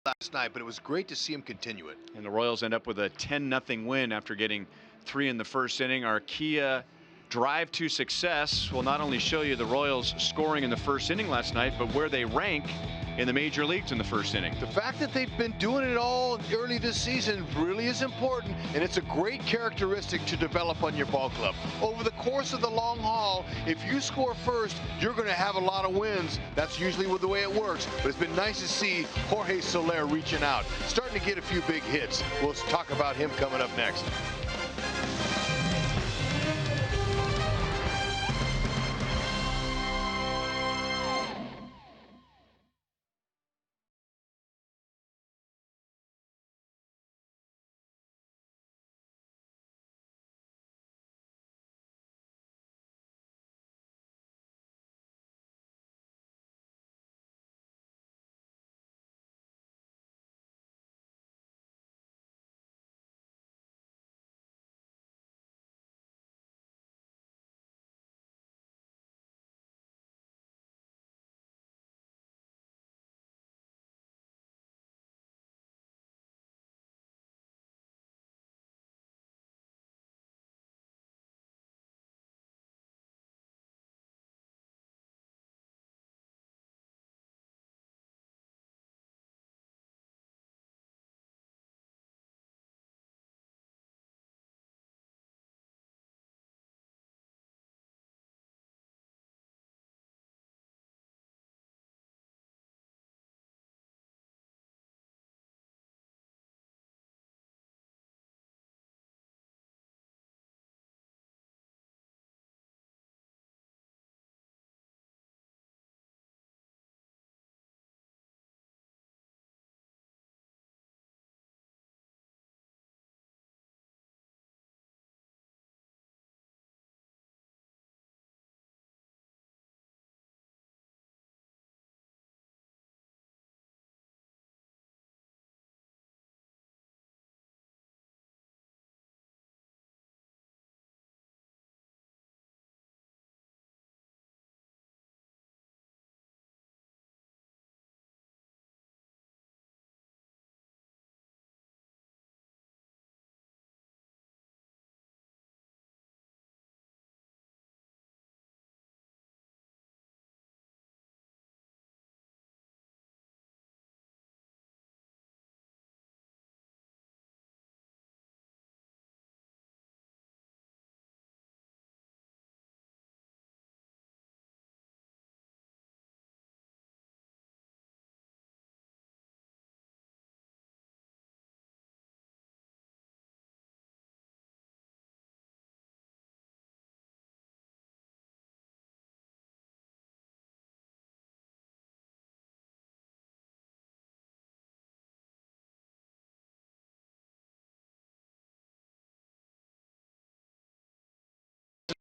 last night, but it was great to see him continue it. And the Royals end up with a 10-0 win after getting 3 in the first inning. Our Kia drive to success will not only show you the Royals scoring in the first inning last night, but where they rank in the major leagues in the first inning. The fact that they've been doing it all early this season really is important, and it's a great characteristic to develop on your ball club. Over the course of the long haul, if you score first, you're going to have a lot of wins. That's usually the way it works, but it's been nice to see Jorge Soler reaching out, starting to get a few big hits. We'll talk about him coming up next.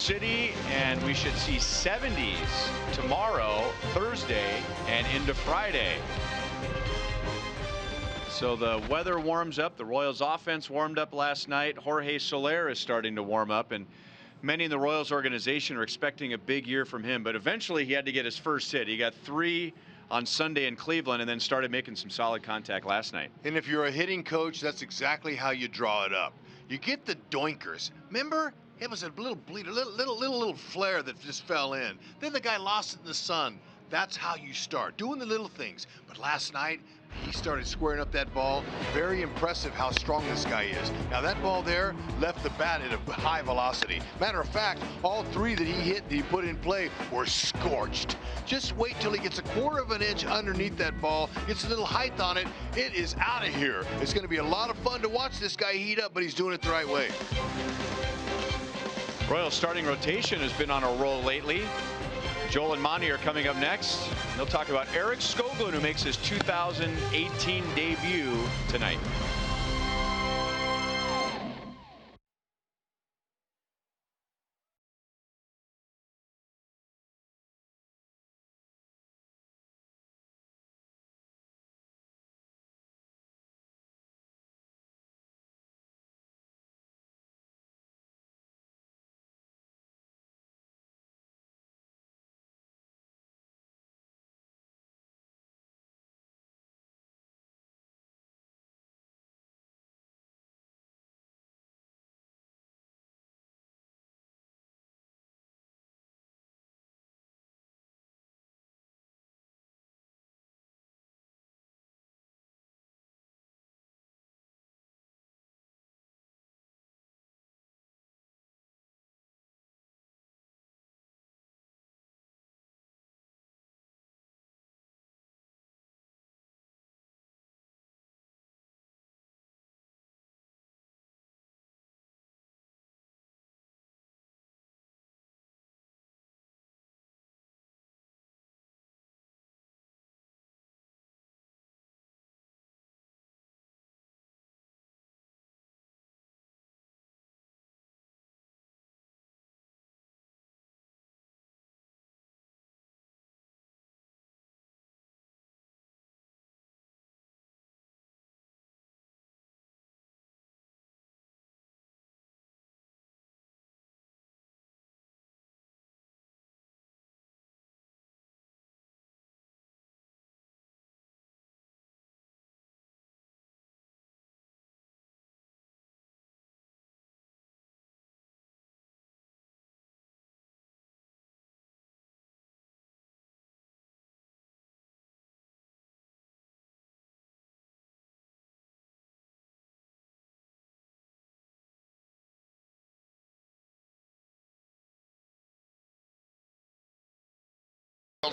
City, and we should see 70s tomorrow, Thursday, and into Friday. So the weather warms up. The Royals offense warmed up last night. Jorge Soler is starting to warm up, and many in the Royals organization are expecting a big year from him, but eventually he had to get his first hit. He got 3 on Sunday in Cleveland and then started making some solid contact last night. And if you're a hitting coach, that's exactly how you draw it up. You get the doinkers. Remember? It was a little bleed, a little flare that just fell in. Then the guy lost it in the sun. That's how you start, doing the little things. But last night, he started squaring up that ball. Very impressive how strong this guy is. Now that ball there left the bat at a high velocity. Matter of fact, all 3 that he hit and he put in play were scorched. Just wait till he gets a 1/4 of an inch underneath that ball, gets a little height on it. It is out of here. It's going to be a lot of fun to watch this guy heat up, but he's doing it the right way. Royals starting rotation has been on a roll lately. Joel and Monty are coming up next. They'll talk about Eric Skoglund, who makes his 2018 debut tonight.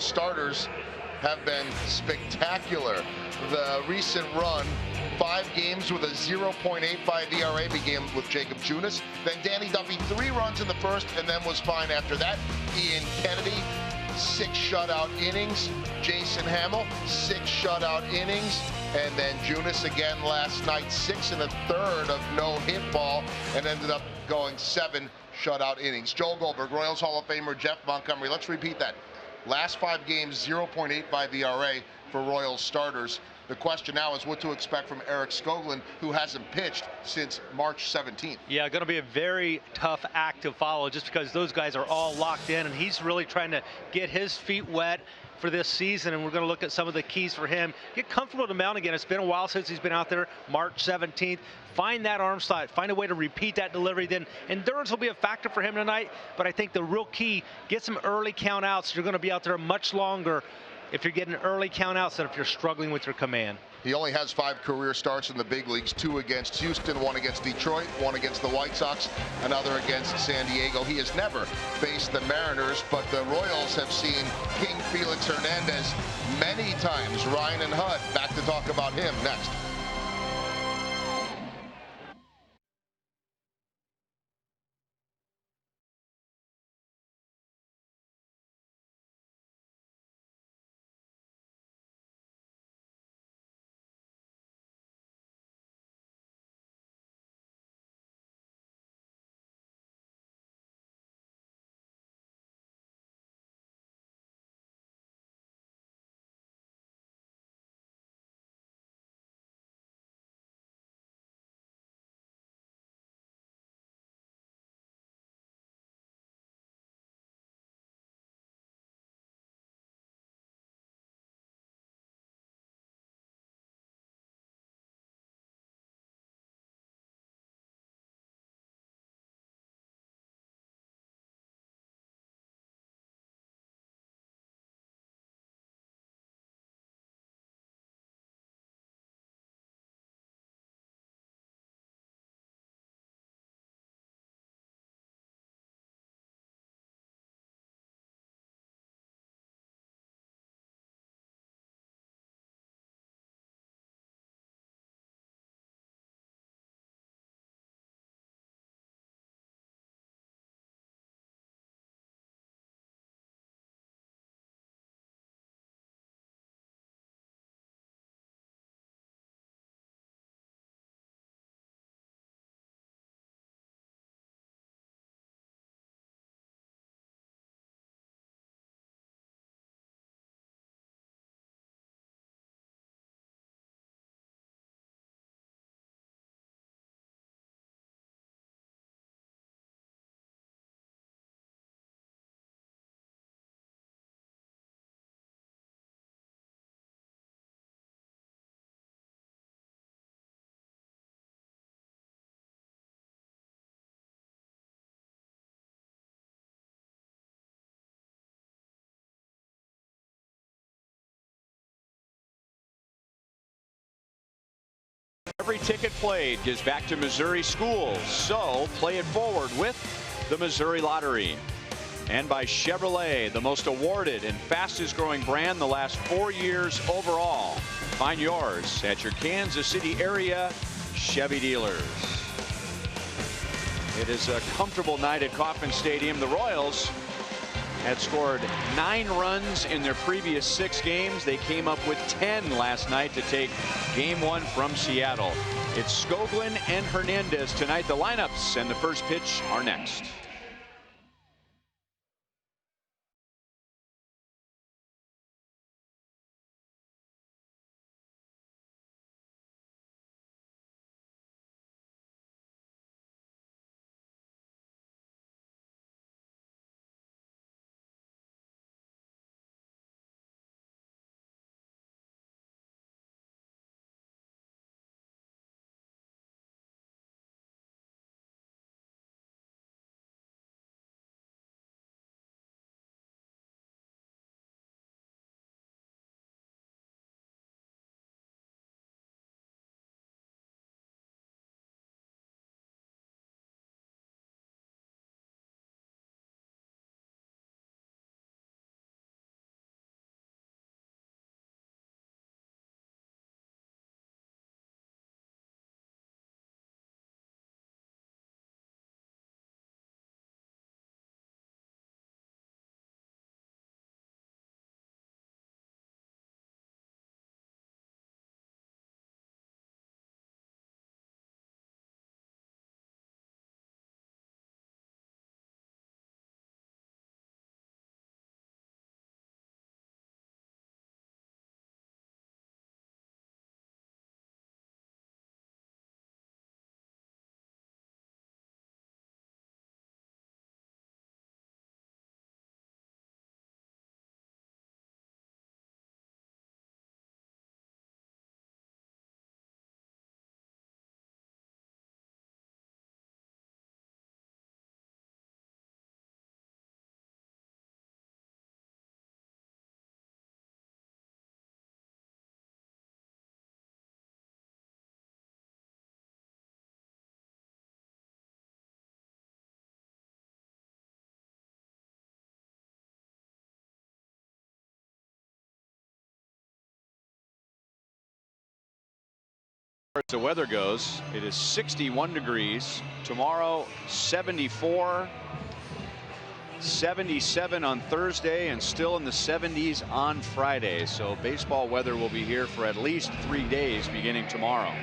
Starters have been spectacular. The recent run, 5 games with a 0.85 ERA began with Jacob Junis. Then Danny Duffy, 3 runs in the first and then was fine after that. Ian Kennedy, 6 shutout innings. Jason Hamill, 6 shutout innings. And then Junis again last night, 6 1/3 of no hit ball, and ended up going 7 shutout innings. Joel Goldberg, Royals Hall of Famer Jeff Montgomery. Let's repeat that. Last 5 games, 0.85 ERA for Royals starters. The question now is what to expect from Eric Skoglund, who hasn't pitched since March 17th. Yeah, going to be a very tough act to follow just because those guys are all locked in, and he's really trying to get his feet wet for this season, and we're going to look at some of the keys for him. Get comfortable to mound again. It's been a while since he's been out there. March 17th. Find that arm slot. Find a way to repeat that delivery. Then endurance will be a factor for him tonight, but I think the real key, get some early count outs. You're going to be out there much longer if you're getting early count outs than if you're struggling with your command. He only has 5 career starts in the big leagues, 2 against Houston, 1 against Detroit, 1 against the White Sox, another against San Diego. He has never faced the Mariners, but the Royals have seen King Felix Hernandez many times. Ryan and Hud back to talk about him next. Every ticket played gives back to Missouri schools, so play it forward with the Missouri Lottery. And by Chevrolet, the most awarded and fastest growing brand the last 4 years overall. Find yours at your Kansas City area Chevy dealers. It is a comfortable night at Kauffman Stadium. The Royals had scored 9 runs in their previous 6 games. They came up with 10 last night to take game 1 from Seattle. It's Skoglund and Hernandez tonight. The lineups and the first pitch are next. as the weather goes, it is 61 degrees. Tomorrow, 74. 77 on Thursday and still in the 70s on Friday. So baseball weather will be here for at least 3 days beginning tomorrow.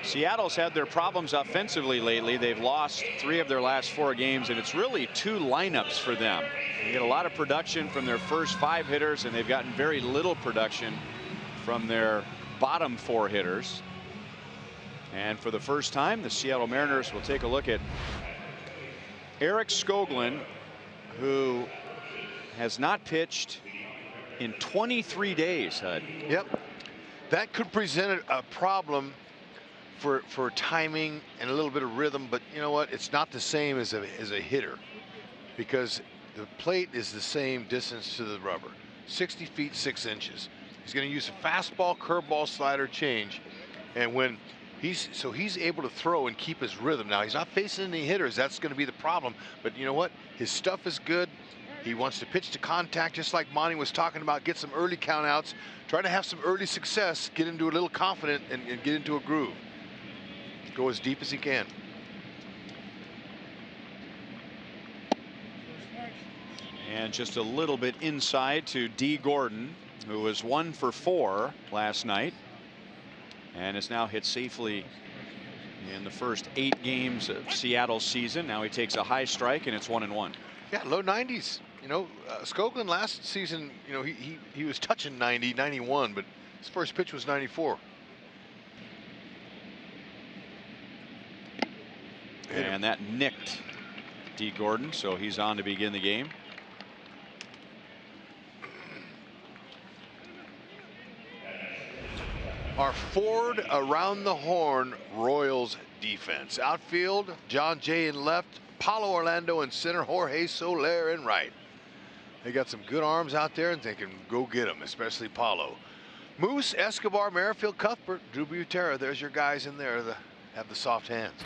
Seattle's had their problems offensively lately. They've lost 3 of their last 4 games, and it's really 2 lineups for them. They get a lot of production from their first 5 hitters, and they've gotten very little production from their bottom 4 hitters. And for the first time, the Seattle Mariners will take a look at Eric Skoglund, who has not pitched in 23 days, Hud. Yep. That could present a problem for timing and a little bit of rhythm, but you know what? It's not the same as a hitter, because the plate is the same distance to the rubber, 60 feet 6 inches. He's going to use a fastball, curveball, slider, change, and when he's able to throw and keep his rhythm. Now he's not facing any hitters. That's going to be the problem. But you know what? His stuff is good. He wants to pitch to contact, just like Monty was talking about. Get some early countouts. Try to have some early success. Get into a little confident and get into a groove. Go as deep as he can. And just a little bit inside to D. Gordon, who was 1 for 4 last night, and has now hit safely in the first 8 games of Seattle's season. Now he takes a high strike, and it's 1-1. Yeah, low 90s. You know, Skoglund last season, you know, he was touching 90, 91, but his first pitch was 94. And that nicked D. Gordon, so he's on to begin the game. Our Ford around the horn Royals defense. Outfield, John Jay in left, Paulo Orlando in center, Jorge Soler in right. They got some good arms out there, and they can go get them, especially Paulo. Moose, Escobar, Merrifield, Cuthbert, Drew Butera. There's your guys in there that have the soft hands.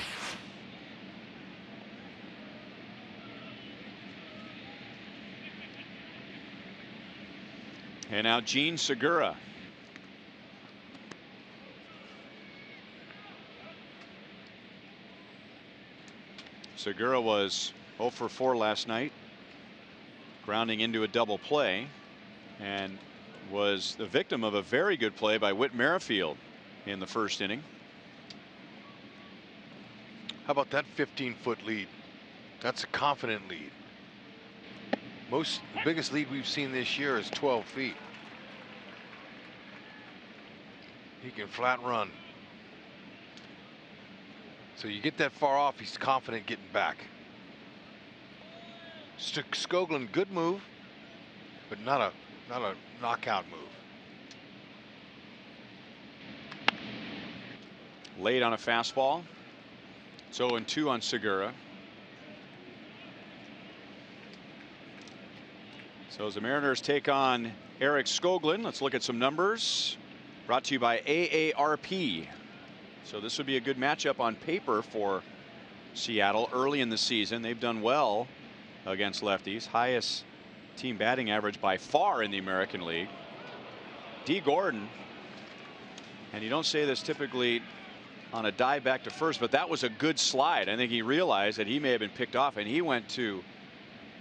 And now Gene Segura. Segura was 0 for 4 last night, grounding into a double play, and was the victim of a very good play by Whit Merrifield in the first inning. How about that 15-foot lead? That's a confident lead. The biggest lead we've seen this year is 12 feet. He can flat run. So you get that far off, he's confident getting back. Skoglund, good move, but not a knockout move. Late on a fastball. It's 0-2 on Segura. So as the Mariners take on Eric Skoglund, let's look at some numbers. Brought to you by AARP. So this would be a good matchup on paper for Seattle early in the season. They've done well against lefties. Highest team batting average by far in the American League. D. Gordon, and you don't say this typically on a dive back to first, but that was a good slide. I think he realized that he may have been picked off, and he went to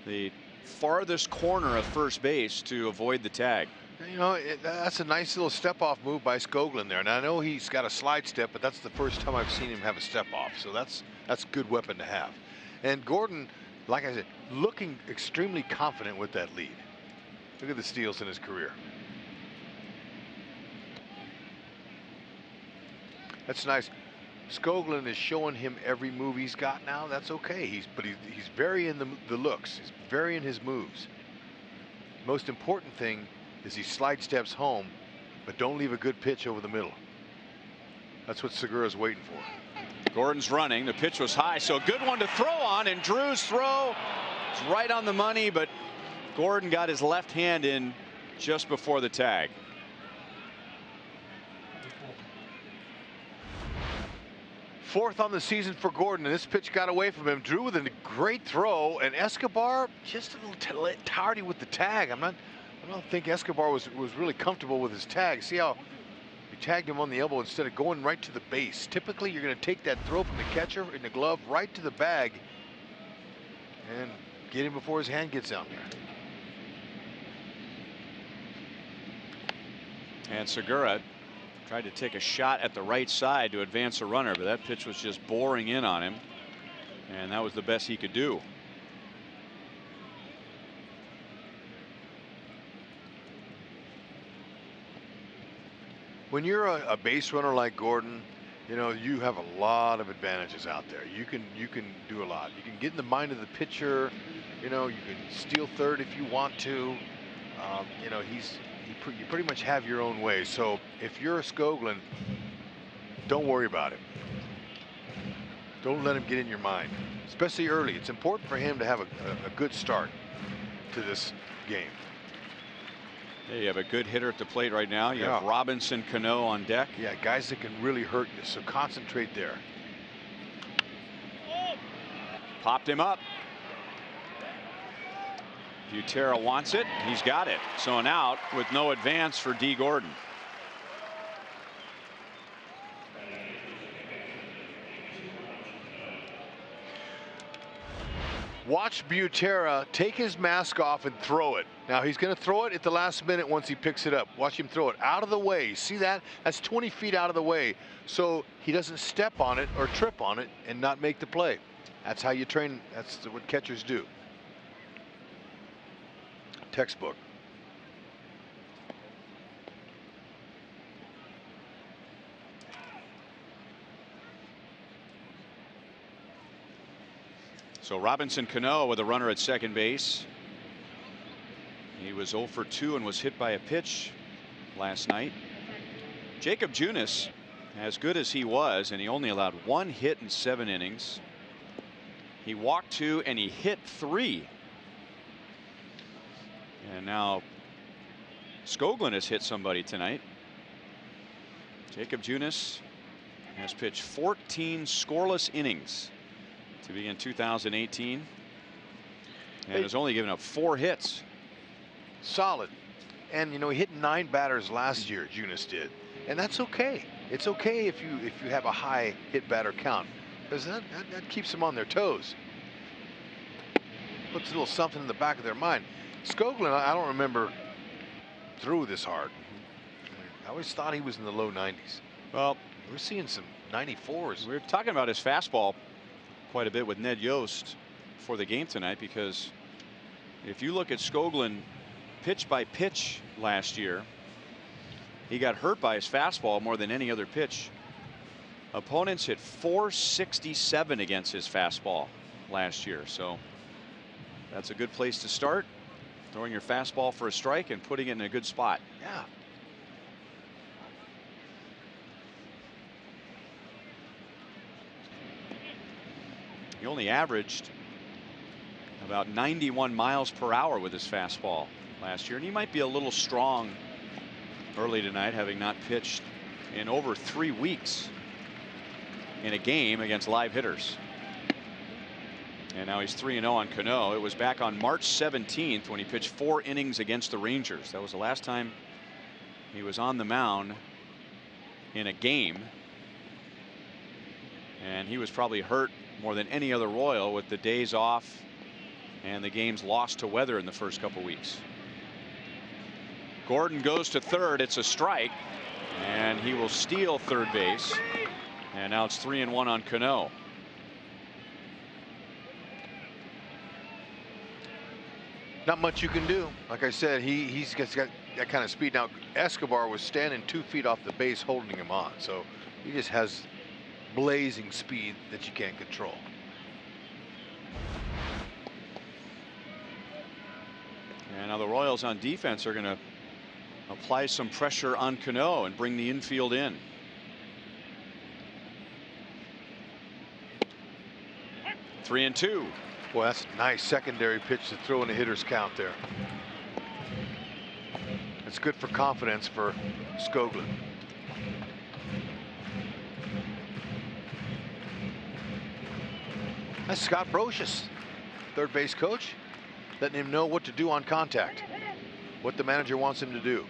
the farthest corner of first base to avoid the tag. You know, that's a nice little step-off move by Skoglund there. And I know he's got a slide step, but that's the first time I've seen him have a step-off. So that's a good weapon to have. And Gordon, like I said, looking extremely confident with that lead. Look at the steals in his career. That's nice. Skoglund is showing him every move he's got now. That's okay. He's varying the looks. He's varying his moves. Most important thing is he slide steps home, but don't leave a good pitch over the middle. That's what Segura's waiting for. Gordon's running. The pitch was high, so a good one to throw on, and Drew's throw is right on the money, but Gordon got his left hand in just before the tag. Fourth on the season for Gordon, and this pitch got away from him. Drew with a great throw, and Escobar just a little tardy with the tag. I don't think Escobar was really comfortable with his tag. See how he tagged him on the elbow instead of going right to the base. Typically, you're going to take that throw from the catcher in the glove right to the bag and get him before his hand gets out there. And Segura tried to take a shot at the right side to advance a runner, but that pitch was just boring in on him, and that was the best he could do. When you're a base runner like Gordon, you know, you have a lot of advantages out there. You can do a lot. You can get in the mind of the pitcher. You know, you can steal third if you want to. You know, you pretty much have your own way. So if you're a Skoglund, don't worry about it. Don't let him get in your mind, especially early. It's important for him to have a good start to this game. Yeah, you have a good hitter at the plate right now. You have Robinson Cano on deck. Yeah, guys that can really hurt you, so concentrate there. Popped him up. Butera wants it. He's got it. So an out with no advance for D. Gordon. Watch Butera take his mask off and throw it. Now he's going to throw it at the last minute once he picks it up. Watch him throw it out of the way. See that? That's 20 feet out of the way. So he doesn't step on it or trip on it and not make the play. That's how you train. That's what catchers do. Textbook. So Robinson Cano with a runner at second base. He was 0 for 2 and was hit by a pitch last night. Jacob Junis, as good as he was, and he only allowed 1 hit in 7 innings. He walked 2 and he hit 3. And now Skoglund has hit somebody tonight. Jacob Junis has pitched 14 scoreless innings to begin 2018 and has only given up 4 hits. Solid. And you know, he hit 9 batters last year, Junis did, and that's okay. It's okay if you have a high hit batter count, because that keeps them on their toes. Puts a little something in the back of their mind. Skoglund, I don't remember threw this hard. I always thought he was in the low 90s. Well, we're seeing some 94s. We're talking about his fastball quite a bit with Ned Yost for the game tonight, because if you look at Skoglund pitch by pitch last year, he got hurt by his fastball more than any other pitch. Opponents hit .467 against his fastball last year, so that's a good place to start. Throwing your fastball for a strike and putting it in a good spot. Yeah. He only averaged about 91 miles per hour with his fastball last year, and he might be a little strong early tonight, having not pitched in over 3 weeks in a game against live hitters. And now he's 3-0 on Cano. It was back on March 17th when he pitched 4 innings against the Rangers. That was the last time he was on the mound in a game. And he was probably hurt more than any other Royal with the days off and the games lost to weather in the first couple weeks. Gordon goes to third. It's a strike, and he will steal third base. And now it's 3-1 on Cano. Not much you can do. Like I said, he's got that kind of speed. Now Escobar was standing 2 feet off the base holding him on, so he just has blazing speed that you can't control. And now the Royals on defense are going to apply some pressure on Cano and bring the infield in. Three and two. Boy, that's a nice secondary pitch to throw in a hitter's count there. It's good for confidence for Skoglund. That's Scott Brocious, third base coach, letting him know what to do on contact, what the manager wants him to do.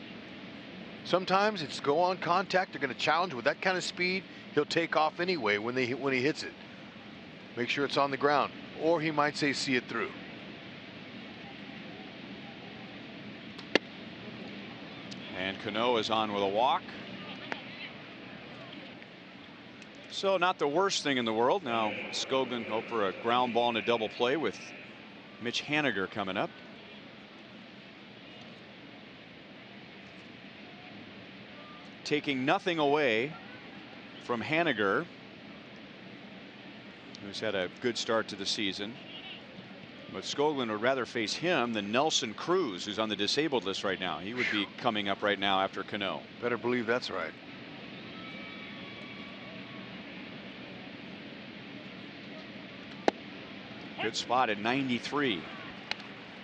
Sometimes it's go on contact. They're going to challenge with that kind of speed. He'll take off anyway when he hits it. Make sure it's on the ground, or he might say see it through. And Cano is on with a walk. So not the worst thing in the world. Now Skoglund hope for a ground ball and a double play with Mitch Haniger coming up. Taking nothing away from Haniger, who's had a good start to the season. But Skoglund would rather face him than Nelson Cruz, who's on the disabled list right now. He would be coming up right now after Cano. Better believe that's right. Good spot at 93.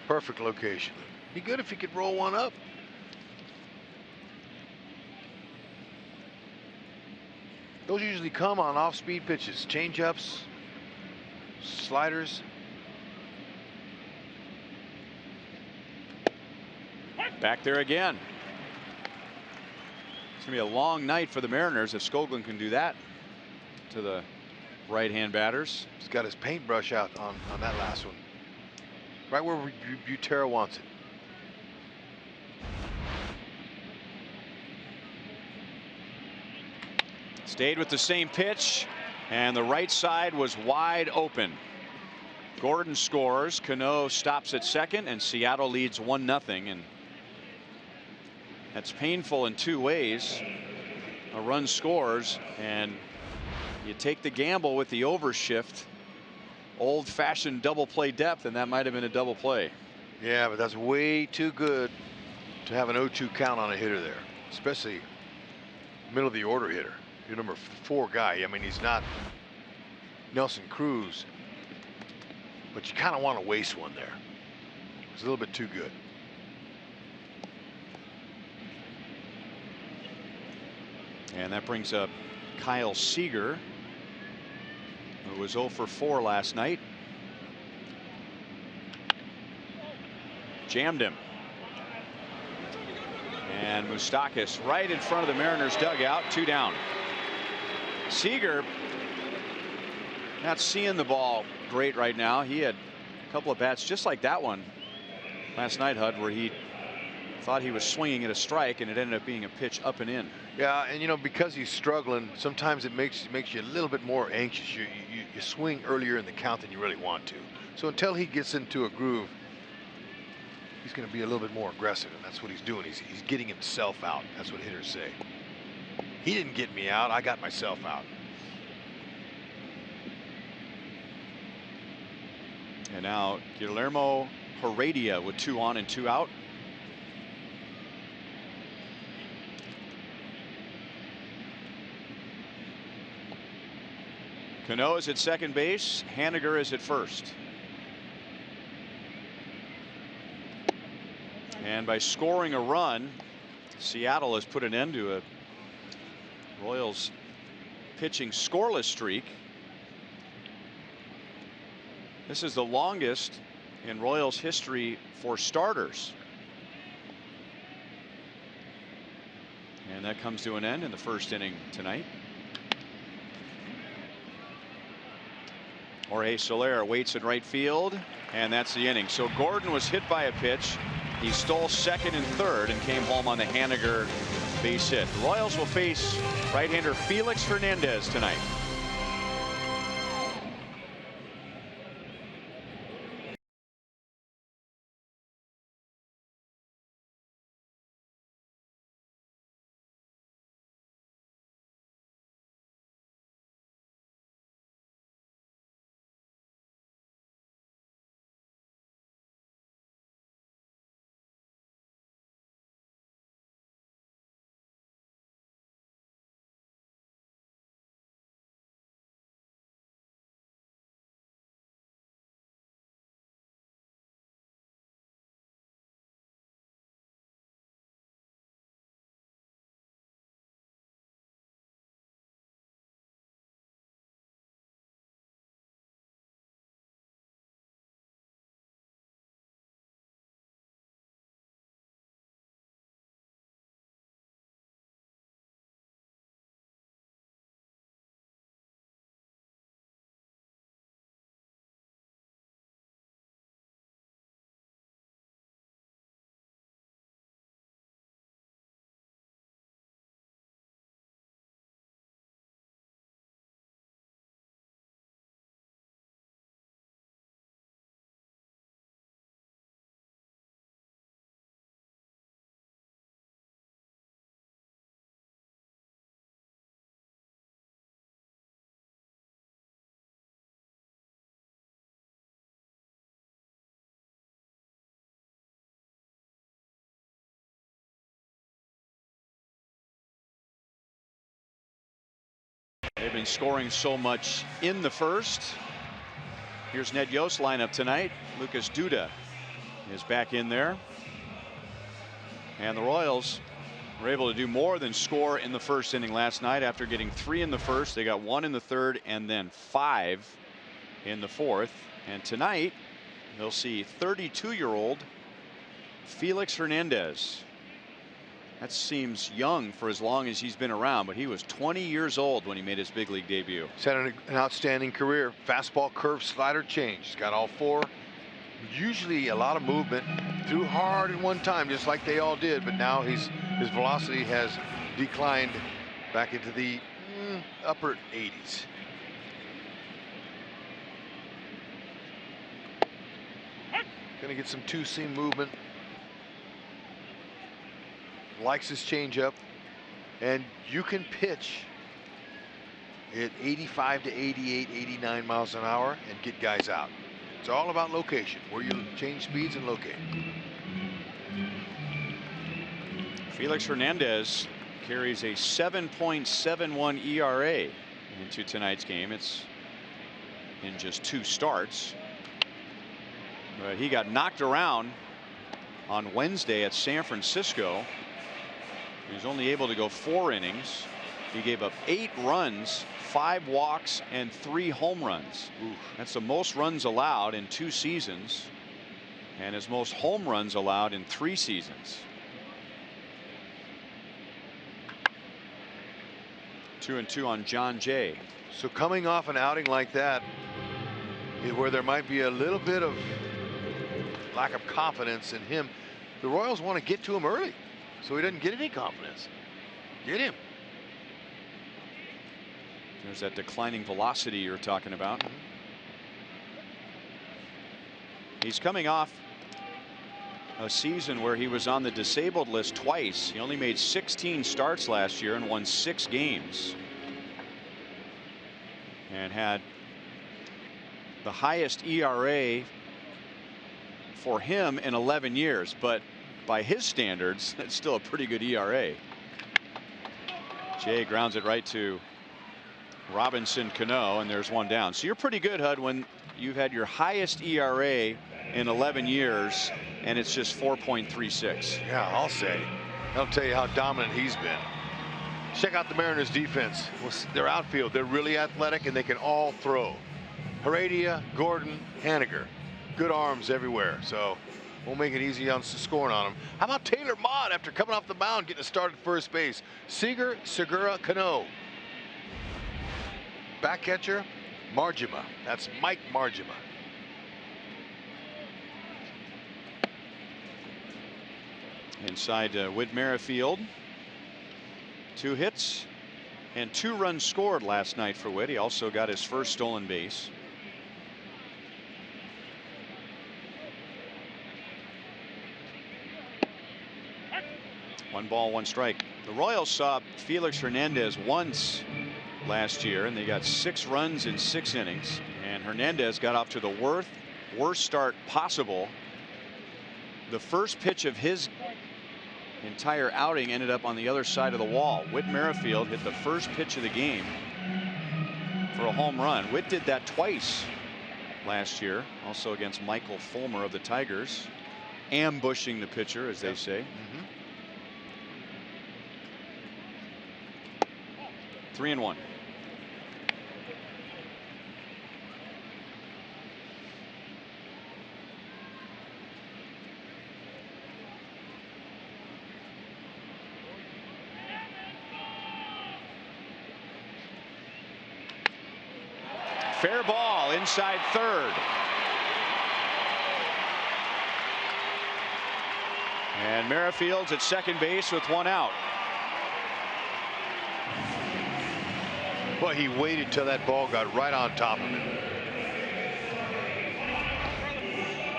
Perfect location. Be good if he could roll one up. Those usually come on off-speed pitches, change-ups, sliders. Back there again. It's going to be a long night for the Mariners if Skoglund can do that to the right-hand batters. He's got his paintbrush out on that last one. Right where Butera wants it. Stayed with the same pitch, and the right side was wide open. Gordon scores. Cano stops at second, and Seattle leads 1-0. And that's painful in two ways. A run scores, and you take the gamble with the overshift. Old-fashioned double play depth, and that might have been a double play. Yeah, but that's way too good to have an 0-2 count on a hitter there, especially middle of the order hitter. Your number 4 guy. I mean, he's not Nelson Cruz, but you kind of want to waste one there. It's a little bit too good. And that brings up Kyle Seager, who was 0 for 4 last night. Jammed him. And Moustakas right in front of the Mariners dugout, 2 down. Seager not seeing the ball great right now. He had a couple of bats just like that one last night, Hud, where he thought he was swinging at a strike and it ended up being a pitch up and in. Yeah, and you know, because he's struggling, sometimes it makes you a little bit more anxious. You swing earlier in the count than you really want to. So until he gets into a groove, he's going to be a little bit more aggressive, and that's what he's doing. He's getting himself out. That's what hitters say. He didn't get me out. I got myself out. And now Guillermo Heredia with 2 on and 2 out. Cano is at second base. Haniger is at first. And by scoring a run, Seattle has put an end to a Royals pitching scoreless streak. This is the longest in Royals history for starters. And that comes to an end in the first inning tonight. Jorge Soler waits in right field, and that's the inning. So Gordon was hit by a pitch. He stole second and third and came home on the Haniger base hit. The Royals will face right-hander Felix Fernandez tonight. They've been scoring so much in the first. Here's Ned Yost's lineup tonight. Lucas Duda is back in there. And the Royals were able to do more than score in the first inning last night. After getting 3 in the first, they got 1 in the third and then 5 in the fourth. And tonight they'll see 32-year-old Felix Hernandez. That seems young for as long as he's been around, but he was 20 years old when he made his big league debut. He's had an outstanding career. Fastball, curve, slider, change. He's got all 4. Usually a lot of movement. Threw hard at one time, just like they all did, but now his velocity has declined back into the upper 80s. Gonna get some 2-seam movement. Likes his changeup, and you can pitch at 85 to 88, 89 miles an hour and get guys out. It's all about location, where you change speeds and locate. Felix Hernandez carries a 7.71 ERA into tonight's game. It's in just 2 starts. But he got knocked around on Wednesday at San Francisco. He was only able to go 4 innings. He gave up 8 runs, 5 walks, and 3 home runs. Oof. That's the most runs allowed in 2 seasons, and his most home runs allowed in 3 seasons. 2-2 on John Jay. So coming off an outing like that, where there might be a little bit of lack of confidence in him, the Royals want to get to him early, so he doesn't get any confidence. Get him. There's that declining velocity you're talking about. He's coming off a season where he was on the disabled list twice. He only made 16 starts last year and won 6 games. And had the highest ERA for him in 11 years. But by his standards, it's still a pretty good ERA. Jay grounds it right to Robinson Cano, and there's one down. So you're pretty good, Hud, when you've had your highest ERA in 11 years and it's just 4.36. Yeah, I'll say. I'll tell you how dominant he's been. Check out the Mariners defense. Their outfield, they're really athletic and they can all throw. Heredia, Gordon, Haniger, good arms everywhere, so we'll make it easy on scoring on them. How about Taylor Mott after coming off the mound, getting a start at first base? Seager, Segura, Cano. Back catcher, Margima. That's Mike Margima. Inside Whit Merrifield. 2 hits and 2 runs scored last night for Whit. He also got his first stolen base. One ball, 1 strike. The Royals saw Felix Hernandez once last year, and they got 6 runs in 6 innings. And Hernandez got off to the worst start possible. The first pitch of his entire outing ended up on the other side of the wall. Whit Merrifield hit the first pitch of the game for a home run. Whit did that twice last year, also against Michael Fulmer of the Tigers, ambushing the pitcher, as they say. 3-1. Fair ball inside third. And Merrifield's at second base with 1 out. Well, he waited till that ball got right on top of him.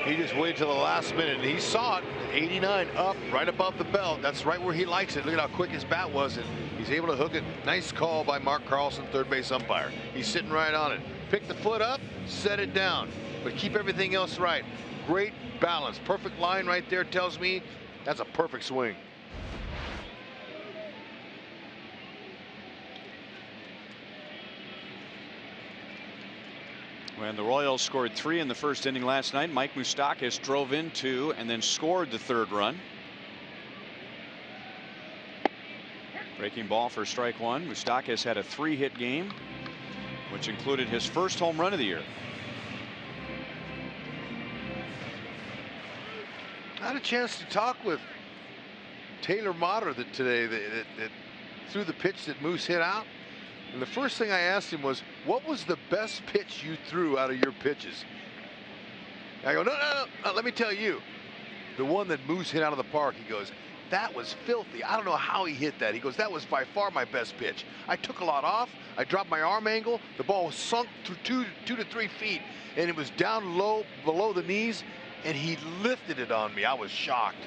He just waited till the last minute, and he saw it. 89 up, right above the belt. That's right where he likes it. Look at how quick his bat was, and he's able to hook it. Nice call by Mark Carlson, third base umpire. He's sitting right on it. Pick the foot up, set it down, but keep everything else right. Great balance. Perfect line right there tells me that's a perfect swing. When the Royals scored 3 in the first inning last night, Mike Moustakas drove in 2 and then scored the 3rd run. Breaking ball for strike 1. Moustakas had a 3-hit game, which included his first home run of the year. I had a chance to talk with Taylor Motter today that threw the pitch that Moose hit out. And the first thing I asked him was, what was the best pitch you threw out of your pitches? I go, no, let me tell you. The one that Moose hit out of the park, he goes, that was filthy. I don't know how he hit that. He goes, that was by far my best pitch. I took a lot off. I dropped my arm angle. The ball was sunk through 2 to 3 feet, and it was down low below the knees, and he lifted it on me. I was shocked.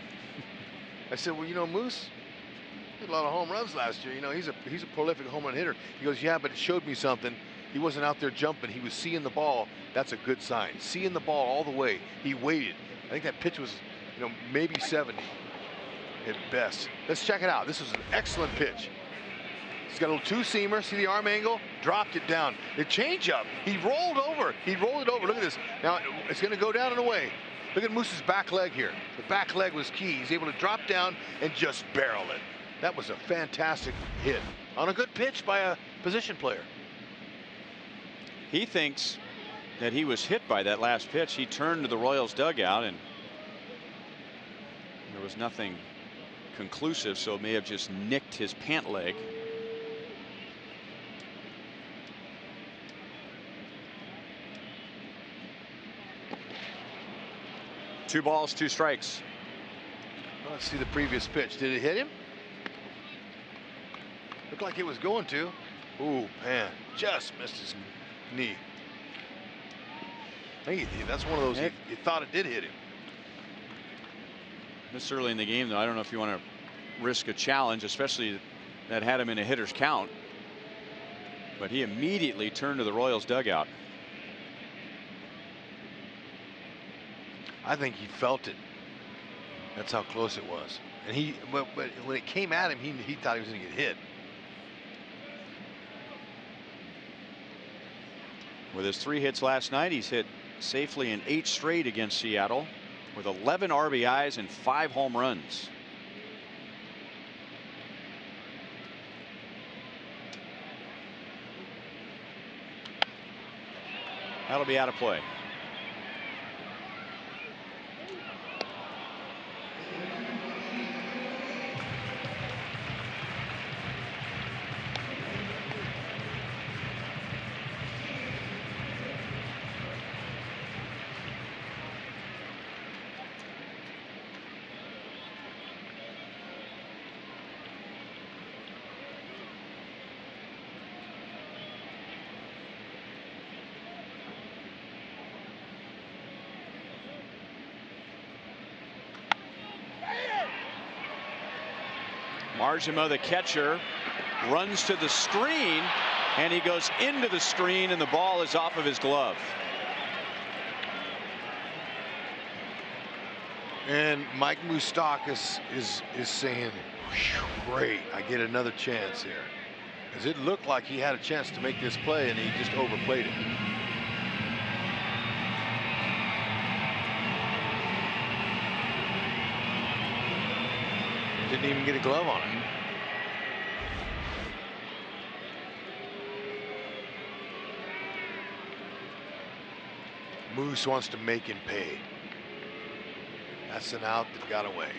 I said, well, you know, Moose, he had a lot of home runs last year. You know, he's a prolific home run hitter. He goes, yeah, but it showed me something. He wasn't out there jumping. He was seeing the ball. That's a good sign. Seeing the ball all the way. He waited. I think that pitch was, you know, maybe 70 at best. Let's check it out. This was an excellent pitch. He's got a little two-seamer. See the arm angle? Dropped it down. The changeup. He rolled over. He rolled it over. Look at this. Now it's going to go down and away. Look at Moose's back leg here. The back leg was key. He's able to drop down and just barrel it. That was a fantastic hit on a good pitch by a position player. He thinks that he was hit by that last pitch. He turned to the Royals dugout and there was nothing conclusive, so it may have just nicked his pant leg. Two balls, 2 strikes. Let's see the previous pitch. Did it hit him? Looked like it was going to. Ooh, man, just missed his knee. I think that's one of those you thought it did hit him. This early in the game, though, I don't know if you want to risk a challenge, especially that had him in a hitter's count. But he immediately turned to the Royals dugout. I think he felt it. That's how close it was. And but when it came at him, he thought he was going to get hit. With his 3 hits last night, he's hit safely in 8 straight against Seattle, with 11 RBIs and 5 home runs. That'll be out of play. Margema, the catcher, runs to the screen, and he goes into the screen, and the ball is off of his glove. And Mike Moustakas is saying, great, I get another chance here. Because it looked like he had a chance to make this play, and he just overplayed it. Didn't even get a glove on it. Moose wants to make him pay. That's an out that got away.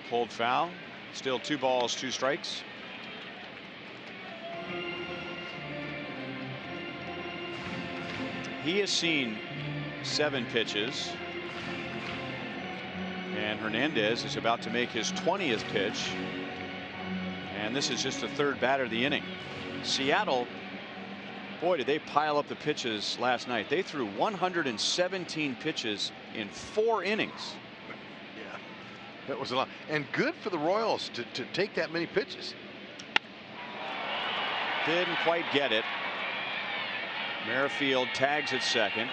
Pulled foul. Still 2 balls, 2 strikes. He has seen 7 pitches, and Hernandez is about to make his 20th pitch, and this is just the 3rd batter of the inning. Seattle, boy, did they pile up the pitches last night. They threw 117 pitches in 4 innings. Yeah, that was a lot, and good for the Royals to take that many pitches. Didn't quite get it. Merrifield tags at second.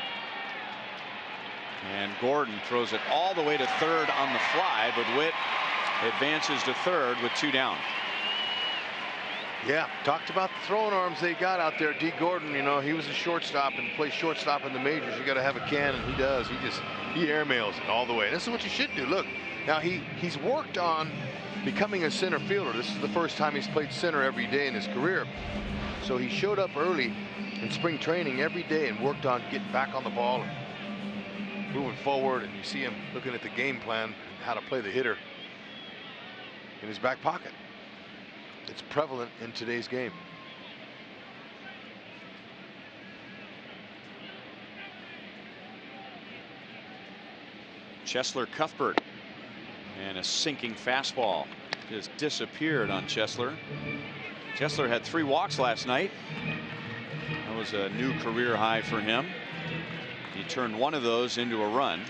And Gordon throws it all the way to 3rd on the fly, but Witt advances to 3rd with 2 down. Yeah, talked about the throwing arms they got out there. D. Gordon, you know, he was a shortstop and plays shortstop in the majors. You got to have a cannon. He does. He airmails it all the way. This is what you should do. Look, now he's worked on becoming a center fielder. This is the first time he's played center every day in his career. So he showed up early in spring training every day and worked on getting back on the ball and moving forward. And you see him looking at the game plan, how to play the hitter in his back pocket. It's prevalent in today's game. Chesler Cuthbert, and a sinking fastball just disappeared on Chesler. Chesler had 3 walks last night. That was a new career high for him. He turned one of those into a run.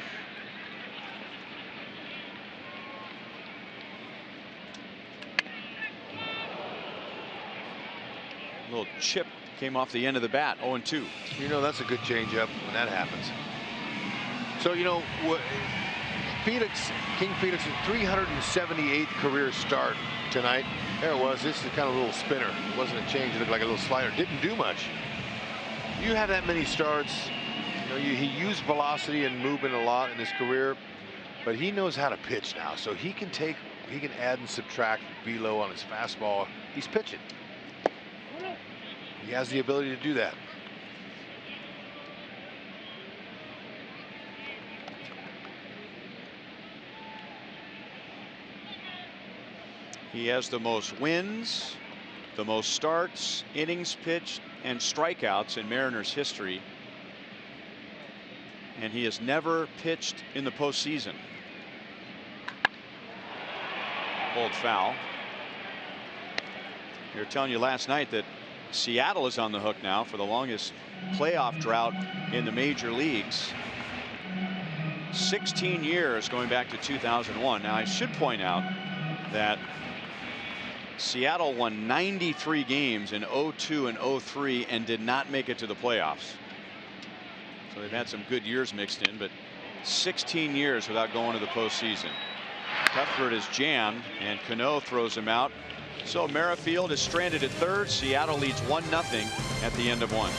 A little chip came off the end of the bat. 0-2. You know, that's a good changeup when that happens. So, you know, King Felix' 378th career start tonight. There it was. This is kind of a little spinner. It wasn't a change. It looked like a little slider. Didn't do much. You have that many starts. You know, he used velocity and movement a lot in his career, but he knows how to pitch now. So he can add and subtract velo on his fastball. He's pitching. He has the ability to do that. He has the most wins, the most starts, innings pitched, and strikeouts in Mariners history. And he has never pitched in the postseason. Pulled foul. We were telling you last night that Seattle is on the hook now for the longest playoff drought in the major leagues. 16 years going back to 2001. Now I should point out that Seattle won 93 games in 02 and 03 and did not make it to the playoffs. So they've had some good years mixed in, but 16 years without going to the postseason. Cuthbert is jammed and Cano throws him out. So Merrifield is stranded at third. Seattle leads 1-0 at the end of 1.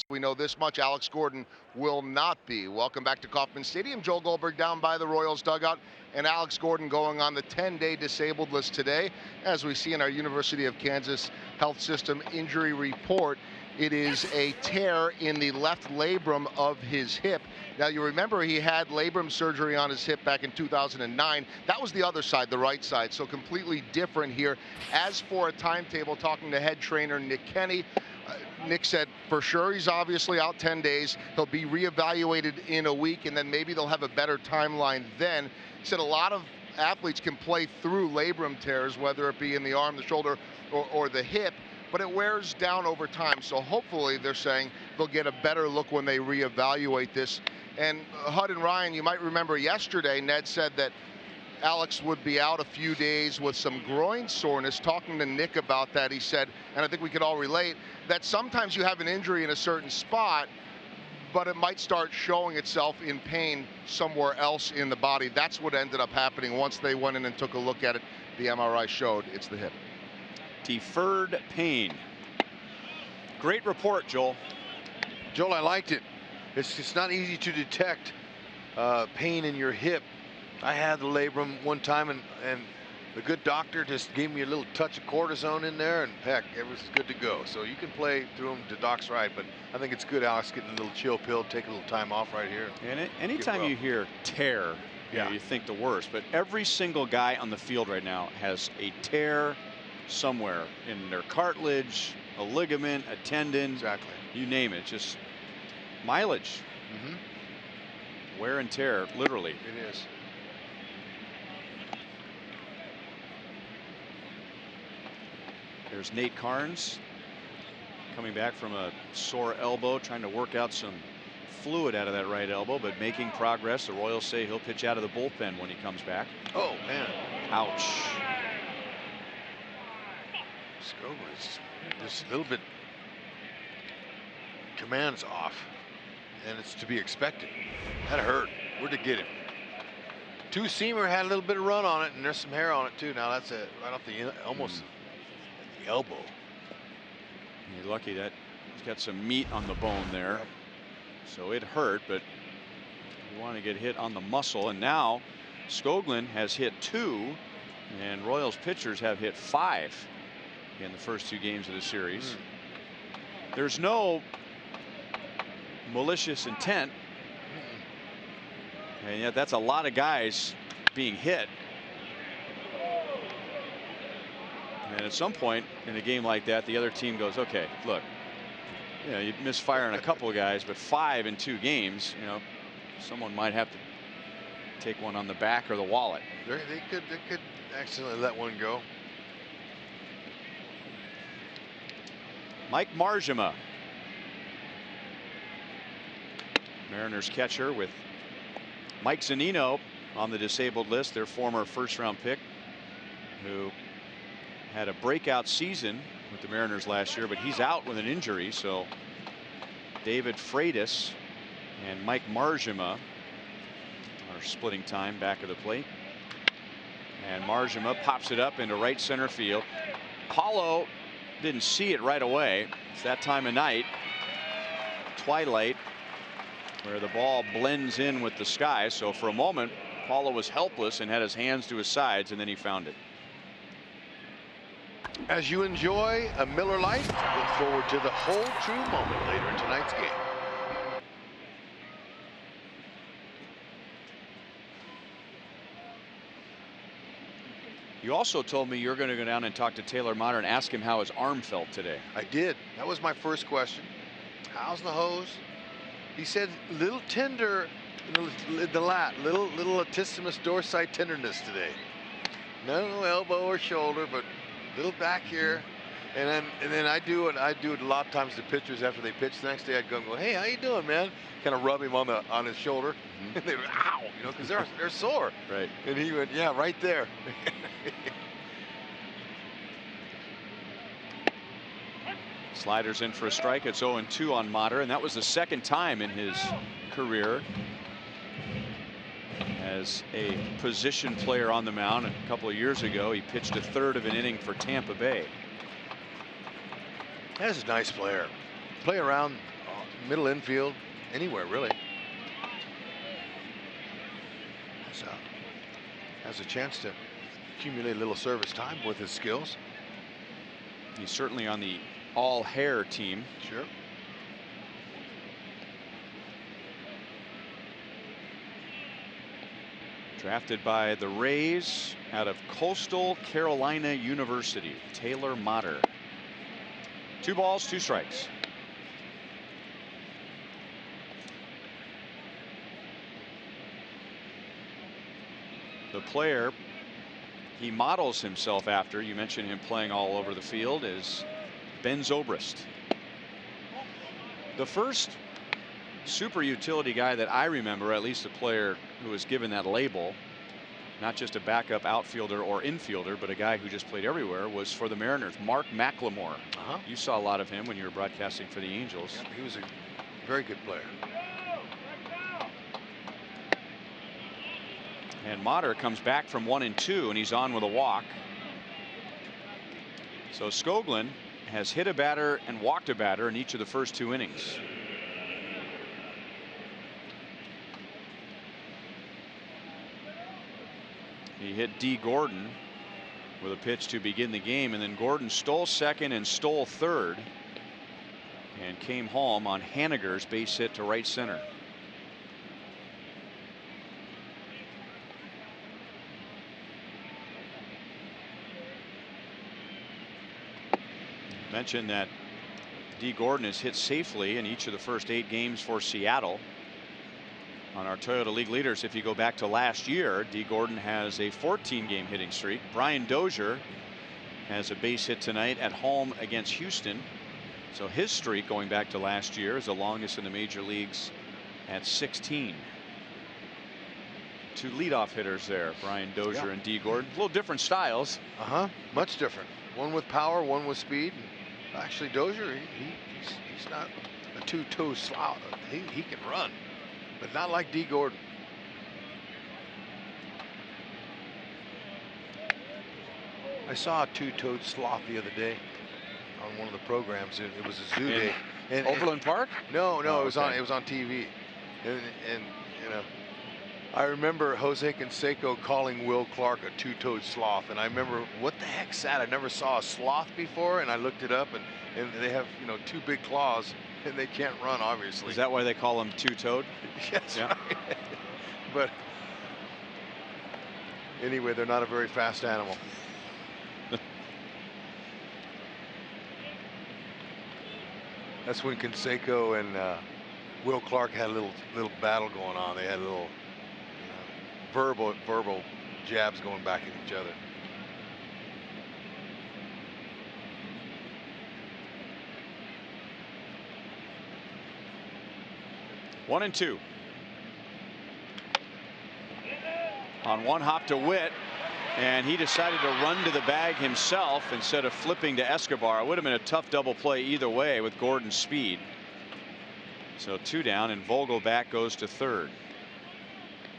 We know this much: Alex Gordon will not be. Welcome back to Kauffman Stadium. Joel Goldberg down by the Royals dugout, and Alex Gordon going on the 10-day disabled list today. As we see in our University of Kansas Health System injury report, it is a tear in the left labrum of his hip. Now, you remember he had labrum surgery on his hip back in 2009. That was the other side, the right side, so completely different here. As for a timetable, talking to head trainer Nick Kenny, Nick said for sure he's obviously out 10 days. He'll be reevaluated in a week, and then maybe they'll have a better timeline then. He said a lot of athletes can play through labrum tears, whether it be in the arm, the shoulder, or the hip, but it wears down over time. So hopefully they're saying they'll get a better look when they reevaluate this. And Hud and Ryan, you might remember yesterday, Ned said that Alex would be out a few days with some groin soreness. Talking to Nick about that, he said, and I think we could all relate, that sometimes you have an injury in a certain spot, but it might start showing itself in pain somewhere else in the body. That's what ended up happening once they went in and took a look at it. The MRI showed it's the hip. Deferred pain. Great report, Joel. Joel, I liked it. It's not easy to detect pain in your hip. I had the labrum one time, and the good doctor just gave me a little touch of cortisone in there, and heck, it was good to go. So you can play through them to Doc's right, but I think it's good, Alex, getting a little chill pill, take a little time off right here. And anytime you hear tear, you think the worst, but every single guy on the field right now has a tear somewhere in their cartilage, a ligament, a tendon, Exactly. You name it, just mileage. Wear and tear, literally. It is. There's Nate Carnes coming back from a sore elbow, trying to work out some fluid out of that right elbow, but making progress. The Royals say he'll pitch out of the bullpen when he comes back. Oh, man. Ouch. Skoglund's just a little bit, command's off, and it's to be expected. That hurt. Where'd it get him? Two-seamer had a little bit of run on it, and there's some hair on it too. Now that's it, right off the almost the elbow. You're lucky that he's got some meat on the bone there, so it hurt, but you want to get hit on the muscle. And now Skoglund has hit 2, and Royals pitchers have hit 5 in the first 2 games of the series. There's no malicious intent, and yet that's a lot of guys being hit. And at some point in a game like that, the other team goes, okay, look, you misfire on a couple of guys, but 5 in 2 games, someone might have to take one on the back or the wallet. They could accidentally let one go. Mike Marjima, Mariners catcher, with Mike Zunino on the disabled list, their former first-round pick, who had a breakout season with the Mariners last year, but he's out with an injury. So David Freitas and Mike Marjima are splitting time back of the plate, and Marjima pops it up into right center field. Paulo didn't see it right away. It's that time of night, twilight, where the ball blends in with the sky. So for a moment, Paulo was helpless and had his hands to his sides, and then he found it. As you enjoy a Miller Lite, look forward to the whole true moment later in tonight's game. You also told me you're going to go down and talk to Taylor Motter and ask him how his arm felt today. I did. That was my first question. How's the hose? He said little tender in the lat, little latissimus dorsi tenderness today. No elbow or shoulder, but little back here. And then I do it a lot of times to pitchers after they pitch the next day. I'd go and go, hey, how you doing, man? Kind of rub him on his shoulder. And they would, ow, because they're sore. Right. And he went, yeah, right there. Sliders in for a strike. It's 0-2 on Motter, and that was the second time in his career as a position player on the mound. A couple of years ago, he pitched a third of an inning for Tampa Bay. That's a nice player. Play around middle infield, anywhere really. Has a chance to accumulate a little service time with his skills. He's certainly on the all-hair team. Sure. Drafted by the Rays out of Coastal Carolina University, Taylor Motter. 2 balls, 2 strikes. The player he models himself after, you mentioned him playing all over the field, is Ben Zobrist. The first super utility guy that I remember, at least a player who was given that label, not just a backup outfielder or infielder, but a guy who just played everywhere, was for the Mariners, Mark McLemore. You saw a lot of him when you were broadcasting for the Angels. Yep, he was a very good player. And Motter comes back from 1-2, and he's on with a walk. So Skoglund has hit a batter and walked a batter in each of the first 2 innings. He hit D. Gordon with a pitch to begin the game, and then Gordon stole second and stole third and came home on Haniger's base hit to right center. Mentioned that D. Gordon has hit safely in each of the first 8 games for Seattle. On our Toyota League leaders, if you go back to last year, D. Gordon has a 14-game hitting streak. Brian Dozier has a base hit tonight at home against Houston. So his streak going back to last year is the longest in the major leagues at 16. 2 leadoff hitters there, Brian Dozier and D. Gordon. A little different styles. Much different. One with power, one with speed. Actually, Dozier, he's not a 2-toe sloth. He can run, but not like D. Gordon. I saw a 2-toed sloth the other day on one of the programs. It was a zoo day. In Overland Park? No, it was on TV, and you know, I remember Jose Canseco calling Will Clark a 2-toed sloth, and I remember, what the heck's that? I never saw a sloth before, and I looked it up, and they have 2 big claws, and they can't run, obviously. Is that why they call them 2-toed? Yes. Yeah. Right. But anyway, they're not a very fast animal. That's when Canseco and Will Clark had a little battle going on. They had a little verbal jabs going back at each other. One and two. On one hop to Witt, and he decided to run to the bag himself instead of flipping to Escobar. It would have been a tough double play either way with Gordon's speed. So 2 down, and Vogelback goes to third.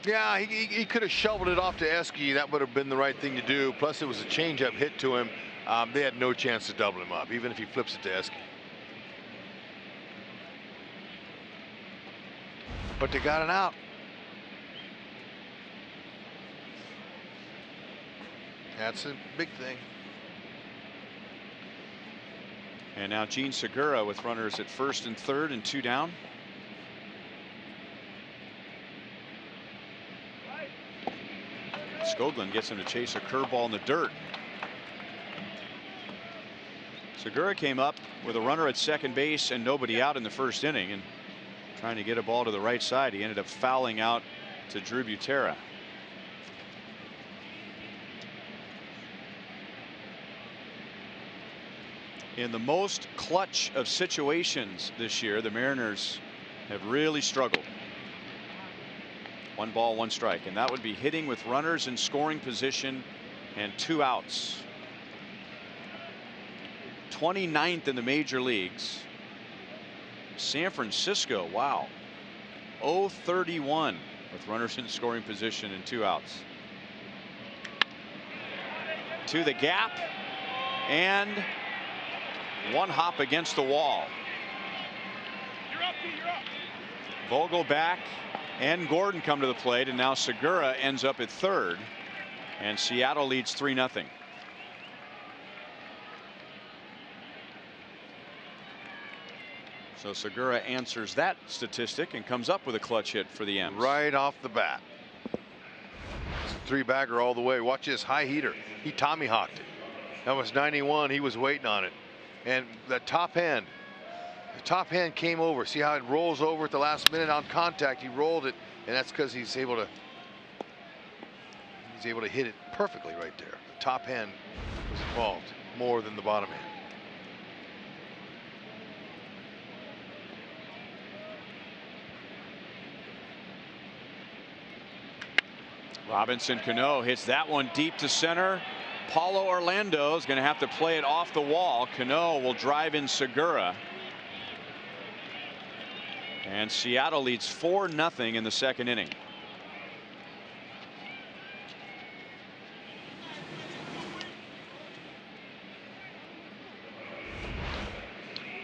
Yeah, he could have shoveled it off to Esky. That would have been the right thing to do. Plus, it was a changeup hit to him. They had no chance to double him up, even if he flips it to Esky. But they got it out. That's a big thing. And now Gene Segura with runners at first and third and 2 down. Skoglund gets him to chase a curveball in the dirt. Segura came up with a runner at second base and nobody out in the first inning, and trying to get a ball to the right side. He ended up fouling out to Drew Butera. In the most clutch of situations this year, the Mariners have really struggled. 1 ball, 1 strike, and that would be hitting with runners in scoring position and 2 outs. 29th in the major leagues. San Francisco, wow, 0-31 with runners in scoring position and 2 outs. To the gap, and 1 hop against the wall. Vogelback and Gordon come to the plate, and now Segura ends up at third, and Seattle leads 3-0. So Segura answers that statistic and comes up with a clutch hit for the M's. Right off the bat. It's a 3-bagger all the way. Watch this high heater. He Tommy hawked it. That was 91. He was waiting on it. And the top hand came over. See how it rolls over at the last minute on contact? He rolled it, and that's because he's able to hit it perfectly right there. The top hand was involved more than the bottom hand. Robinson Cano hits that one deep to center. Paulo Orlando is going to have to play it off the wall. Cano will drive in Segura. And Seattle leads 4-0 in the second inning.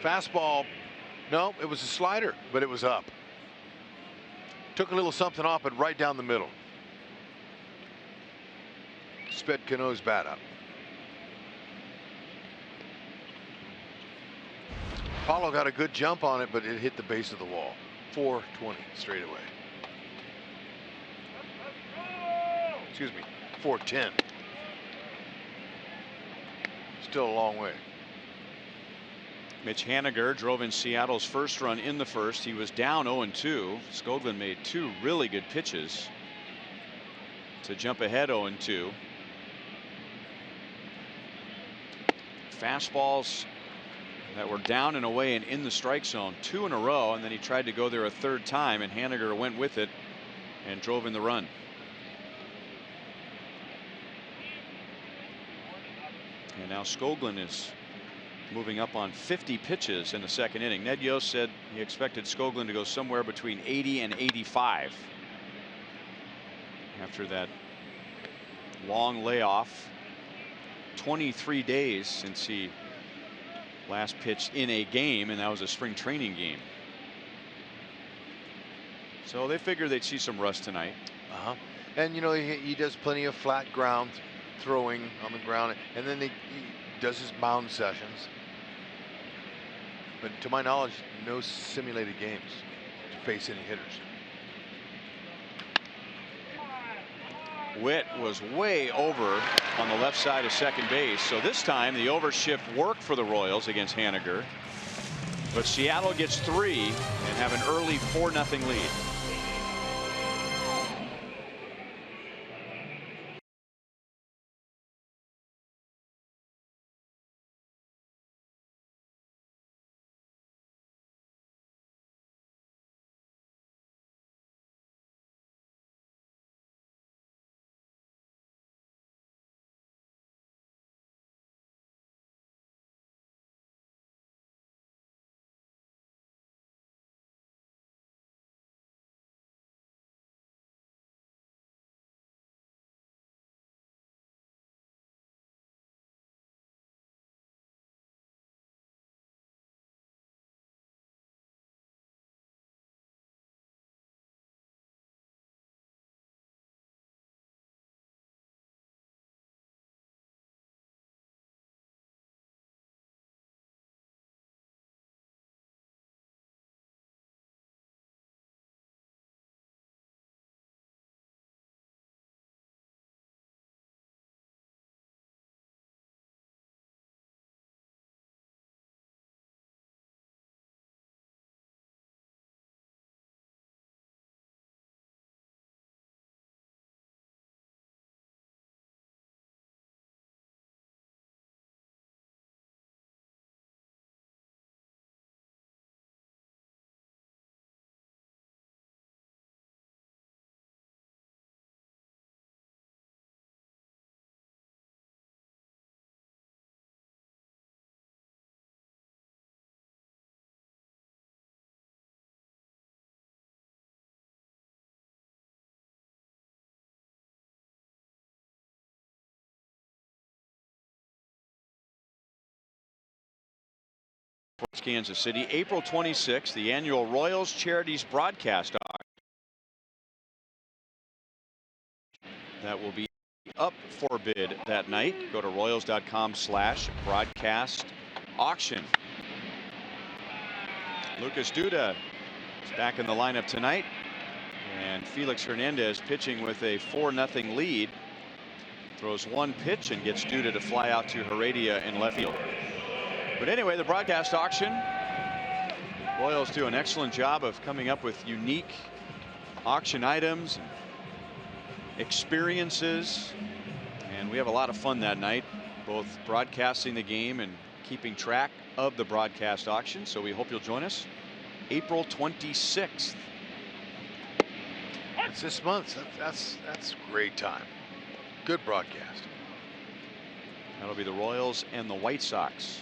Fastball, no, it was a slider, but it was up. Took a little something off it right down the middle. Sped Cano's bat up. Paulo got a good jump on it, but it hit the base of the wall. 420 straight away. Excuse me, 410. Still a long way. Mitch Haniger drove in Seattle's first run in the first. He was down 0-2. Skoglund made 2 really good pitches to jump ahead 0-2. Fastballs that were down and away and in the strike zone 2 in a row, and then he tried to go there a third time, and Haniger went with it and drove in the run. And now Skoglund is moving up on 50 pitches in the second inning. Ned Yost said he expected Skoglund to go somewhere between 80 and 85 after that long layoff. 23 days since he last pitched in a game, and that was a spring training game. So they figured they'd see some rust tonight. And you know, he does plenty of flat ground throwing on the ground, and then he does his mound sessions. But to my knowledge, no simulated games to face any hitters. Witt was way over on the left side of second base, so this time the overshift worked for the Royals against Haniger. But Seattle gets 3 and have an early 4-0 lead. Kansas City, April 26th, the annual Royals Charities broadcast that will be up for bid that night. Go to royals.com/broadcast auction. Lucas Duda is back in the lineup tonight, and Felix Hernandez pitching with a 4-0 lead. Throws one pitch and gets Duda to fly out to Heredia in left field. But anyway, the broadcast auction. Royals do an excellent job of coming up with unique auction items, and experiences, and we have a lot of fun that night, both broadcasting the game and keeping track of the broadcast auction. So we hope you'll join us April 26th. It's this month. That's a great time. Good broadcast. That'll be the Royals and the White Sox.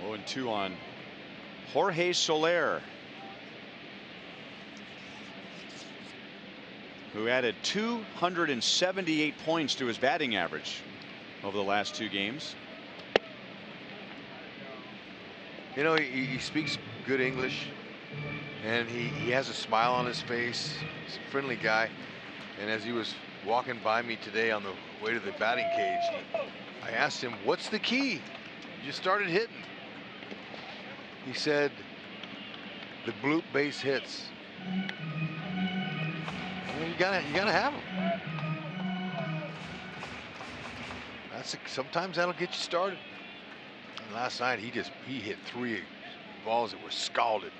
Oh, and 2 on Jorge Soler, who added 278 points to his batting average over the last 2 games. You know, he speaks good English, and he has a smile on his face. He's a friendly guy. And as he was walking by me today on the way to the batting cage, I asked him, "What's the key? You just started hitting." He said, "The bloop base hits." Well, you gotta have them. Sometimes that'll get you started. And last night he hit 3 balls that were scalded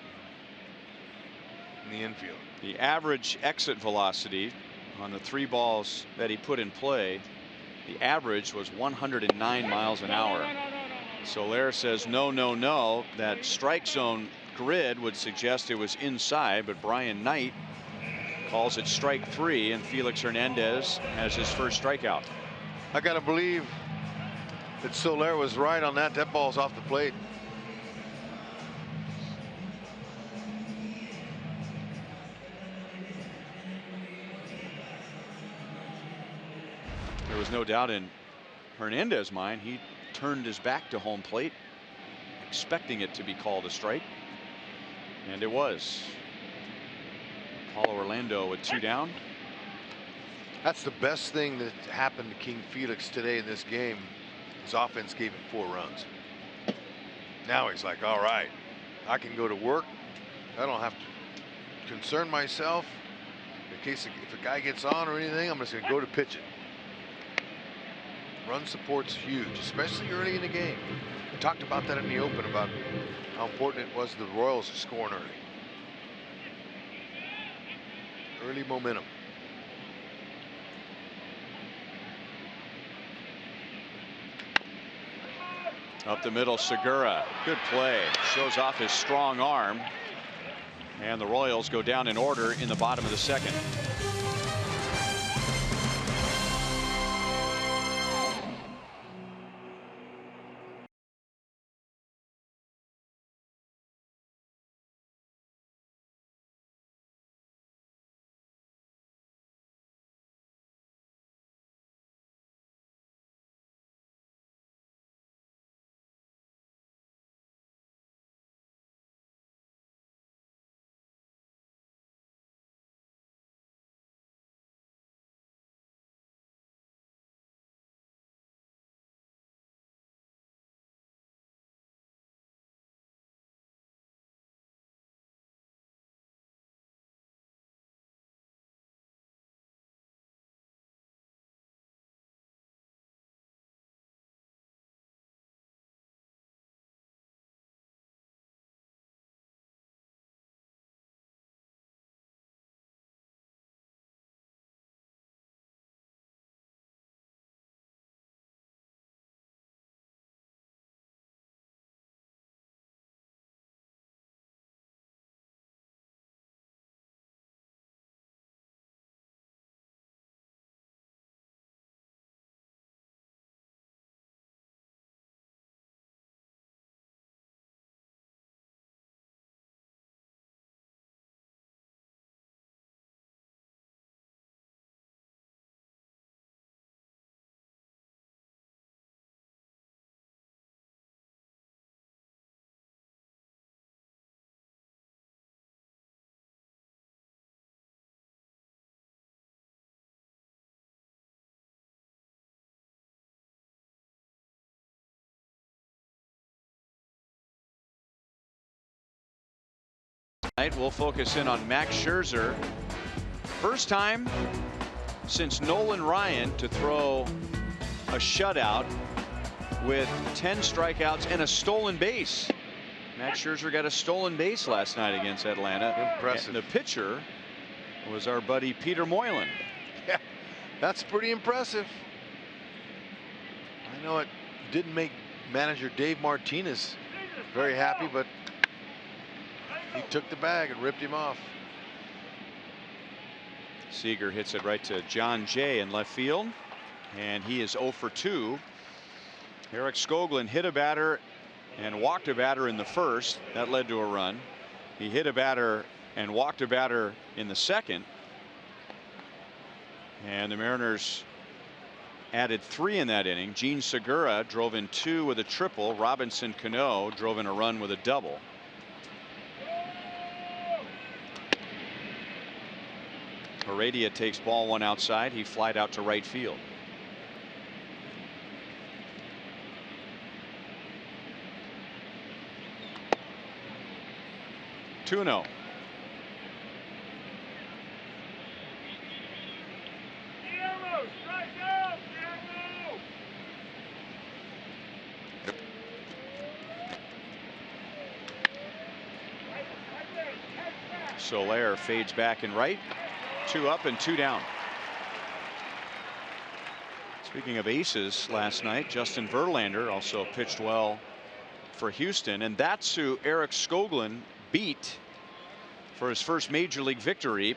in the infield. The average exit velocity on the 3 balls that he put in play, the average was 109 miles an hour. Soler says no. That strike zone grid would suggest it was inside, but Brian Knight calls it strike 3, and Felix Hernandez has his first strikeout. I gotta believe that Soler was right on that. That ball's off the plate. There was no doubt in Hernandez's mind. He turned his back to home plate, expecting it to be called a strike, and it was. Paulo Orlando with 2 down. That's the best thing that happened to King Felix today in this game. His offense gave him 4 runs. Now he's like, all right, I can go to work. I don't have to concern myself in case if a guy gets on or anything. I'm just going to go to pitch it. Run support's huge, especially early in the game. We talked about that in the open, about how important it was the Royals are scoring early. Early momentum. Up the middle, Segura. Good play. Shows off his strong arm. And the Royals go down in order in the bottom of the 2nd. Tonight we'll focus in on Max Scherzer. First time since Nolan Ryan to throw a shutout with 10 strikeouts and a stolen base. Max Scherzer got a stolen base last night against Atlanta. Impressive. And the pitcher was our buddy Peter Moylan. Yeah, that's pretty impressive. I know it didn't make manager Dave Martinez very happy, but he took the bag and ripped him off. Seager hits it right to John Jay in left field, and he is 0 for 2. Eric Skoglund hit a batter and walked a batter in the first. That led to a run. He hit a batter and walked a batter in the second. And the Mariners added 3 in that inning. Gene Segura drove in 2 with a triple. Robinson Cano drove in a run with a double. Heredia takes ball 1 outside. He flied out to right field. Two 0. Soler fades back and right. 2 up and 2 down. Speaking of aces, last night Justin Verlander also pitched well for Houston, and that's who Eric Skoglund beat for his first major league victory.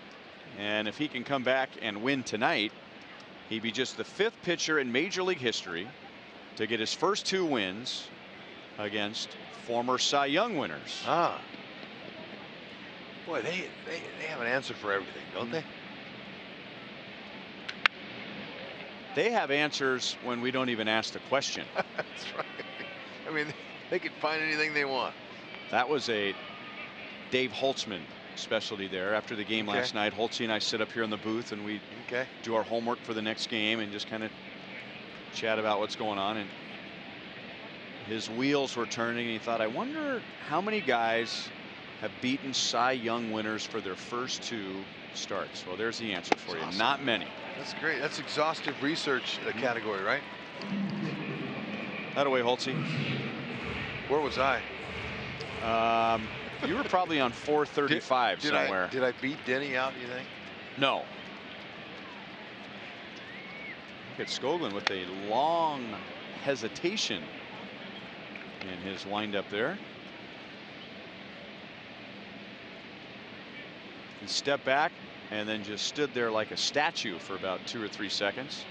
And if he can come back and win tonight, he'd be just the 5th pitcher in major league history to get his first 2 wins against former Cy Young winners. Ah. Boy, they have an answer for everything, don't they? They have answers when we don't even ask the question. That's right. I mean, they could find anything they want. That was a Dave Holtzman specialty there after the game last night. Holtzy and I sit up here in the booth and we do our homework for the next game and just kind of chat about what's going on. And his wheels were turning and he thought, I wonder how many guys have beaten Cy Young winners for their first 2 starts. Well, there's the answer for you. Awesome. Not many. That's great. That's exhaustive research category, right? That away, Holtzy. Where was I? You were probably on 435 somewhere. Did I beat Denny out, you think? No. Look at Skoglund with a long hesitation in his windup there. He stepped back and then just stood there like a statue for about 2 or 3 seconds.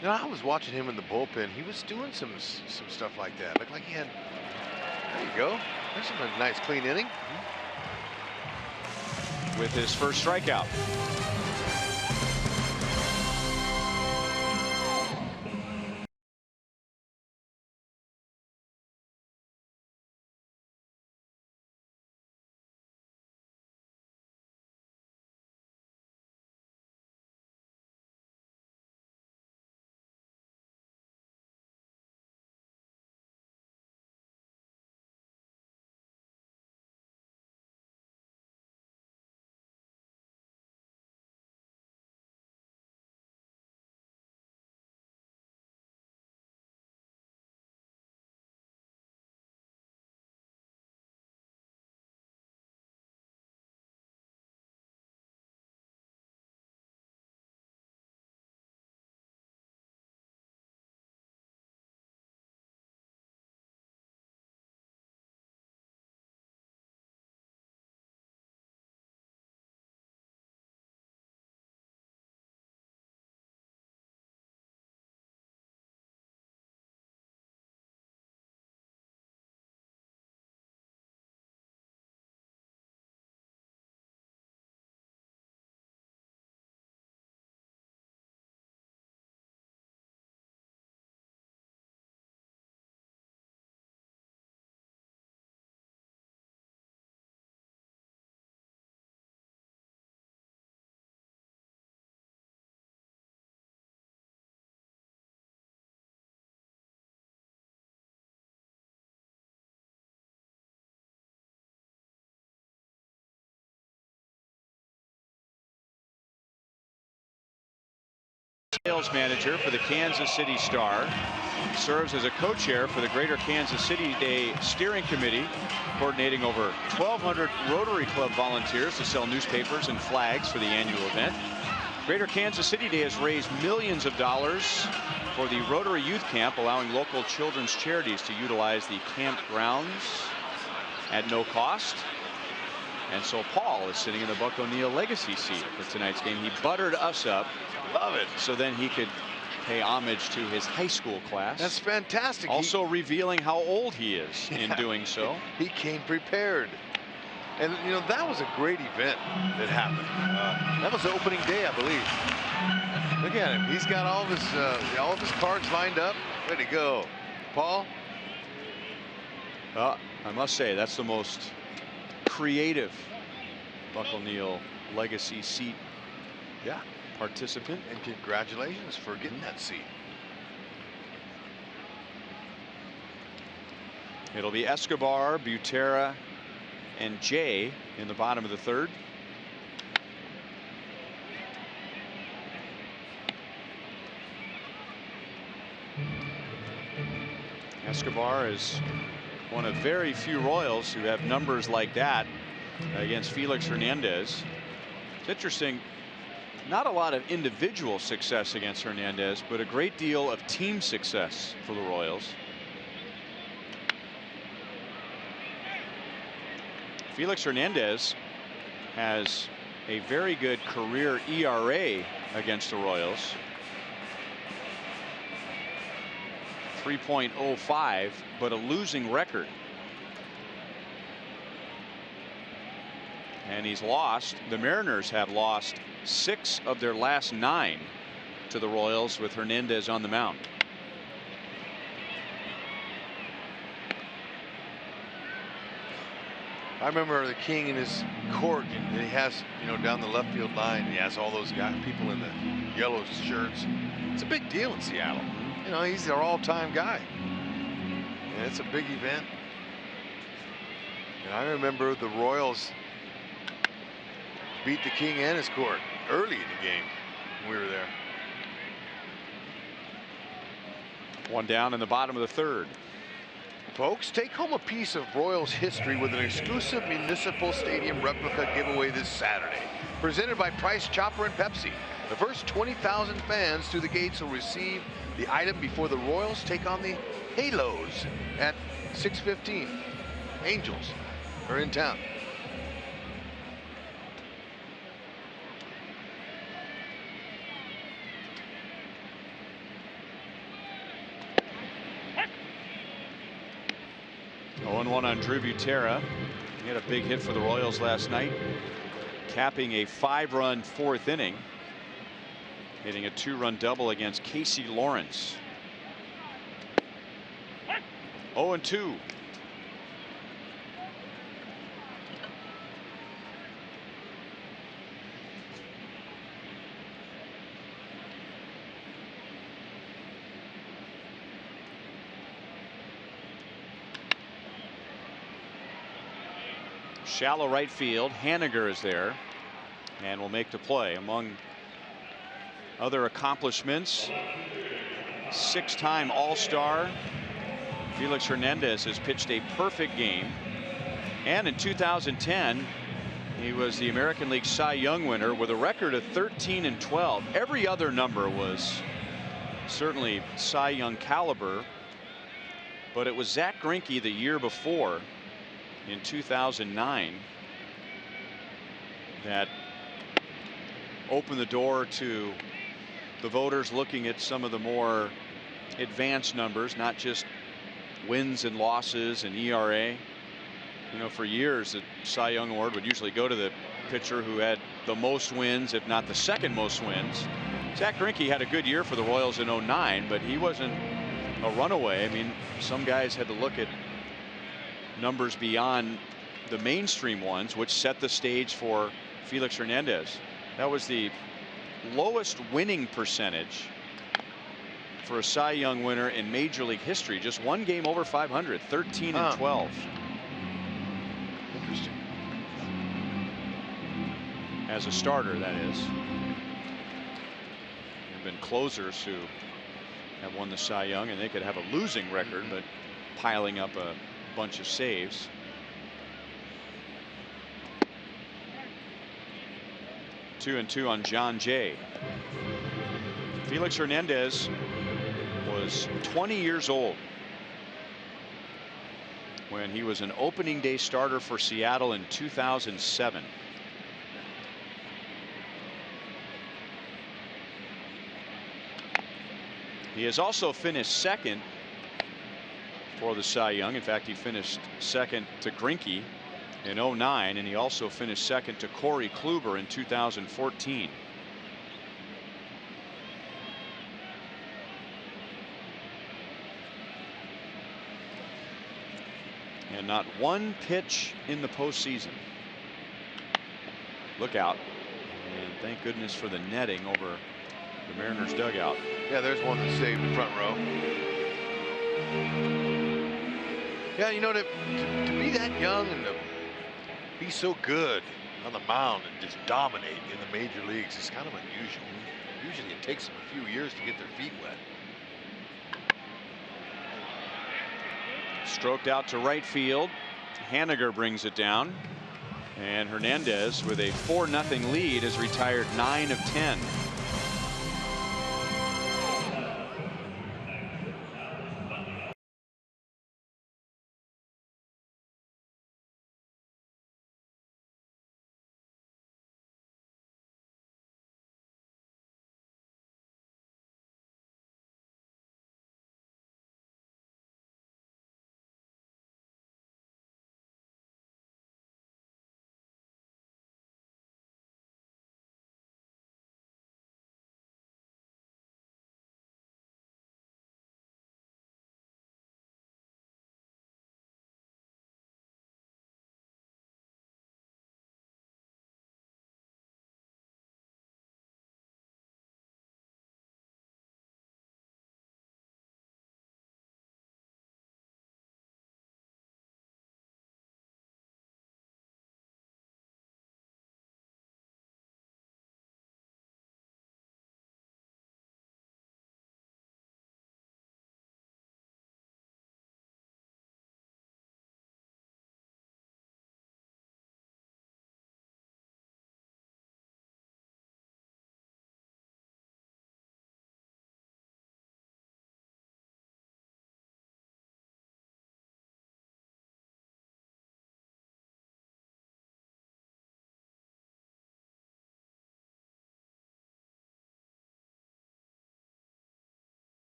You know, I was watching him in the bullpen. He was doing some stuff like that. Looked like he had. There you go. There's a nice clean inning. With his first strikeout. Sales manager for the Kansas City Star, serves as a co-chair for the Greater Kansas City Day Steering Committee, coordinating over 1,200 Rotary Club volunteers to sell newspapers and flags for the annual event. Greater Kansas City Day has raised millions of dollars for the Rotary Youth Camp, allowing local children's charities to utilize the camp grounds at no cost. And so Paul is sitting in the Buck O'Neill legacy seat for tonight's game. He buttered us up. Love it. So then he could pay homage to his high school class. That's fantastic. Also revealing how old he is in doing so. He came prepared. And, you know, that was a great event that happened. That was the opening day, I believe. Look at him. He's got all of his cards lined up. Way to go. Paul? I must say, that's the most creative Buck O'Neill legacy seat participant. And congratulations for getting that seat. It'll be Escobar, Butera, and Jay in the bottom of the third. Escobar is one of very few Royals who have numbers like that against Felix Hernandez. It's interesting, not a lot of individual success against Hernandez, but a great deal of team success for the Royals. Felix Hernandez has a very good career ERA against the Royals. 3.05, but a losing record. And he's lost. The Mariners have lost 6 of their last 9 to the Royals with Hernandez on the mound. I remember the King in his court, and he has, you know, down the left field line, he has all those guys, people in the yellow shirts. It's a big deal in Seattle. You know, he's their all-time guy. And it's a big event. And I remember the Royals beat the King and his court early in the game when we were there. One down in the bottom of the third. Folks, take home a piece of Royals history with an exclusive municipal stadium replica giveaway this Saturday. Presented by Price Chopper and Pepsi. The first 20,000 fans through the gates will receive the item before the Royals take on the Halos at 6:15. Angels are in town. Oh, 1-1 on Drew Butera. He had a big hit for the Royals last night, capping a 5-run 4th inning, hitting a 2-run double against Casey Lawrence. 0-2. Shallow right field. Haniger is there and will make the play. Among other accomplishments, 6-time All-Star Felix Hernandez has pitched a perfect game, and in 2010 he was the American League Cy Young winner with a record of 13-12. Every other number was certainly Cy Young caliber, but it was Zach Greinke the year before in 2009 that opened the door to the voters looking at some of the more advanced numbers, not just wins and losses and ERA. You know, for years the Cy Young Award would usually go to the pitcher who had the most wins, if not the second most wins. Zach Greinke had a good year for the Royals in 09, but he wasn't a runaway. I mean, some guys had to look at numbers beyond the mainstream ones, which set the stage for Felix Hernandez. That was the lowest winning percentage for a Cy Young winner in Major League history. Just one game over 500, 13-12. Interesting. As a starter, that is. And been closers who have won the Cy Young, and they could have a losing record, but piling up a bunch of saves. Two and two on John Jay. Felix Hernandez was 20 years old when he was an opening day starter for Seattle in 2007. He has also finished second for the Cy Young. In fact, he finished second to Greinke in 09, and he also finished second to Corey Kluber in 2014. And not one pitch in the postseason. Look out. And thank goodness for the netting over the Mariners dugout. Yeah, there's one that saved the front row. Yeah, you know, to be that young and to be so good on the mound and just dominate in the major leagues is kind of unusual. Usually it takes them a few years to get their feet wet. Stroked out to right field. Haniger brings it down. And Hernandez, with a 4-0 lead, has retired 9 of 10.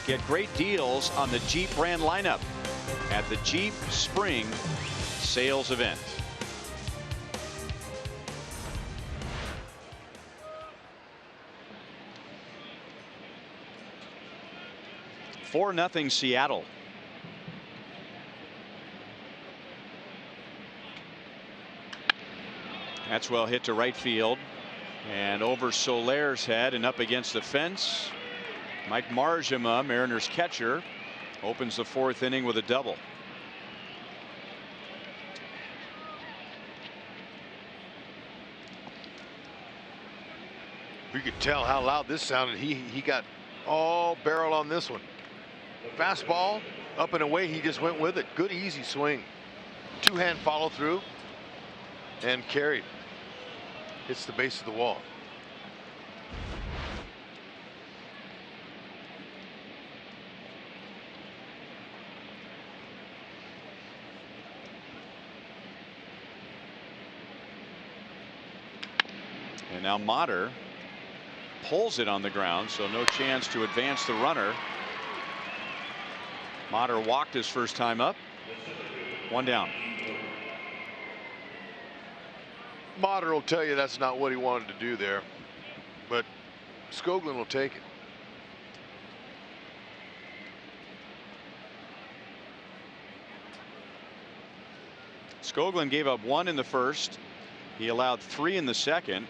Get great deals on the Jeep brand lineup at the Jeep Spring Sales Event. Four nothing Seattle. That's well hit to right field and over Soler's head and up against the fence. Mike Marjama, Mariners catcher, opens the fourth inning with a double. You could tell how loud this sounded. He got all barrel on this one. Fastball up and away. He just went with it. Good easy swing. Two-hand follow through and carried. Hits the base of the wall. And now Motter pulls it on the ground, so no chance to advance the runner. Motter walked his first time up. One down. Motter will tell you that's not what he wanted to do there, but Skoglund will take it. Skoglund gave up one in the first, He allowed 3 in the second,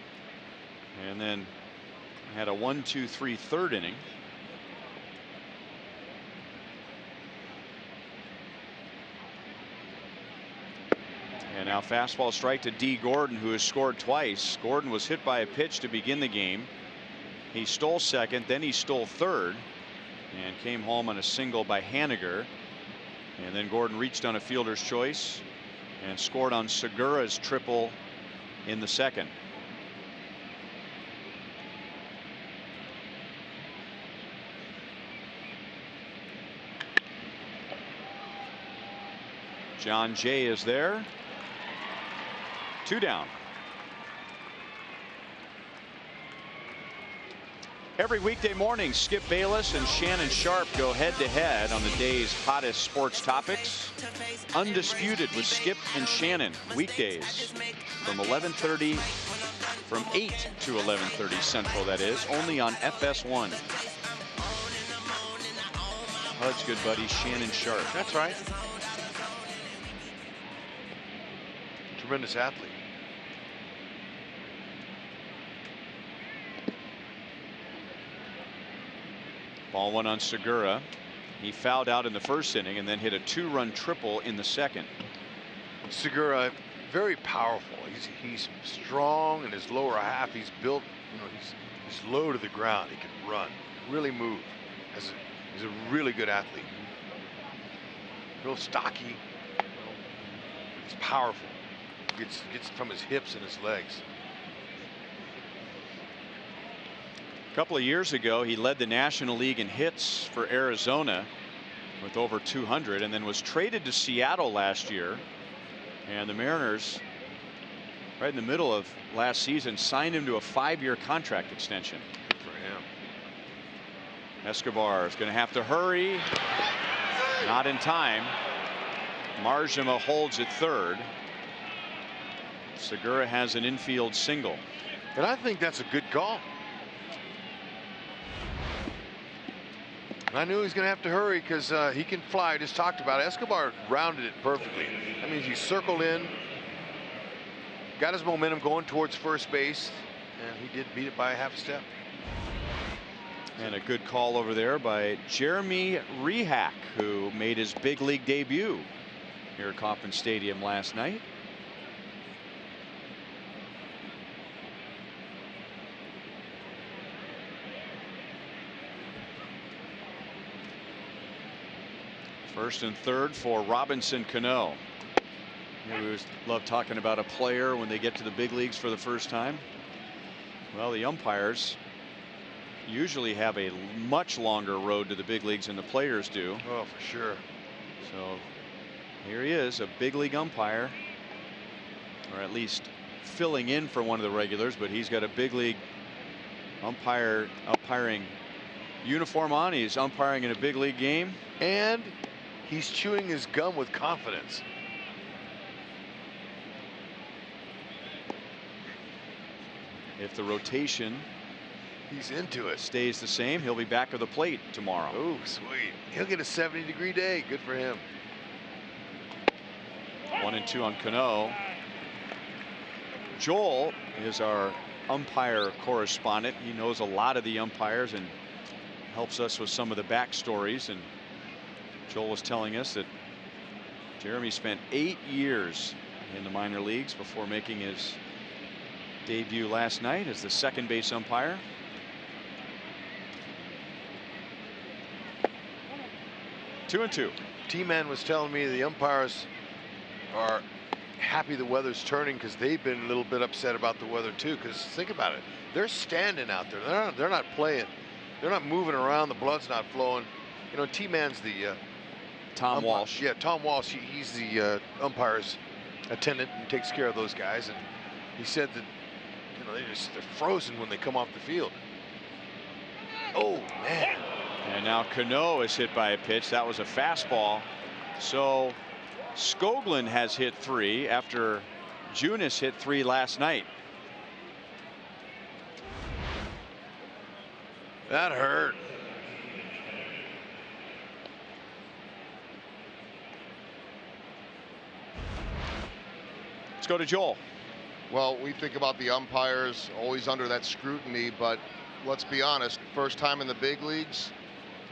and then had a 1-2-3 third inning. And now fastball strike to D. Gordon, who has scored twice. Gordon was hit by a pitch to begin the game. He stole second, then he stole third, and came home on a single by Haniger. And then Gordon reached on a fielder's choice and scored on Segura's triple in the second. John Jay is there. 2 down. Every weekday morning, Skip Bayless and Shannon Sharp go head-to-head on the day's hottest sports topics. Undisputed with Skip and Shannon, weekdays from 11:30, from 8 to 11:30 Central, that is, only on FS1. Hud's good buddy Shannon Sharp. That's right. Tremendous athlete. Ball 1 on Segura. He fouled out in the first inning and then hit a 2-run triple in the second. Segura, very powerful. He's strong in his lower half. He's built, he's low to the ground. He can run, really move. He's a really good athlete. Real stocky. He's powerful. Gets it from his hips and his legs. A couple of years ago, he led the National League in hits for Arizona with over 200, and then was traded to Seattle last year. And the Mariners, right in the middle of last season, signed him to a 5-year contract extension. Good for him. Escobar is going to have to hurry. Not in time. Marjama holds at third. Segura has an infield single. And I think that's a good call. And I knew he was going to have to hurry because he can fly. I just talked about it. Escobar rounded it perfectly. That means he circled in, got his momentum going towards first base, and he did beat it by a half step. And a good call over there by Jeremy Rehack, who made his big league debut here at Kauffman Stadium last night. First and third for Robinson Cano. We always love talking about a player when they get to the big leagues for the first time. Well, the umpires usually have a much longer road to the big leagues than the players do. Oh, for sure. So here he is, a big league umpire, or at least filling in for one of the regulars, but he's got a big league umpiring uniform on. He's umpiring in a big league game. And he's chewing his gum with confidence. If the rotation He's into it. stays the same, he'll be back at the plate tomorrow. Oh, sweet. He'll get a 70-degree day. Good for him. 1-2 on Cano. Joel is our umpire correspondent. He knows a lot of the umpires and helps us with some of the backstories. And Joel was telling us that Jeremy spent 8 years in the minor leagues before making his debut last night as the second base umpire. Two and two. T-Man was telling me the umpires are happy the weather's turning because they've been a little bit upset about the weather too. Because think about it, they're standing out there. They're not playing. They're not moving around. The blood's not flowing. You know, T-Man's the Tom Walsh. Yeah, Tom Walsh. He's the umpire's attendant and takes care of those guys. And he said that they're frozen when they come off the field. Oh man. And now Cano is hit by a pitch. That was a fastball. So Skoglund has hit 3 after Junis hit 3 last night. That hurt. Let's go to Joel. Well, we think about the umpires always under that scrutiny, but let's be honest, first time in the big leagues,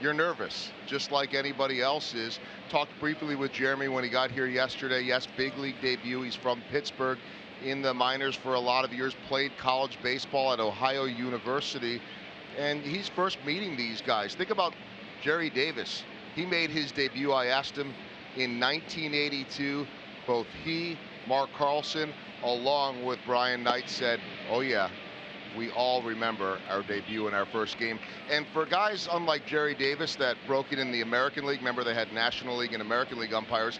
you're nervous, just like anybody else is. Talked briefly with Jeremy when he got here yesterday. Yes, big league debut. He's from Pittsburgh, in the minors for a lot of years, played college baseball at Ohio University, and he's first meeting these guys. Think about Jerry Davis. He made his debut, I asked him, in 1982. Both he, Mark Carlson, along with Brian Knight said, oh yeah, we all remember our debut in our first game. And for guys unlike Jerry Davis that broke it in the American League, remember they had National League and American League umpires,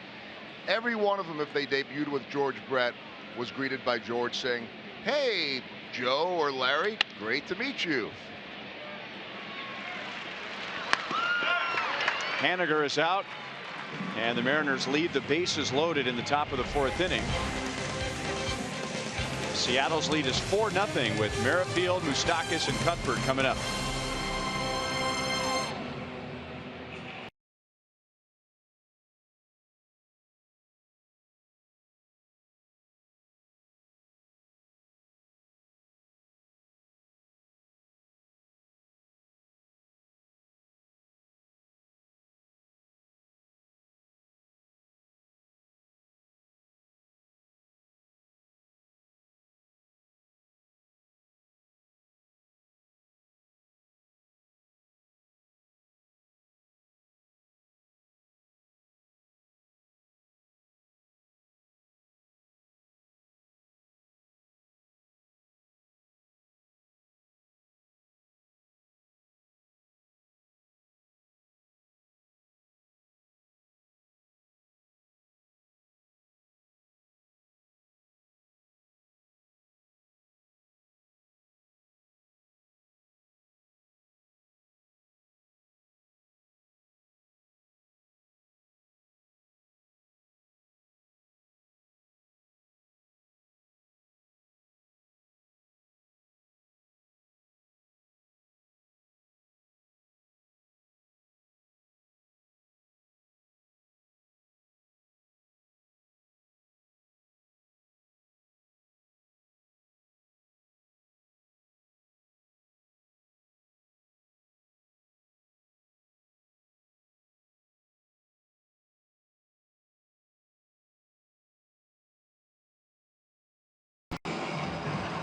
every one of them, if they debuted with George Brett, was greeted by George saying, hey, Joe or Larry, great to meet you. Haniger is out, and the Mariners lead the bases loaded in the top of the 4th inning. Seattle's lead is 4-0 with Merrifield, Moustakas, and Cuthbert coming up.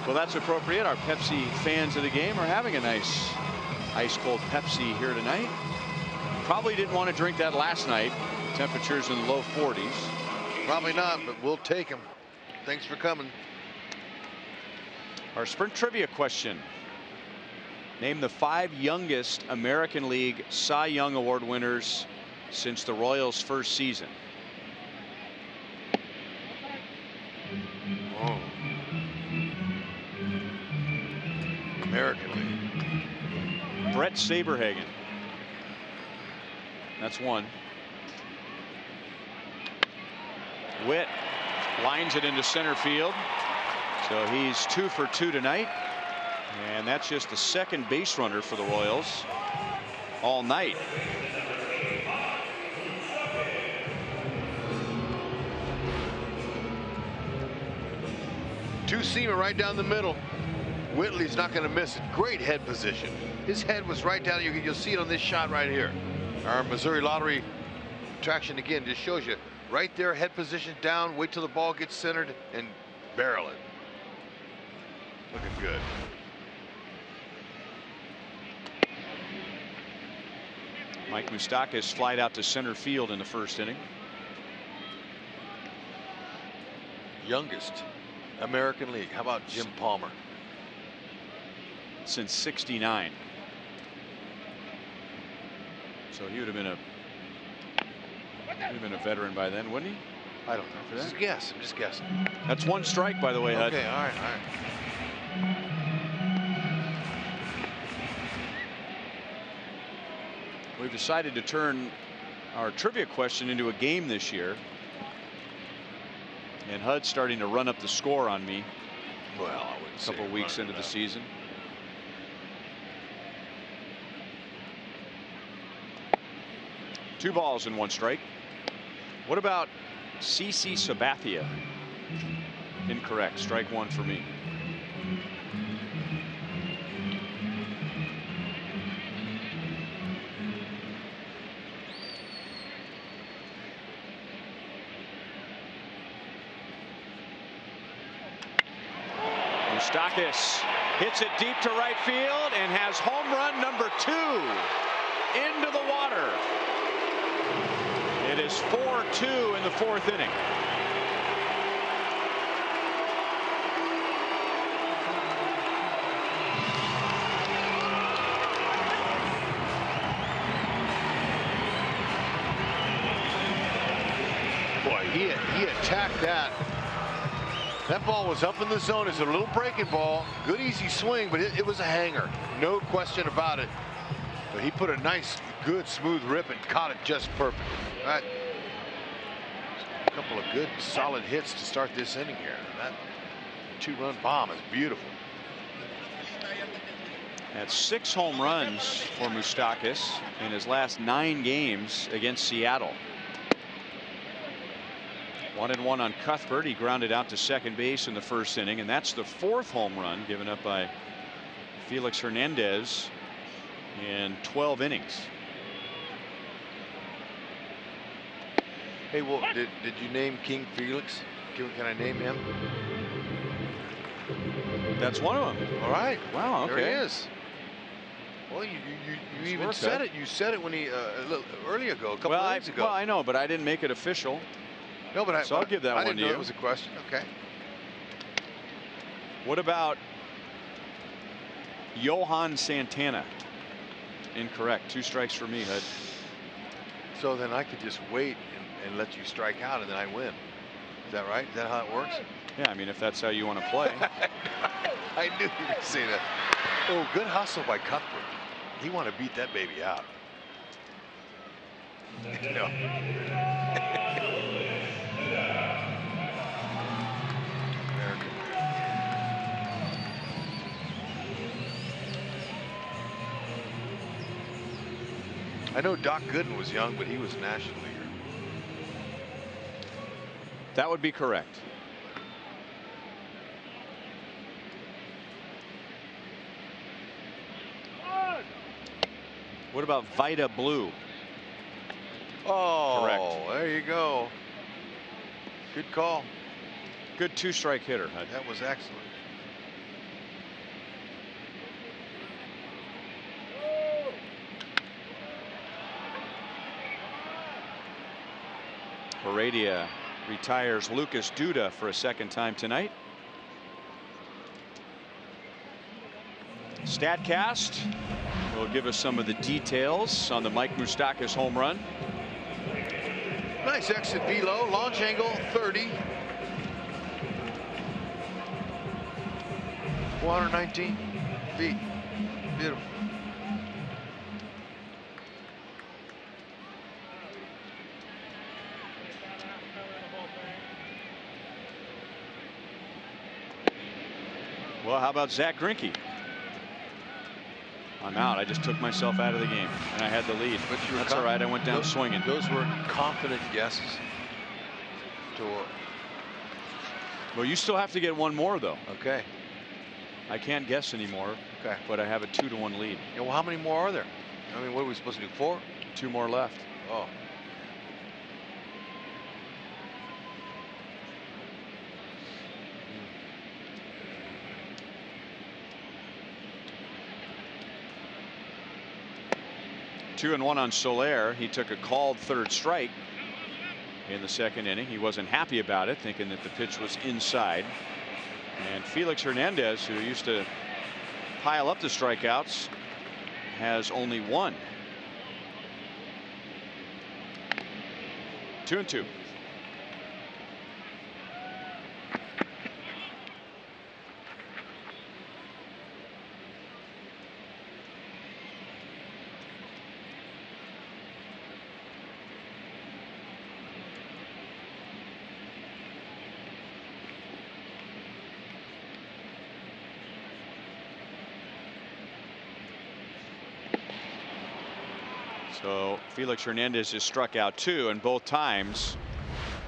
Well, that's appropriate. Our Pepsi fans of the game are having a nice ice cold Pepsi here tonight. Probably didn't want to drink that last night. Temperatures in the low 40s. Probably not, but we'll take them. Thanks for coming. Our sprint trivia question. Name the 5 youngest American League Cy Young Award winners since the Royals' first season. Oh. American League. Brett Saberhagen. That's one. Witt lines it into center field. So he's 2 for 2 tonight. And that's just the second base runner for the Royals all night. Two-seamer right down the middle. Whitley's not going to miss it. Great head position. His head was right down. You'll see it on this shot right here. Our Missouri Lottery traction again just shows you right there, head position down. Wait till the ball gets centered and barrel it. Looking good. Mike Moustakas flied out to center field in the first inning. Youngest American League. How about Jim Palmer? Since '69. So he would have been a veteran by then, wouldn't he? I don't know. Just guess. I'm just guessing. That's one strike, by the way, Hud. Okay, all right. We've decided to turn our trivia question into a game this year. And Hud's starting to run up the score on me. Well, I wouldn't say a couple weeks into the season. Two balls and one strike. What about CC Sabathia? Incorrect. Strike one for me. Moustakis hits it deep to right field and has home run number 2 into the water. It is 4-2 in the 4th inning. Boy, he attacked that. That ball was up in the zone. It's a little breaking ball. Good, easy swing, but it was a hanger. No question about it. But he put a nice, good, smooth rip and caught it just perfect. Right. A couple of good, solid hits to start this inning here. That 2-run bomb is beautiful. That's 6 home runs for Moustakis in his last 9 games against Seattle. 1-1 on Cuthbert. He grounded out to second base in the 1st inning, and that's the 4th home run given up by Felix Hernandez in 12 innings. Hey, well, did you name King Felix? Can I name him? That's one of them. All right. Wow. Okay. There he is. Well, you even said it. You said it when he a little earlier ago, a couple of days ago. Well, I know, but I didn't make it official. No, but I'll give that one to you. I didn't know it was a question. Okay. What about Johan Santana? Incorrect. 2 strikes for me, Hud. So then I could just wait and let you strike out, and then I win. Is that right? Is that how it works? Yeah, I mean, if that's how you want to play. I knew you were going to say that. Oh, good hustle by Cuthbert. He wanted to beat that baby out. No. I know Doc Gooden was young, but he was a National Leaguer. That would be correct. What about Vida Blue? Oh, correct. There you go. Good call. Good 2-strike hitter, Hud. That was excellent. Heredia retires Lucas Duda for a 2nd time tonight. StatCast will give us some of the details on the Mike Moustakis home run. Nice exit velo, launch angle 30. 419 feet. Beautiful. Well, how about Zach Greinke? I'm out. I just took myself out of the game, and I had the lead. But that's all right. I went down swinging. Those were confident guesses. Well, you still have to get one more, though. Okay. I can't guess anymore. Okay. But I have a 2-1 lead. Yeah, well, how many more are there? I mean, what are we supposed to do? 4? 2 more left. Oh. Two and one on Soler. He took a called 3rd strike in the 2nd inning. He wasn't happy about it, thinking that the pitch was inside. And Felix Hernandez, who used to pile up the strikeouts, has only 1. 2-2. So Felix Hernandez has struck out 2, and both times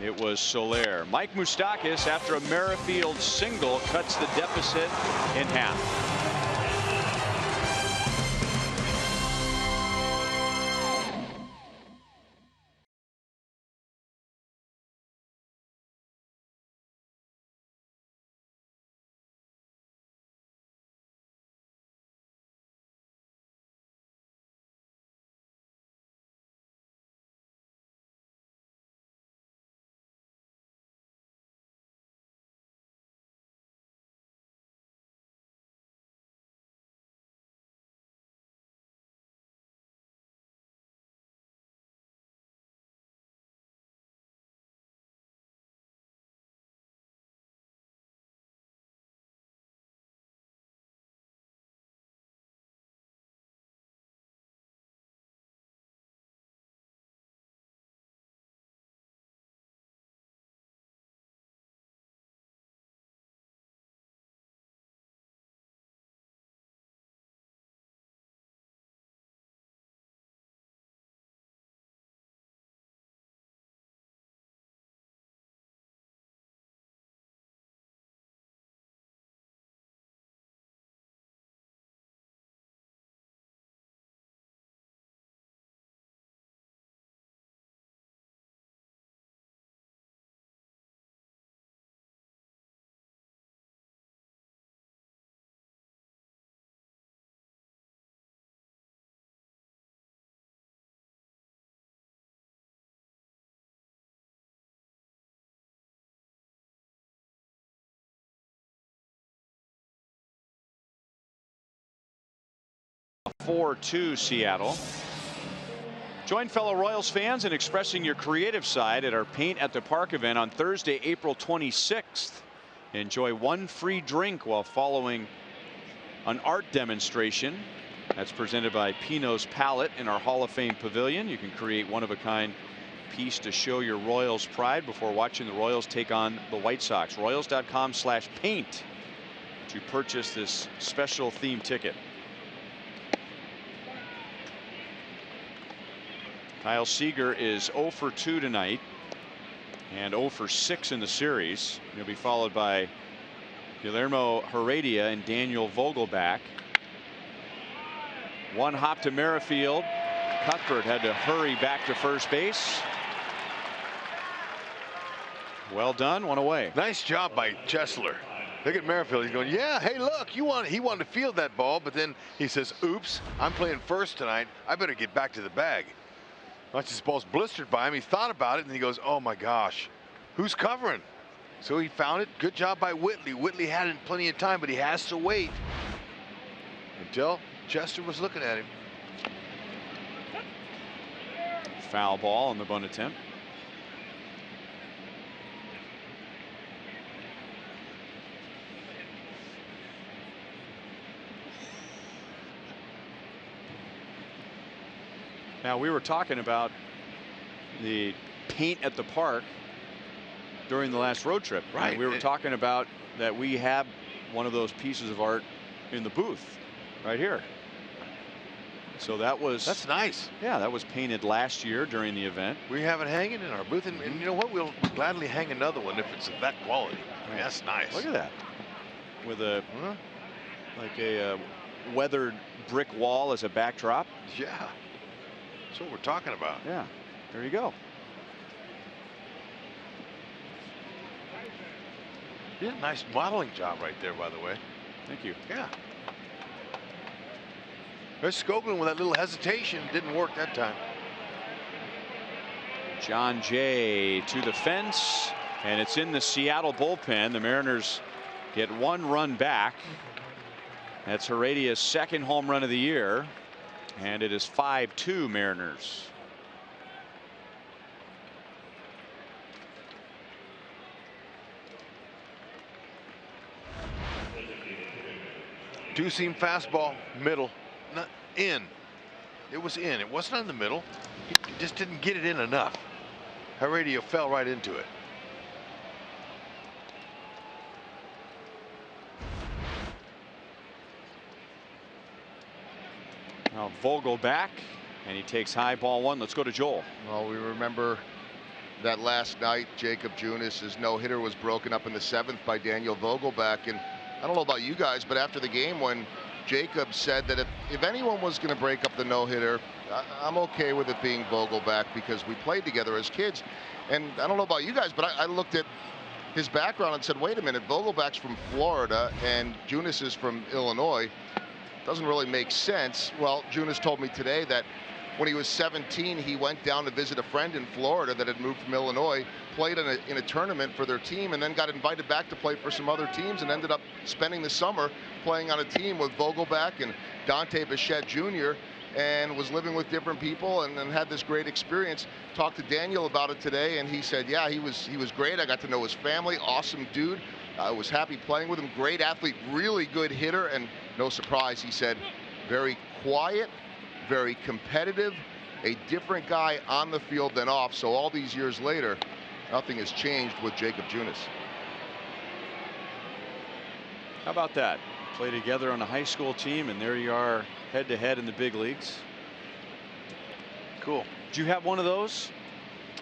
It was Soler. Mike Moustakas, after a Merrifield single, cuts the deficit in half. (4-2) Seattle. Join fellow Royals fans in expressing your creative side at our Paint at the Park event on Thursday, April 26th. Enjoy one free drink while following an art demonstration that's presented by Pino's Palette in our Hall of Fame pavilion. You can create one-of-a-kind piece to show your Royals pride before watching the Royals take on the White Sox. Royals.com/paint to purchase this special theme ticket. Kyle Seager is 0 for 2 tonight and 0 for 6 in the series. He'll be followed by Guillermo Heredia and Daniel Vogelbach. One hop to Merrifield. Cuthbert had to hurry back to first base. Well done, one away. Nice job by Chesler. Look at Merrifield. He's going, yeah, hey, look, he wanted to field that ball, but then he says, oops, I'm playing first tonight. I better get back to the bag. Once his ball's blistered by him, he thought about it, and he goes, oh, my gosh, who's covering? So he found it. Good job by Whitley. Whitley had it plenty of time, but he has to wait until Chester was looking at him. Foul ball on the bunt attempt. Now, we were talking about the paint at the park during the last road trip. Right. And we were talking about that we have one of those pieces of art in the booth right here. So that's nice. Yeah, that was painted last year during the event. We have it hanging in our booth, and you know what? We'll gladly hang another one if it's of that quality. I mean, that's nice. Look at that. With a like a weathered brick wall as a backdrop. Yeah. That's what we're talking about. Yeah, there you go. You did a nice modeling job right there, by the way. Thank you. Yeah. There's Skoglund with that little hesitation. Didn't work that time. John Jay to the fence, and it's in the Seattle bullpen. The Mariners get one run back. That's Heredia's second home run of the year. And it is 5-2 Mariners. Two-seam fastball, middle, not in. It was in. It wasn't on the middle. He just didn't get it in enough. Heredia fell right into it. Now Vogel back, and he takes high ball one. Let's go to Joel. Well, we remember that last night, Jacob Junis' no-hitter was broken up in the 7th by Daniel Vogelbach. And I don't know about you guys, but after the game, when Jacob said that if anyone was going to break up the no-hitter, I'm okay with it being Vogelbach because we played together as kids. And I don't know about you guys, but I looked at his background and said, wait a minute, Vogelbach's from Florida and Junis is from Illinois. Doesn't really make sense. Well, Junis told me today that when he was 17, he went down to visit a friend in Florida that had moved from Illinois, played in a tournament for their team, and then got invited back to play for some other teams and ended up spending the summer playing on a team with Vogelbach and Dante Bichette Jr., and was living with different people and had this great experience. Talked to Daniel about it today, and he said, yeah, he was great. I got to know his family. Awesome dude. I was happy playing with him. Great athlete, really good hitter, and no surprise, he said, very quiet, very competitive, a different guy on the field than off. So all these years later, nothing has changed with Jacob Junis. How about that? Play together on a high school team, and there you are head-to-head in the big leagues. Cool. Did you have one of those?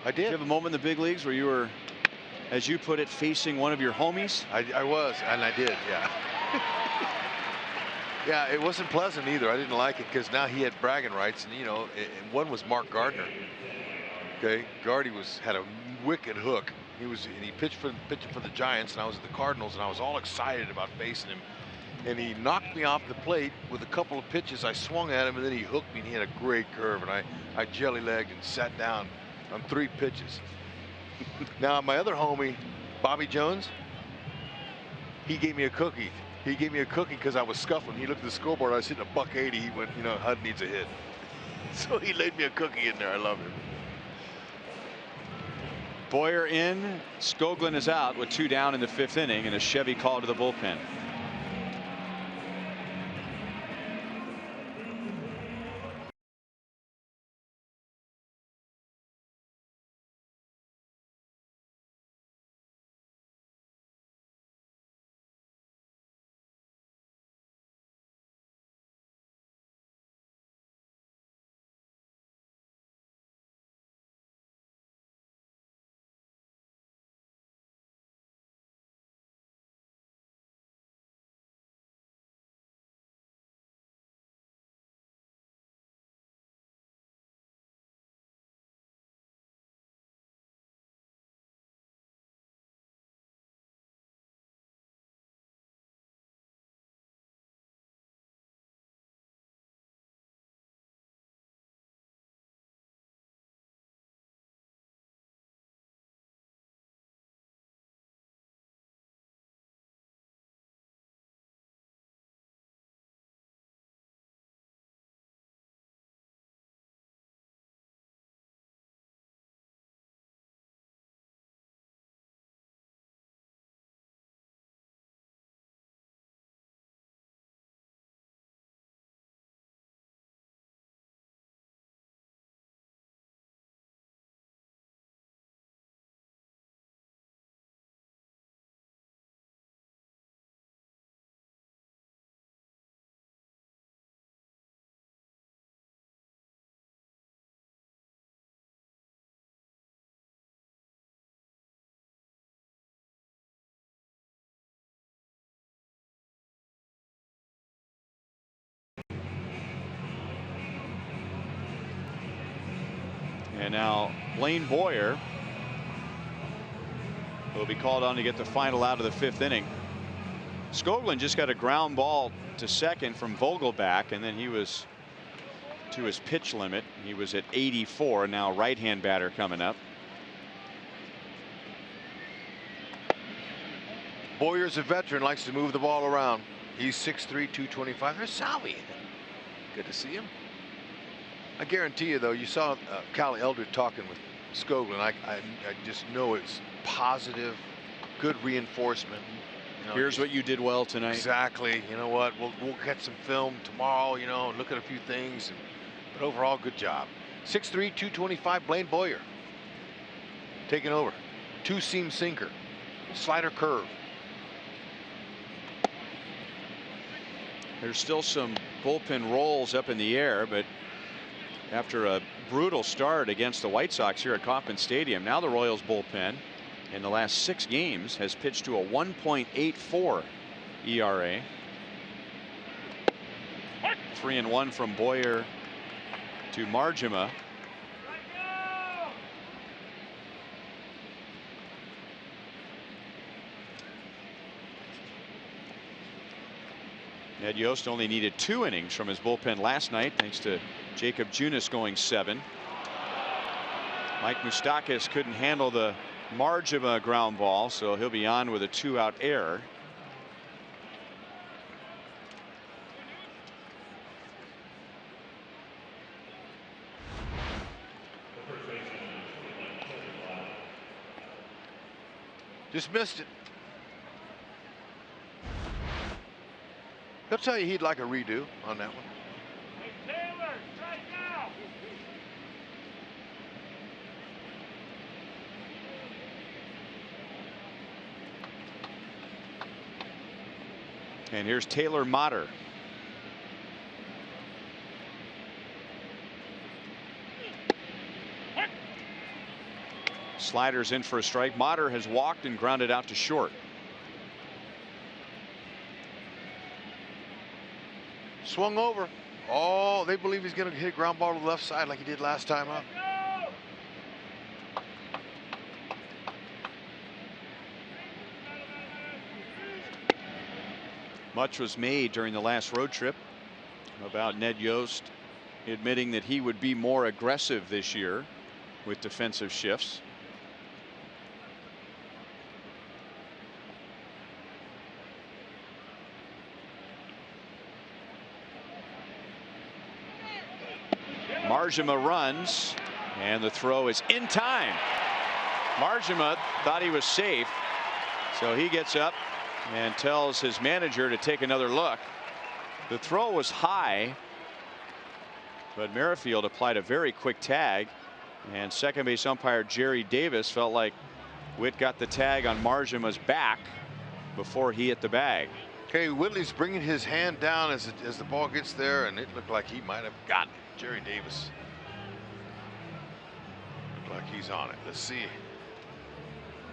I did. Did you have a moment in the big leagues where you were, as you put it, facing one of your homies? I was, and I did, yeah. Yeah, it wasn't pleasant either. I didn't like it because now he had bragging rights, and you know, and one was Mark Gardner. Okay, Gardy had a wicked hook. And he pitched for the Giants, and I was at the Cardinals, and I was all excited about facing him. And he knocked me off the plate with a couple of pitches. I swung at him, and then he hooked me, and he had a great curve, and I jelly-legged and sat down on 3 pitches. Now, my other homie, Bobby Jones, he gave me a cookie. He gave me a cookie because I was scuffling. He looked at the scoreboard. I was hitting $180. He went, you know, Hud needs a hit. So he laid me a cookie in there. I love him. Boyer in, Skoglund is out with 2 down in the 5th inning, and a Chevy call to the bullpen. And now Blaine Boyer will be called on to get the final out of the 5th inning. Skoglund just got a ground ball to second from Vogelbach, and then he was to his pitch limit. He was at 84. Now right-hand batter coming up. Boyer's a veteran, likes to move the ball around. He's 6'3", 225. There's Salvi. Good to see him. I guarantee you, though, you saw Cal Eldred talking with Skoglund. I just know it's positive, good reinforcement. You know, Here's what you did well tonight. Exactly. You know what? We'll get some film tomorrow. You know, and look at a few things. But overall, good job. 6'3", 225. Blaine Boyer taking over. 2-seam sinker, slider curve. There's still some bullpen rolls up in the air, but after a brutal start against the White Sox here at Kauffman Stadium. Now the Royals bullpen in the last 6 games has pitched to a 1.84 ERA. 3-1 from Boyer to Margema. Ned Yost only needed 2 innings from his bullpen last night, thanks to Jacob Junis going 7. Mike Moustakas couldn't handle the Margema ground ball, so he'll be on with a 2-out error. Just missed it. He'll tell you he'd like a redo on that one. And here's Taylor Motter. Sliders in for a strike. Motter has walked and grounded out to short. Swung over. Oh, they believe he's going to hit a ground ball to the left side like he did last time up. Much was made during the last road trip about Ned Yost admitting that he would be more aggressive this year with defensive shifts. Margema runs, and the throw is in time. Margema thought he was safe, so he gets up and tells his manager to take another look. The throw was high, but Merrifield applied a very quick tag, and second base umpire Jerry Davis felt like Witt got the tag on Margema's back before he hit the bag. Okay, Whitley's bringing his hand down as the ball gets there, and it looked like he might have gotten it. Jerry Davis looked like he's on it. Let's see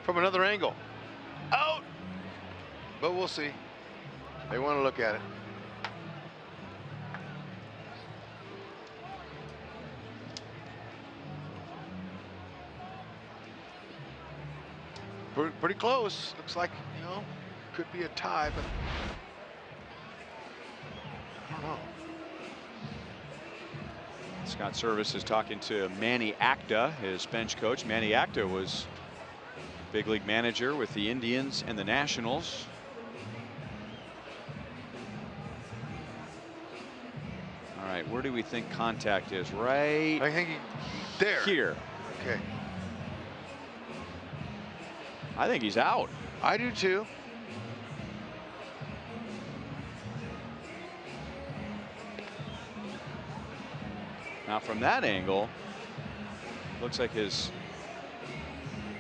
from another angle. Out, but we'll see. They want to look at it. Pretty close. Looks like, you know, could be a tie, but I don't know. Scott Service is talking to Manny Acta, his bench coach. Manny Acta was big league manager with the Indians and the Nationals. All right, where do we think contact is? Right, I think there. Here. Okay. I think he's out. I do too. Now from that angle, looks like he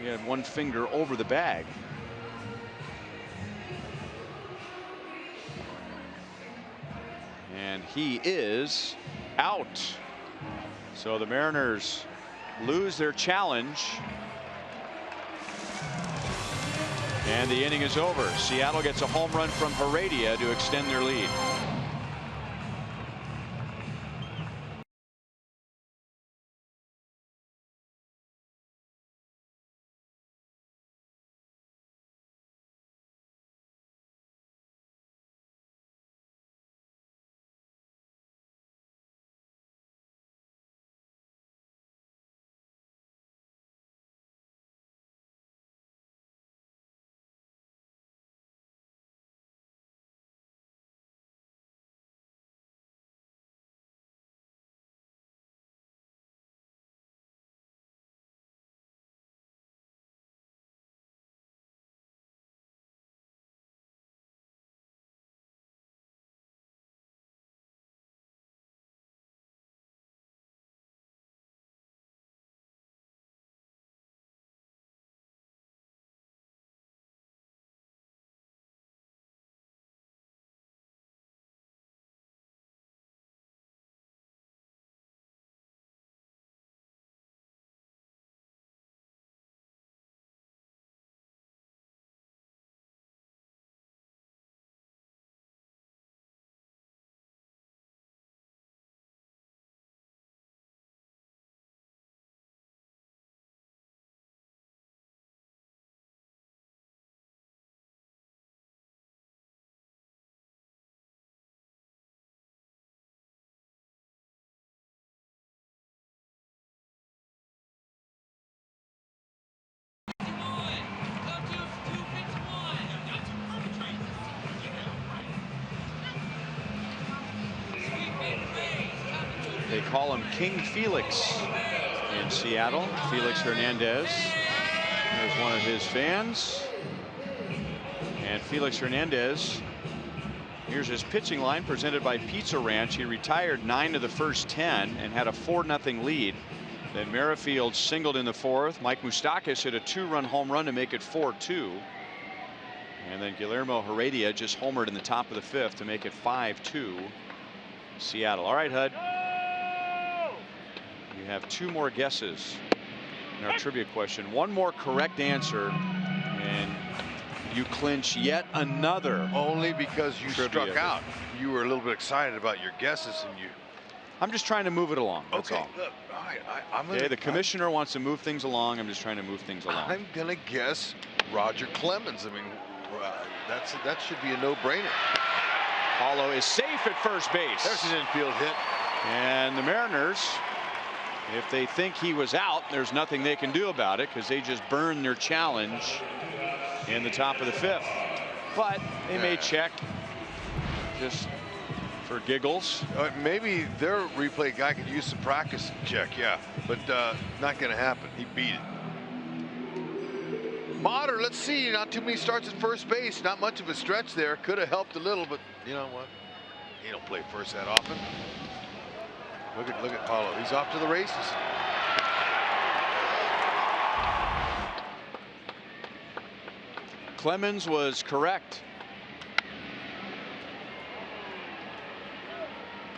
had one finger over the bag. And he is out. So the Mariners lose their challenge. And the inning is over. Seattle gets a home run from Heredia to extend their lead. call him King Felix in Seattle. Felix Hernandez. There's one of his fans. And Felix Hernandez, here's his pitching line presented by Pizza Ranch. He retired 9 of the first 10 and had a 4-0 lead. Then Merrifield singled in the 4th. Mike Moustakas hit a 2-run home run to make it 4-2. And then Guillermo Heredia just homered in the top of the 5th to make it 5-2 Seattle. All right, Hud. You have 2 more guesses in our trivia question. 1 more correct answer, and you clinch yet another. Only because you trivia. struck out. You were a little bit excited about your guesses, and you. I'm just trying to move it along. That's Okay, all. look, all right, I'm gonna, Okay, the commissioner wants to move things along. I'm just trying to move things along. I'm gonna guess Roger Clemens. I mean, that should be a no-brainer. Paulo is safe at first base. There's an infield hit. And the Mariners, if they think he was out, there's nothing they can do about it because they just burned their challenge in the top of the 5th. But they may check just for giggles. Maybe their replay guy could use some practice check, yeah, but not going to happen. He beat it. Motter, let's see. Not too many starts at first base. Not much of a stretch there. Could have helped a little, but you know what? He don't play first that often. Look at Paulo. He's off to the races. Clemens was correct.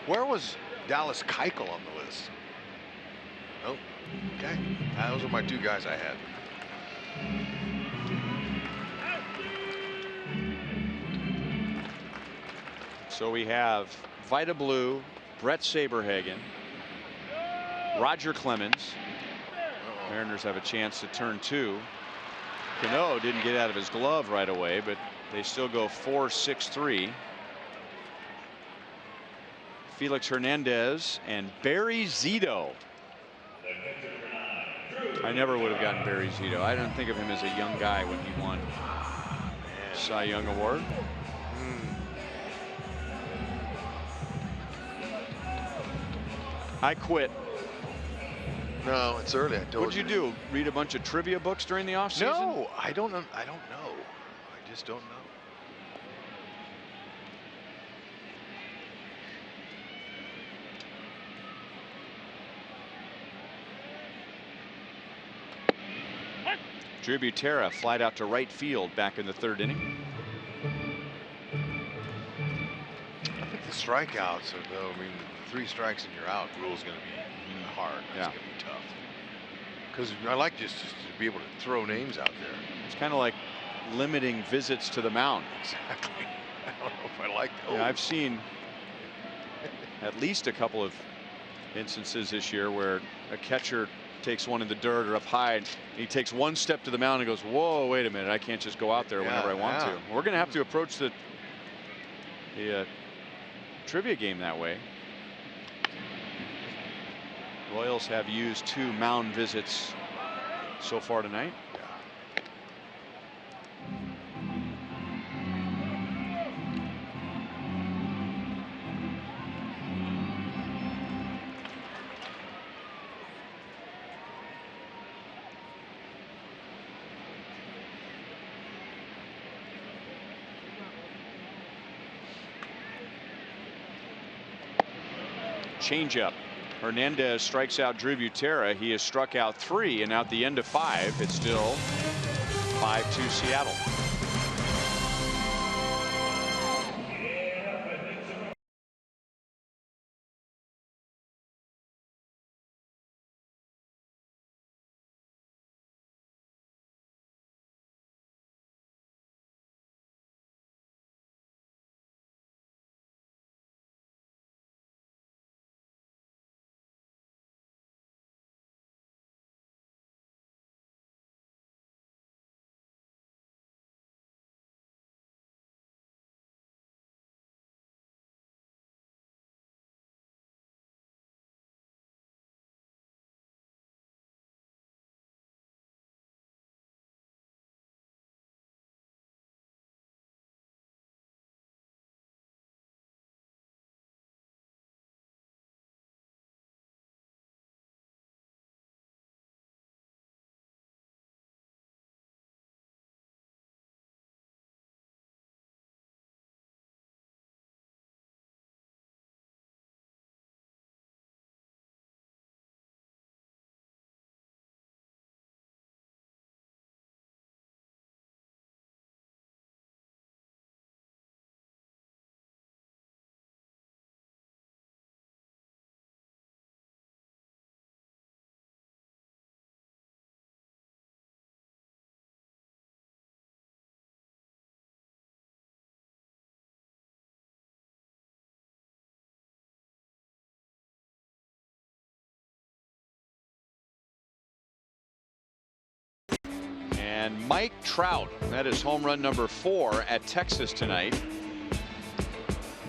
Where was Dallas Keuchel on the list? Oh, okay. Those are my 2 guys I had. So we have Vita Blue, Brett Saberhagen, Roger Clemens. Mariners have a chance to turn 2. Cano didn't get out of his glove right away, but they still go 4-6-3. Felix Hernandez and Barry Zito. I never would have gotten Barry Zito. I don't think of him as a young guy when he won Cy Young Award. I quit. No, it's early. I told What'd you do? Read a bunch of trivia books during the offseason? No, I don't know. I just don't know. Drew Butera flied out to right field back in the 3rd inning. I think the strikeouts are, though, I mean, 3 strikes and you're out rule is going to be hard. It's going to be tough. Because I like just to be able to throw names out there. It's kind of like limiting visits to the mound. Exactly. I don't know if I like those. Yeah, I've seen at least a couple of instances this year where a catcher takes one in the dirt or up high, and he takes 1 step to the mound and goes, whoa, wait a minute, I can't just go out there whenever I want to. We're going to have to approach the trivia game that way. Royals have used 2 mound visits so far tonight. Changeup. Hernandez strikes out Drew Butera. He has struck out 3, and at the end of 5, it's still 5-2 Seattle. And Mike Trout, that is home run number 4 at Texas tonight.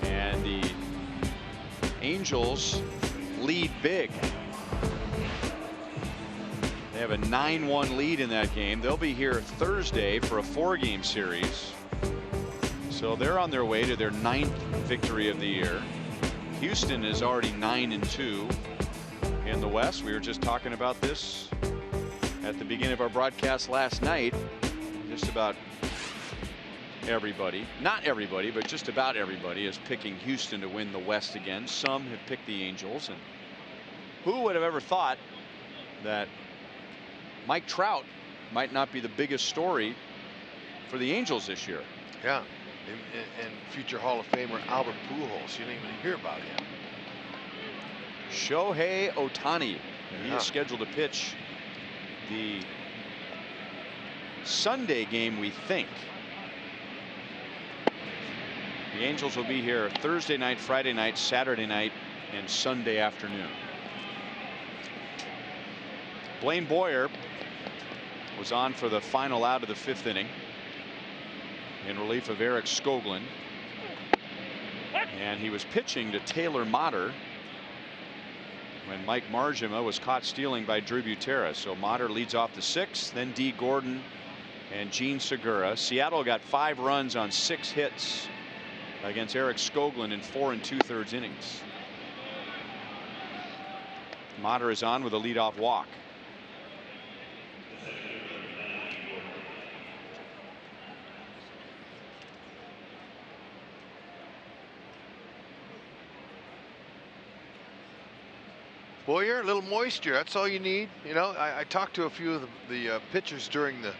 And the Angels lead big. They have a 9-1 lead in that game. They'll be here Thursday for a 4-game series. So they're on their way to their 9th victory of the year. Houston is already 9-2 in the West. We were just talking about this at the beginning of our broadcast last night. Just about everybody, not everybody, but just about everybody is picking Houston to win the West again. Some have picked the Angels, and who would have ever thought that Mike Trout might not be the biggest story for the Angels this year? Yeah, and future Hall of Famer Albert Pujols, you didn't even hear about him. Shohei Ohtani, he is scheduled to pitch the Sunday game, we think. The Angels will be here Thursday night, Friday night, Saturday night, and Sunday afternoon. Blaine Boyer was on for the final out of the 5th inning in relief of Eric Skoglund, and he was pitching to Taylor Motter when Mike Margema was caught stealing by Drew Butera. So Motter leads off the 6th, then D. Gordon and Gene Segura. Seattle got 5 runs on 6 hits against Eric Skoglund in 4 2/3 innings. Motter is on with a leadoff walk. Boyer, a little moisture, that's all you need. You know, I talked to a few of the pitchers during the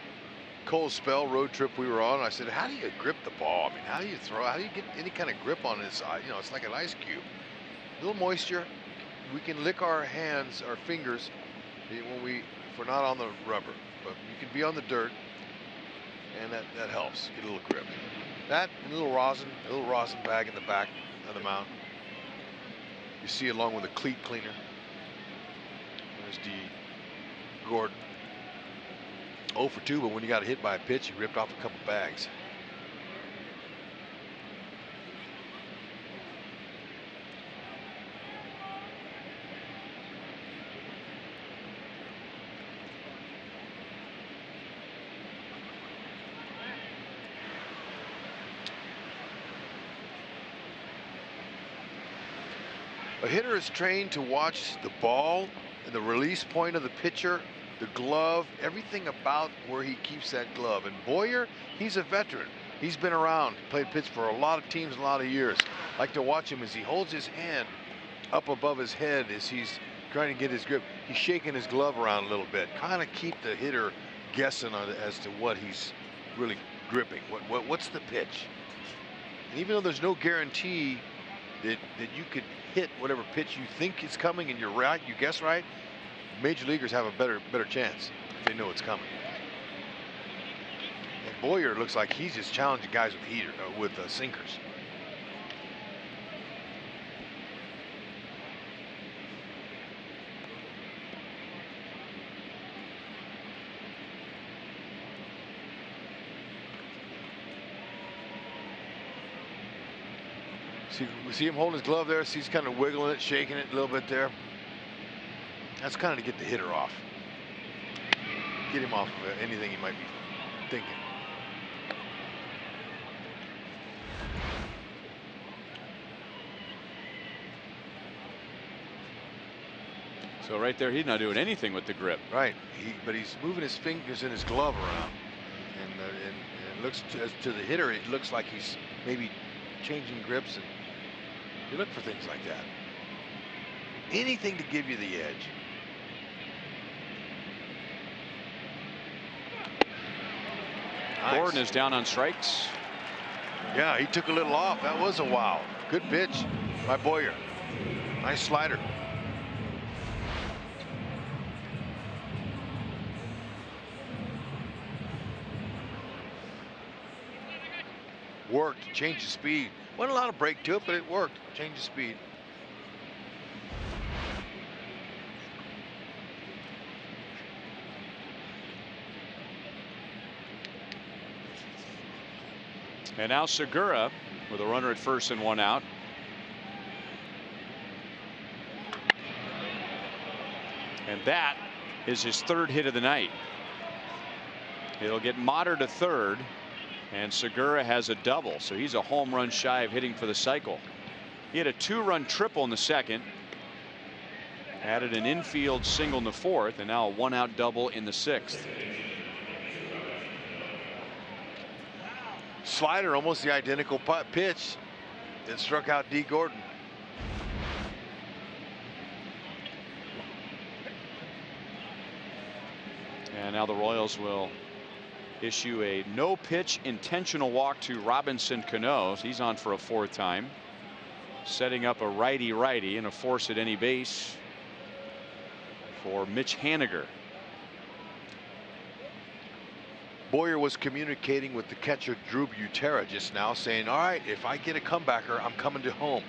cold spell road trip we were on. I said, how do you grip the ball? I mean, how do you throw? How do you get any kind of grip on this? You know, it's like an ice cube. A little moisture. We can lick our hands, our fingers, if we're not on the rubber, but you can be on the dirt, and that helps get a little grip. That and a little rosin bag in the back of the mound. You see, along with a cleat cleaner. There's D. Gordon. 0 for 2, but when you got hit by a pitch, he ripped off a couple bags. A hitter is trained to watch the ball and the release point of the pitcher, the glove, everything about where he keeps that glove. And Boyer, he's a veteran. He's been around, played pitch for a lot of teams, a lot of years. I like to watch him as he holds his hand up above his head as he's trying to get his grip. He's shaking his glove around a little bit, kind of keep the hitter guessing on as to what he's really gripping. What's the pitch? And even though there's no guarantee that you could hit whatever pitch you think is coming and you're right, you guess right, major leaguers have a better chance if they know it's coming. And Boyer looks like he's just challenging guys with sinkers. See him holding his glove there. See, he's kind of wiggling it, shaking it a little bit there. That's kind of to get the hitter off. Get him off of anything he might be thinking. So right there, he's not doing anything with the grip. Right, but he's moving his fingers in his glove around, and it looks to the hitter, it looks like he's maybe changing grips, and you look for things like that. Anything to give you the edge. Nice. Gordon is down on strikes. Yeah, he took a little off. That was a wow. Good pitch by Boyer. Nice slider. Worked, changed the speed. Wasn't a lot of break to it, but it worked. Change the speed. And now Segura with a runner at first and one out. And that is his third hit of the night. It'll get Motter to third, and Segura has a double, so he's a home run shy of hitting for the cycle. He had a 2-run triple in the second, added an infield single in the fourth, and now a 1-out double in the sixth. Slider, almost the identical pitch that struck out D. Gordon. And now the Royals will issue a no pitch intentional walk to Robinson Cano. He's on for a fourth time, setting up a righty and a force at any base for Mitch Haniger. Boyer was communicating with the catcher Drew Butera just now, saying, all right, if I get a comebacker, I'm coming to home.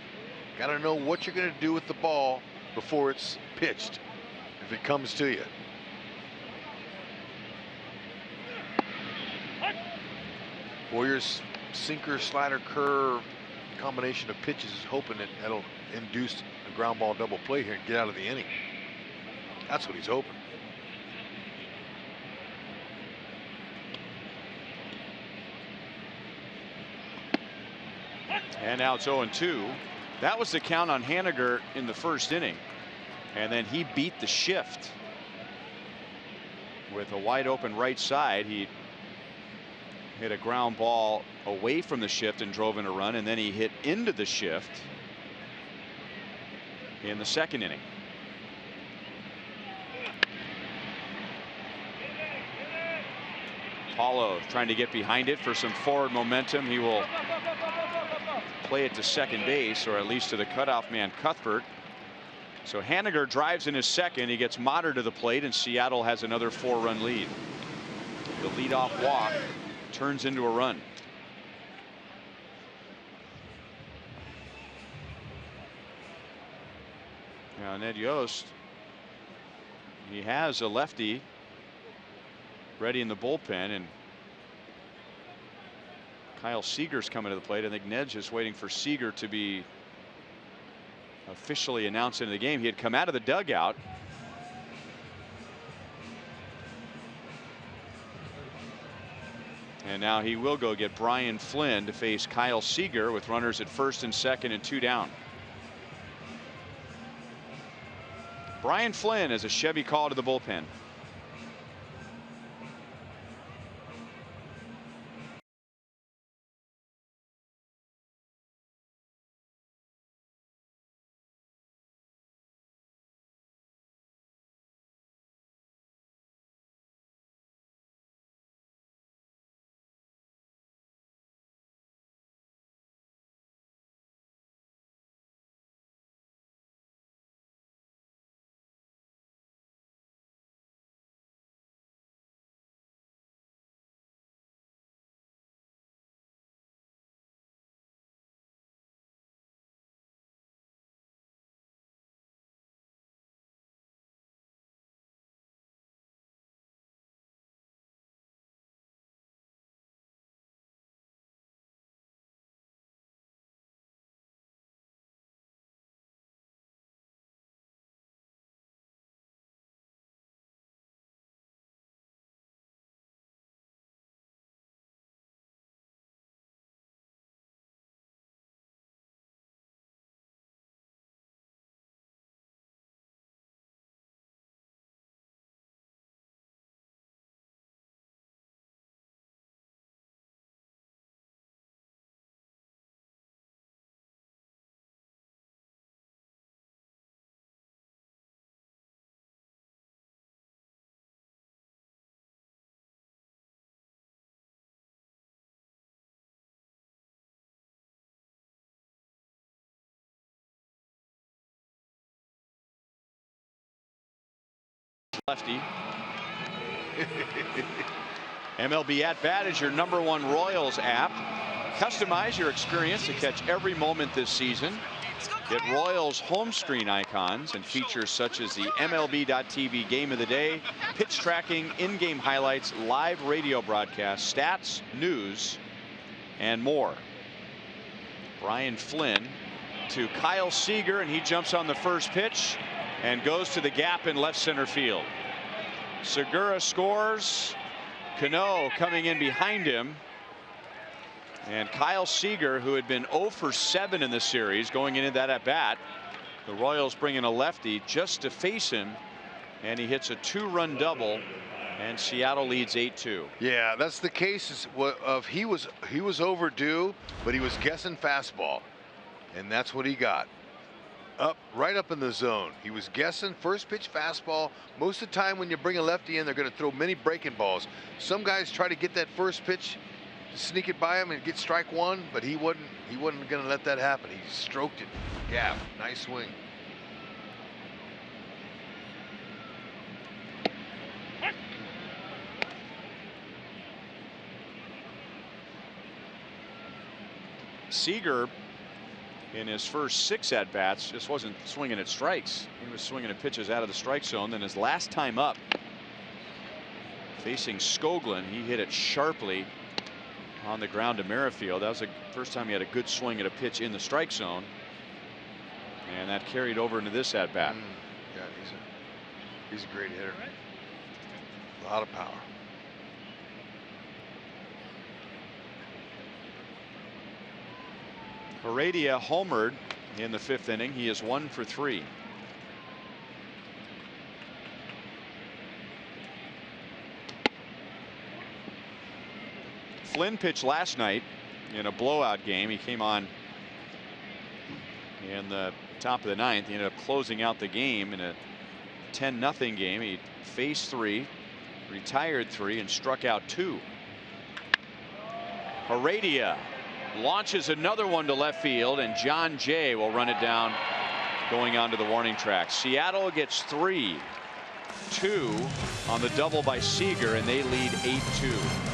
Got to know what you're going to do with the ball before it's pitched, if it comes to you. Boyer's sinker, slider, curve combination of pitches is hoping that that'll induce a ground ball double play here and get out of the inning. That's what he's hoping. And now it's 0-2. That was the count on Haniger in the first inning. And then he beat the shift with a wide open right side. He hit a ground ball away from the shift and drove in a run, and then he hit into the shift in the second inning. Paulo trying to get behind it for some forward momentum. He will play it to second base, or at least to the cutoff man Cuthbert. So Haniger drives in his second. He gets Motter to the plate, and Seattle has another 4-run lead. The leadoff walk turns into a run. Now Ned Yost, he has a lefty ready in the bullpen, and Kyle Seager's coming to the plate. I think Ned's just waiting for Seager to be officially announced into the game. He had come out of the dugout. And now he will go get Brian Flynn to face Kyle Seager with runners at first and second and 2 down. Brian Flynn has a Chevy call to the bullpen. Lefty. MLB At Bat is your #1 Royals app. Customize your experience to catch every moment this season. Get Royals home screen icons and features such as the MLB.TV Game of the Day, pitch tracking, in-game highlights, live radio broadcasts, stats, news, and more. Brian Flynn to Kyle Seager, and he jumps on the first pitch and goes to the gap in left center field. Segura scores. Cano coming in behind him. And Kyle Seager, who had been 0 for 7 in the series going into that at bat, the Royals bring in a lefty just to face him, and he hits a 2-run double, and Seattle leads 8-2. Yeah, that's the case of he was overdue, but he was guessing fastball, and that's what he got. Right up in the zone. He was guessing first pitch fastball. Most of the time when you bring a lefty in, they're going to throw many breaking balls. Some guys try to get that first pitch, sneak it by him and get strike one, but he wasn't going to let that happen. He stroked it. Yeah, nice swing. Seager, in his first 6 at-bats, just wasn't swinging at strikes. He was swinging at pitches out of the strike zone. Then his last time up, facing Skoglund, he hit it sharply on the ground to Merrifield. That was the first time he had a good swing at a pitch in the strike zone, and that carried over into this at-bat. Yeah, he's a great hitter. A lot of power. Heredia homered in the 5th inning. He is 1 for 3. Flynn pitched last night in a blowout game. He came on in the top of the 9th. He ended up closing out the game in a 10-0 game. He faced 3, retired 3, and struck out 2. Heredia launches another one to left field, and John Jay will run it down going onto the warning track. Seattle gets 3-2 on the double by Seager, and they lead 8-2.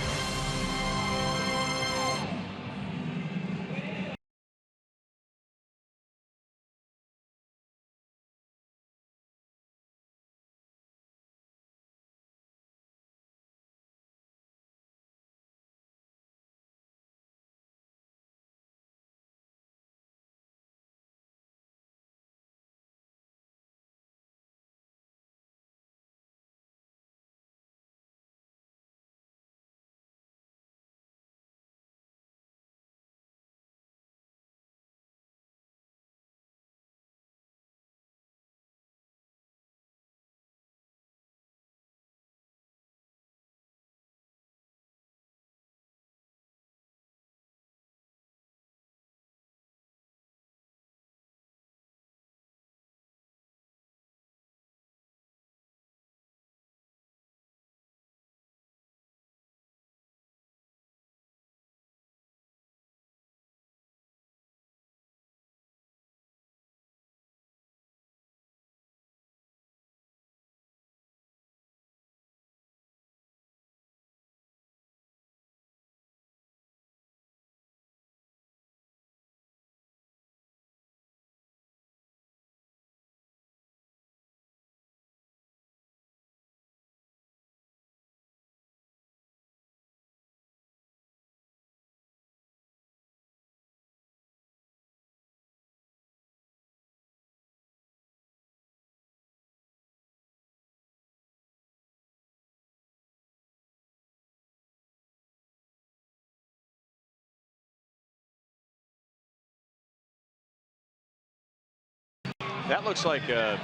That looks like a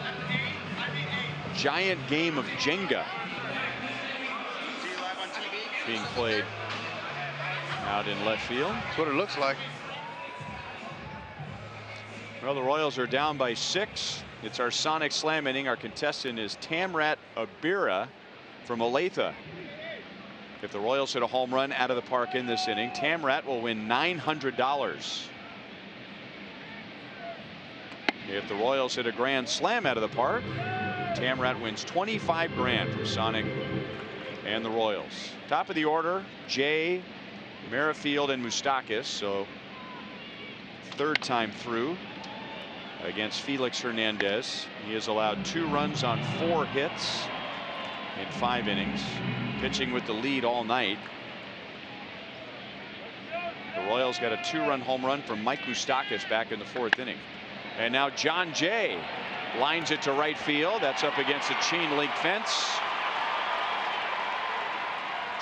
giant game of Jenga being played out in left field. That's what it looks like. Well, the Royals are down by 6. It's our Sonic Slam inning. Our contestant is Tamrat Abira from Olathe. If the Royals hit a home run out of the park in this inning, Tamrat will win $900. If the Royals hit a grand slam out of the park, Tamrat wins $25 grand from Sonic and the Royals. Top of the order, Jay, Merrifield, and Moustakas. So 3rd time through against Felix Hernandez. He has allowed 2 runs on 4 hits in 5 innings, pitching with the lead all night. The Royals got a 2-run home run from Mike Moustakas back in the 4th inning. And now John Jay lines it to right field. That's up against a chain link fence.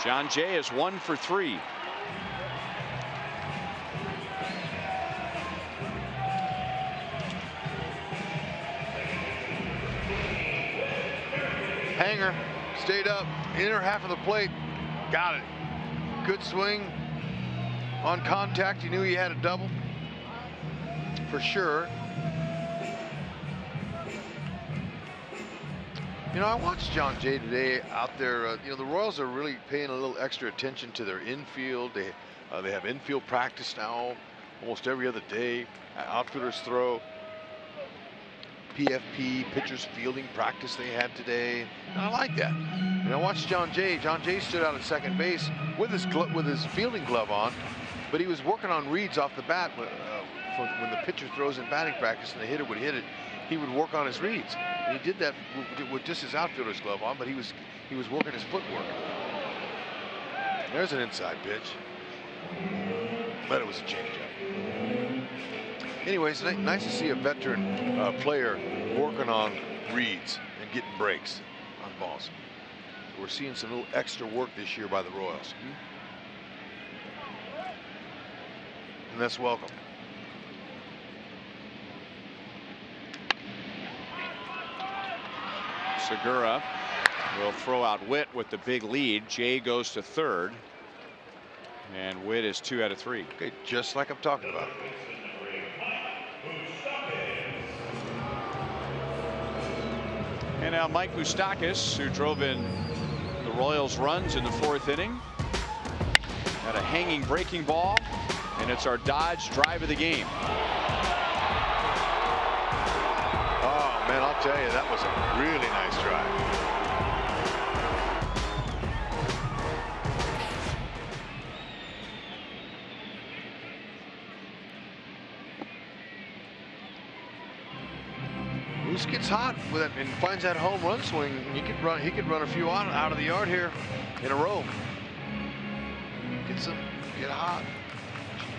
John Jay is 1 for 3. Hanger stayed up, inner half of the plate, got it. Good swing on contact. You knew he had a double for sure. You know, I watched John Jay today out there. You know, the Royals are really paying a little extra attention to their infield. They have infield practice now almost every other day. Outfielders throw. PFP, pitchers fielding practice they had today. And I like that. You know, watch John Jay. John Jay stood out at second base with his fielding glove on, but he was working on reads off the bat. When the pitcher throws in batting practice and the hitter would hit it, he would work on his reads. And he did that with just his outfielder's glove on, but he was working his footwork. There's an inside pitch, but it was a changeup. Anyways, nice to see a veteran player working on reads and getting breaks on balls. We're seeing some little extra work this year by the Royals. And that's welcome. Segura will throw out Witt with the big lead. Jay goes to third. And Witt is 2 out of 3. Okay, just like I'm talking about. And now Mike Moustakas, who drove in the Royals' runs in the 4th inning, had a hanging breaking ball, and it's our Dodge drive of the game. Oh man, I'll tell you, that was a really nice drive. Moose gets hot with it and finds that home run swing. He could run a few out of the yard here in a row. Get hot.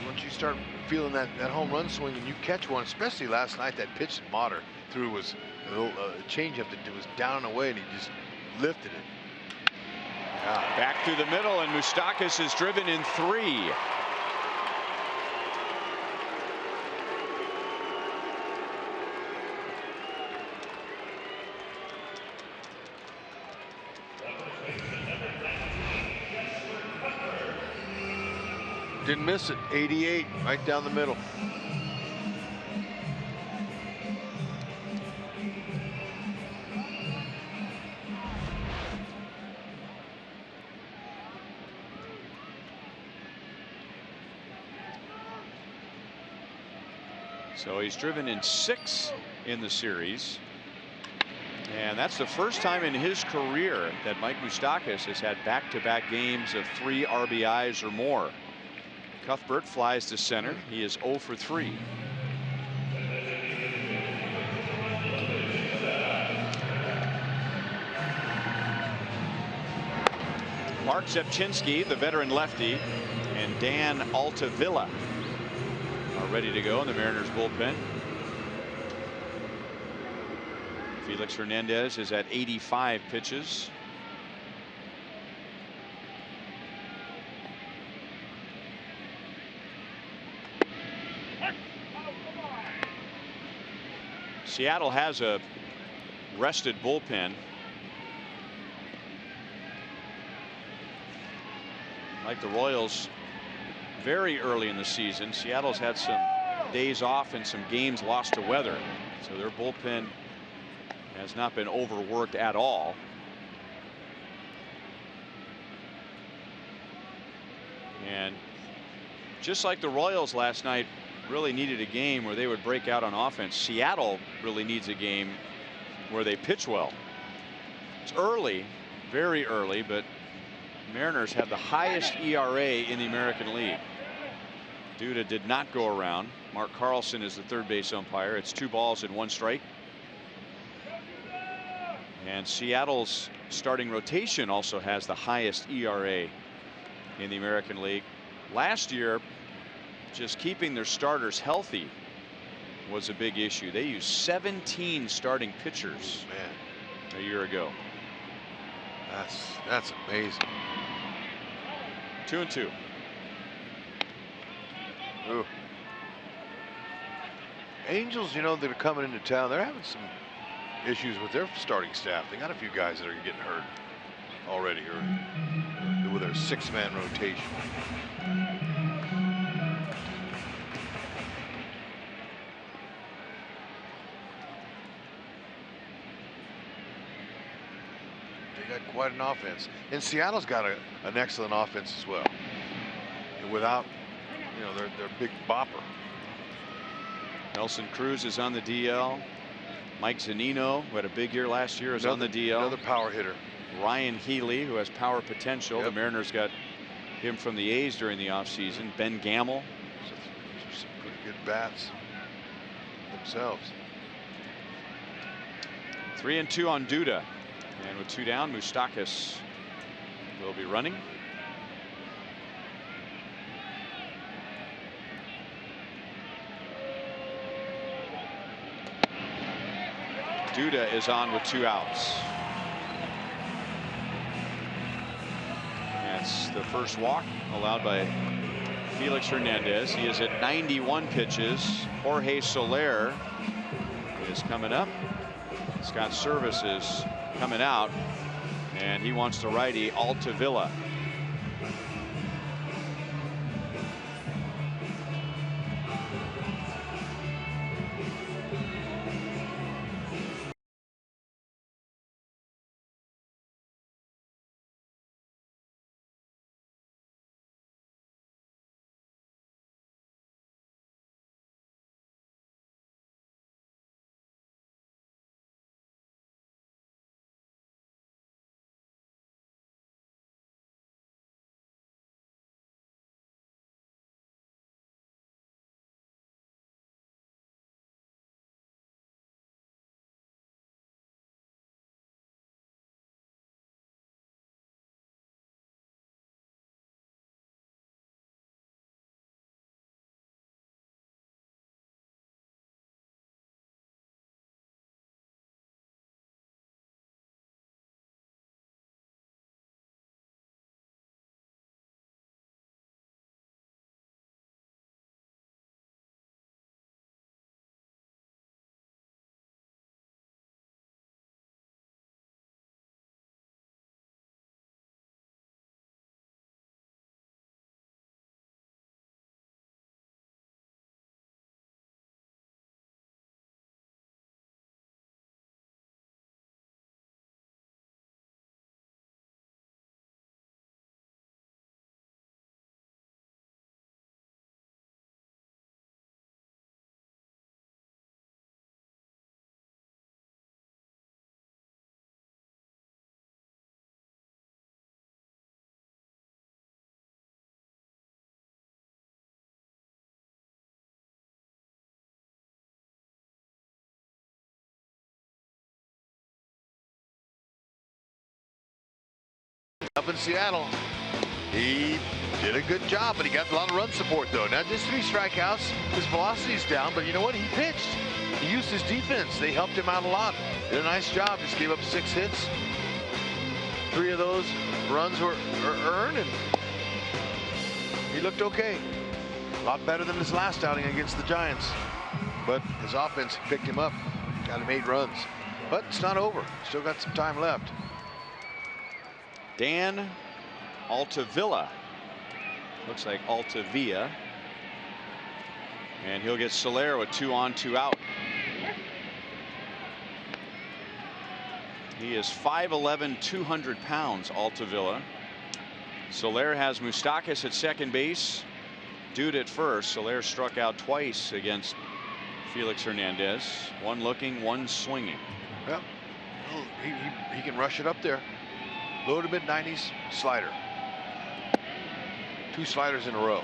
Once you start feeling that home run swing and you catch one, especially last night, that pitch that Motter threw was a little changeup that was down and away, and he just lifted it. Back through the middle, and Moustakas is driven in 3. Didn't miss it. 88 right down the middle. So he's driven in 6 in the series. And that's the first time in his career that Mike Moustakas has had back-to-back games of 3 RBIs or more. Cuthbert flies to center. He is 0 for 3. Mark Zepchinski, the veteran lefty, and Dan Altavilla are ready to go in the Mariners bullpen. Felix Hernandez is at 85 pitches. Seattle has a rested bullpen. Like the Royals very early in the season, Seattle's had some days off and some games lost to weather. So their bullpen has not been overworked at all. And just like the Royals last night really needed a game where they would break out on offense, Seattle really needs a game where they pitch well. It's early, very early, but Mariners have the highest ERA in the American League. Duda did not go around. Mark Carlson is the third base umpire. It's 2 balls and 1 strike. And Seattle's starting rotation also has the highest ERA in the American League. Last year, just keeping their starters healthy was a big issue. They used 17 starting pitchers a year ago. That's amazing. 2-2. Ooh. Angels, you know, that are coming into town, they're having some issues with their starting staff. They got a few guys that are getting hurt already, or with their 6-man rotation. They got quite an offense, and Seattle's got an excellent offense as well. And without, you know, their big bopper. Nelson Cruz is on the DL. Mike Zunino, who had a big year last year, is on the DL. Another power hitter. Ryan Healy, who has power potential. Yep. The Mariners got him from the A's during the offseason. Ben Gamel. Some pretty good bats themselves. 3-2 on Duda. And with 2 down, Moustakas will be running. Duda is on with 2 outs. That's the first walk allowed by Felix Hernandez. He is at 91 pitches. Jorge Soler is coming up. Scott Service is coming out, and he wants the righty Altavilla. Up in Seattle, he did a good job, but he got a lot of run support though. Now just 3 strikeouts, his velocity's down, but you know what? He pitched. He used his defense. They helped him out a lot. Did a nice job. Just gave up 6 hits. 3 of those runs were earned, and he looked okay. A lot better than his last outing against the Giants. But his offense picked him up. Got him 8 runs. But it's not over. Still got some time left. Dan Altavilla. Looks like Altavilla. And he'll get Soler with 2 on, 2 out. He is 5'11", 200 pounds, Altavilla. Soler has Moustakas at second base. Dude at first. Soler struck out twice against Felix Hernandez. 1 looking, 1 swinging. Well, he can rush it up there. Low to mid-90s slider. 2 sliders in a row.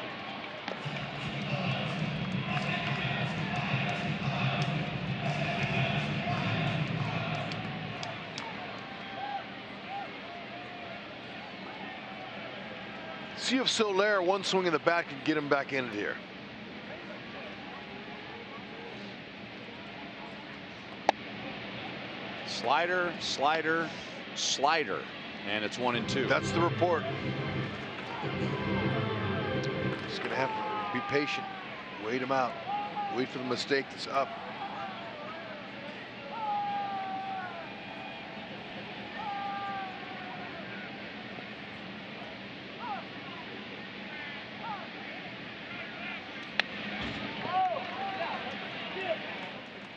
See if Soler, 1 swing of the bat, can get him back in it here. Slider, slider, slider, and it's 1-2. That's the report. Just going to have to be patient. Wait him out. Wait for the mistake that's up.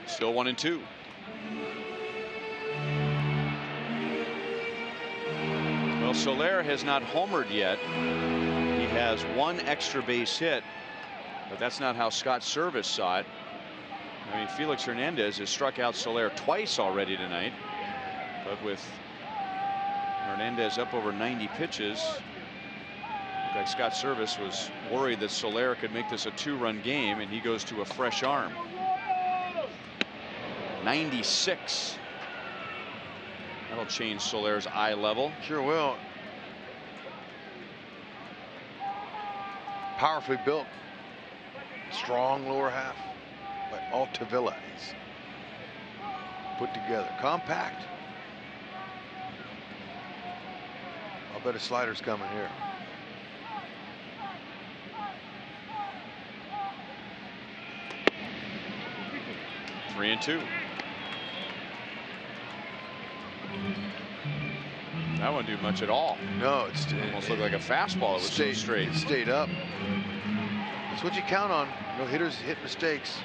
Still 1-2. Well, Soler has not homered yet. He has one extra base hit, but that's not how Scott Service saw it. I mean, Felix Hernandez has struck out Soler twice already tonight, but with Hernandez up over 90 pitches, looked like Scott Service was worried that Soler could make this a 2-run game, and he goes to a fresh arm. 96. That'll change Soler's eye level. Sure will. Powerfully built. Strong lower half. But Altavilla is put together. Compact. I'll bet a slider's coming here. Three and two. That wouldn't do much at all. No, it's almost looked like a fastball. It was so straight. It stayed up. That's what you count on. No hitters hit mistakes.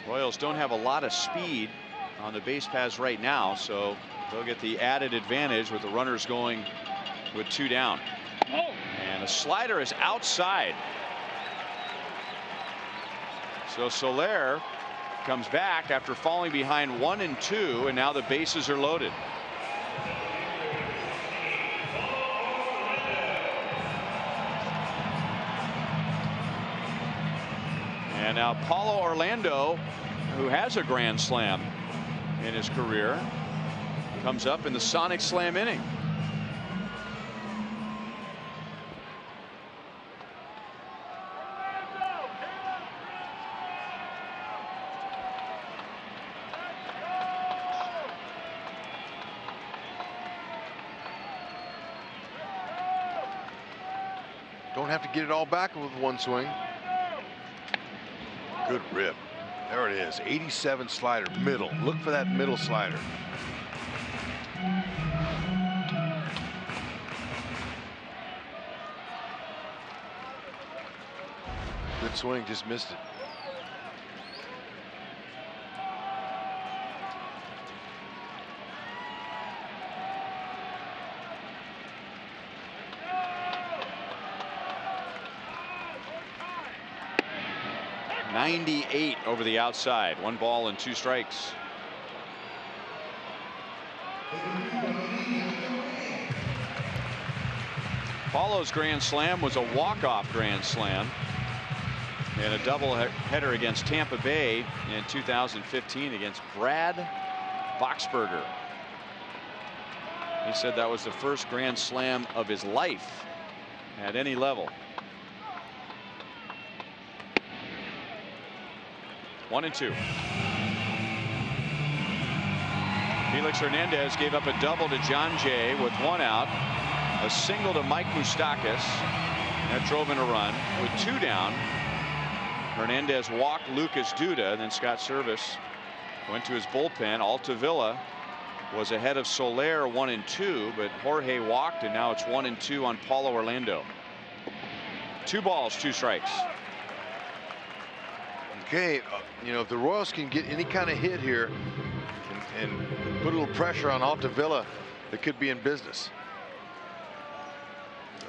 Royals don't have a lot of speed on the base paths right now, so they'll get the added advantage with the runners going with 2 down. And the slider is outside. So Soler comes back after falling behind 1-2, and now the bases are loaded. And now Paulo Orlando, who has a grand slam in his career, comes up in the Sonic Slam inning. Don't have to get it all back with one swing. Good rip. There it is. 87 slider, middle. Look for that middle slider. Good swing, just missed it. .98 over the outside. 1 ball and 2 strikes. Paulo's grand slam was a walk-off grand slam and a double header against Tampa Bay in 2015 against Brad Boxberger. He said that was the first grand slam of his life at any level. 1-2. Felix Hernandez gave up a double to John Jay with 1 out, a single to Mike Moustakas that drove in a run. With 2 down, Hernandez walked Lucas Duda, and then Scott Service went to his bullpen. Altavilla was ahead of Soler 1-2, but Jorge walked, and now it's 1-2 on Paulo Orlando. 2 balls, 2 strikes. Okay, you know, if the Royals can get any kind of hit here and put a little pressure on Altavilla, they could be in business.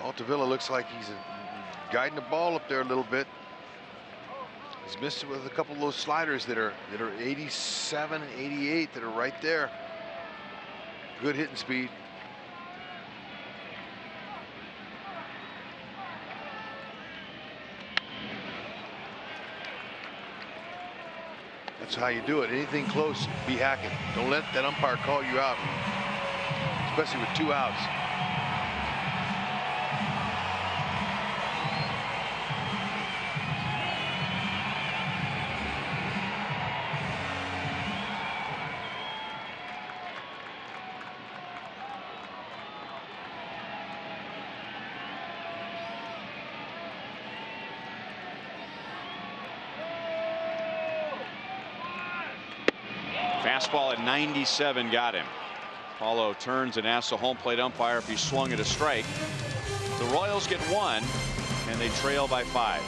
Altavilla looks like he's guiding the ball up there a little bit. He's missed it with a couple of those sliders that are 87, 88 that are right there. Good hitting speed. That's how you do it. Anything close, be hacking. Don't let that umpire call you out, especially with 2 outs. Fastball at 97 got him. Paulo turns and asks the home plate umpire if he swung at a strike. The Royals get 1, and they trail by 5.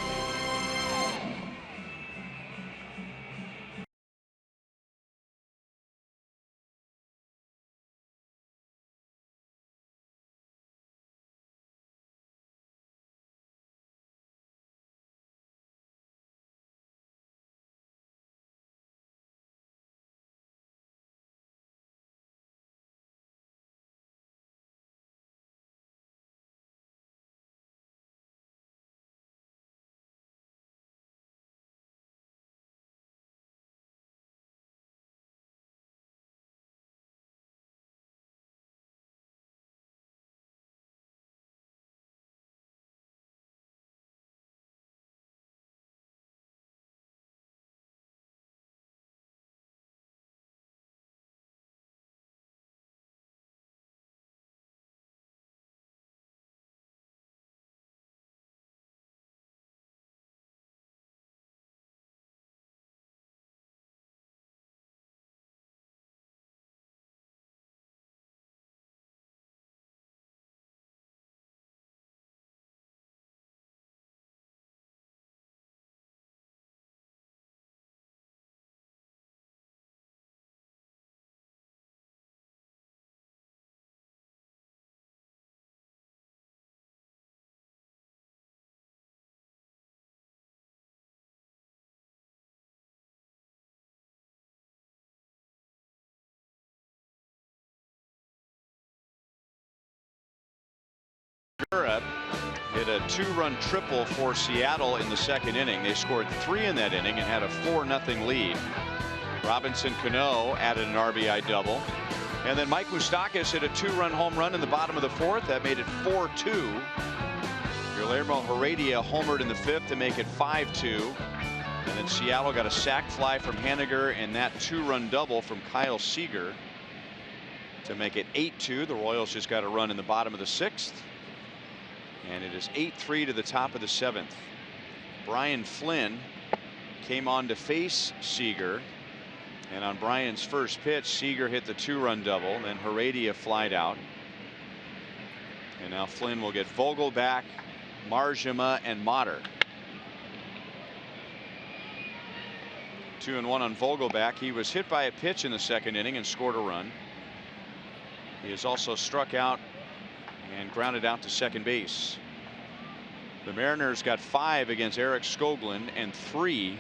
Europe hit a 2-run triple for Seattle in the 2nd inning. They scored 3 in that inning and had a 4-0 lead. Robinson Cano added an RBI double. And then Mike Moustakas hit a 2-run home run in the bottom of the 4th. That made it 4-2. Guillermo Heredia homered in the 5th to make it 5-2. And then Seattle got a sac fly from Haniger and that 2-run double from Kyle Seager to make it 8-2. The Royals just got a run in the bottom of the 6th. And it is 8-3 to the top of the 7th. Brian Flynn came on to face Seager. And on Brian's first pitch, Seager hit the 2-run double. Then Heredia flied out. And now Flynn will get Vogelback, Marjama, and Motter. 2-1 on Vogelback. He was hit by a pitch in the 2nd inning and scored a run. He has also struck out and grounded out to second base. The Mariners got 5 against Eric Skoglund and 3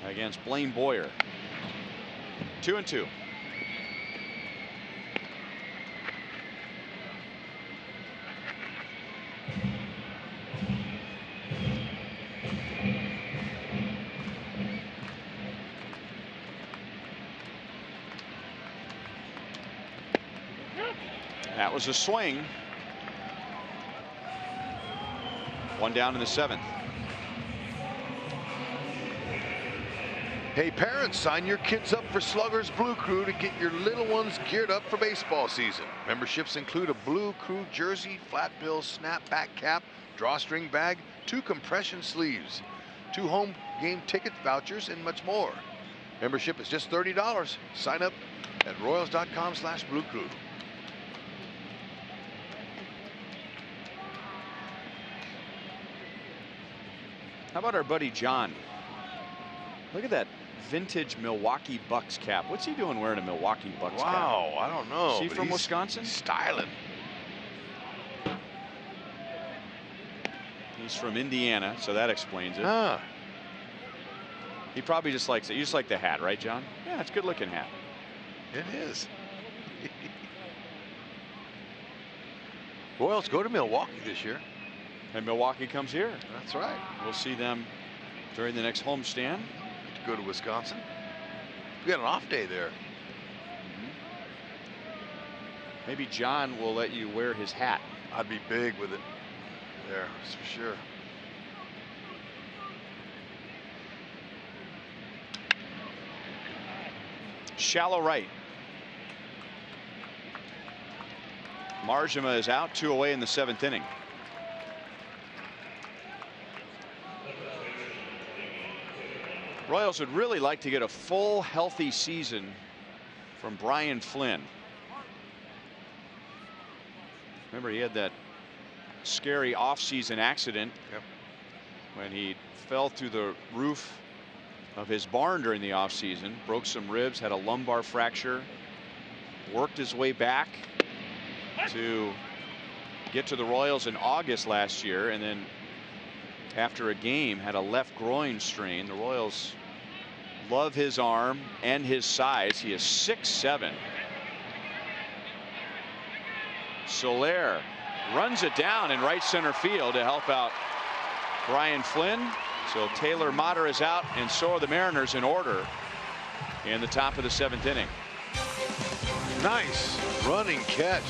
against Blaine Boyer. 2-2. That was a swing. 1 down in the 7th. Hey parents, sign your kids up for Sluggers Blue Crew to get your little ones geared up for baseball season. Memberships include a Blue Crew jersey, flat bill snapback cap, drawstring bag, 2 compression sleeves, 2 home game ticket vouchers, and much more. Membership is just $30. Sign up at royals.com/Blue Crew. How about our buddy John? Look at that vintage Milwaukee Bucks cap. What's he doing wearing a Milwaukee Bucks cap? Wow, I don't know. Is he from Wisconsin? Styling. He's from Indiana, so that explains it. Ah. He probably just likes it. You just like the hat, right, John? Yeah, it's a good looking hat. It is. Royals go to Milwaukee this year. And Milwaukee comes here. That's right. We'll see them during the next homestand. To go to Wisconsin. We got an off day there. Maybe John will let you wear his hat. I'd be big with it there, that's for sure. Shallow right. Marjama is out, 2 away in the 7th inning. Royals would really like to get a full, healthy season from Brian Flynn. Remember, he had that scary off-season accident when he fell through the roof of his barn during the offseason, broke some ribs, had a lumbar fracture, worked his way back to get to the Royals in August last year, and then after a game had a left groin strain. The Royals love his arm and his size. He is 6'7". Soler runs it down in right center field to help out Brian Flynn. So Taylor Motter is out, and so are the Mariners in order in the top of the 7th inning. Nice running catch.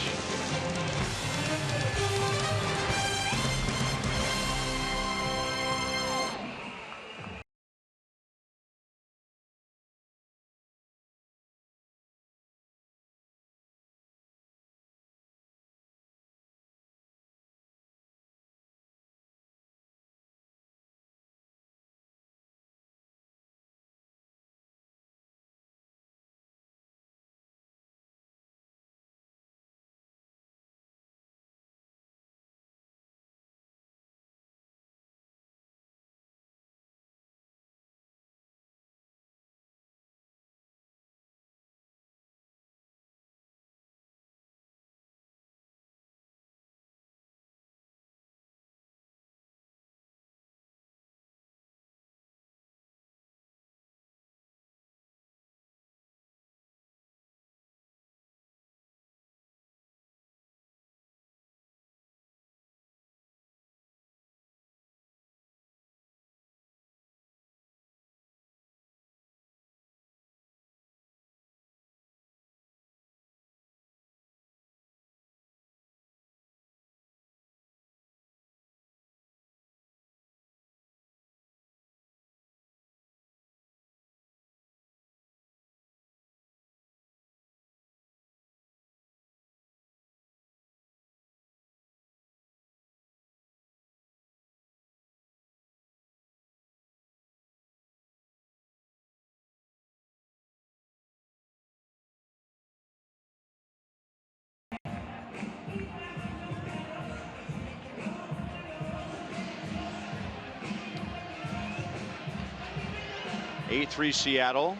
A3 Seattle,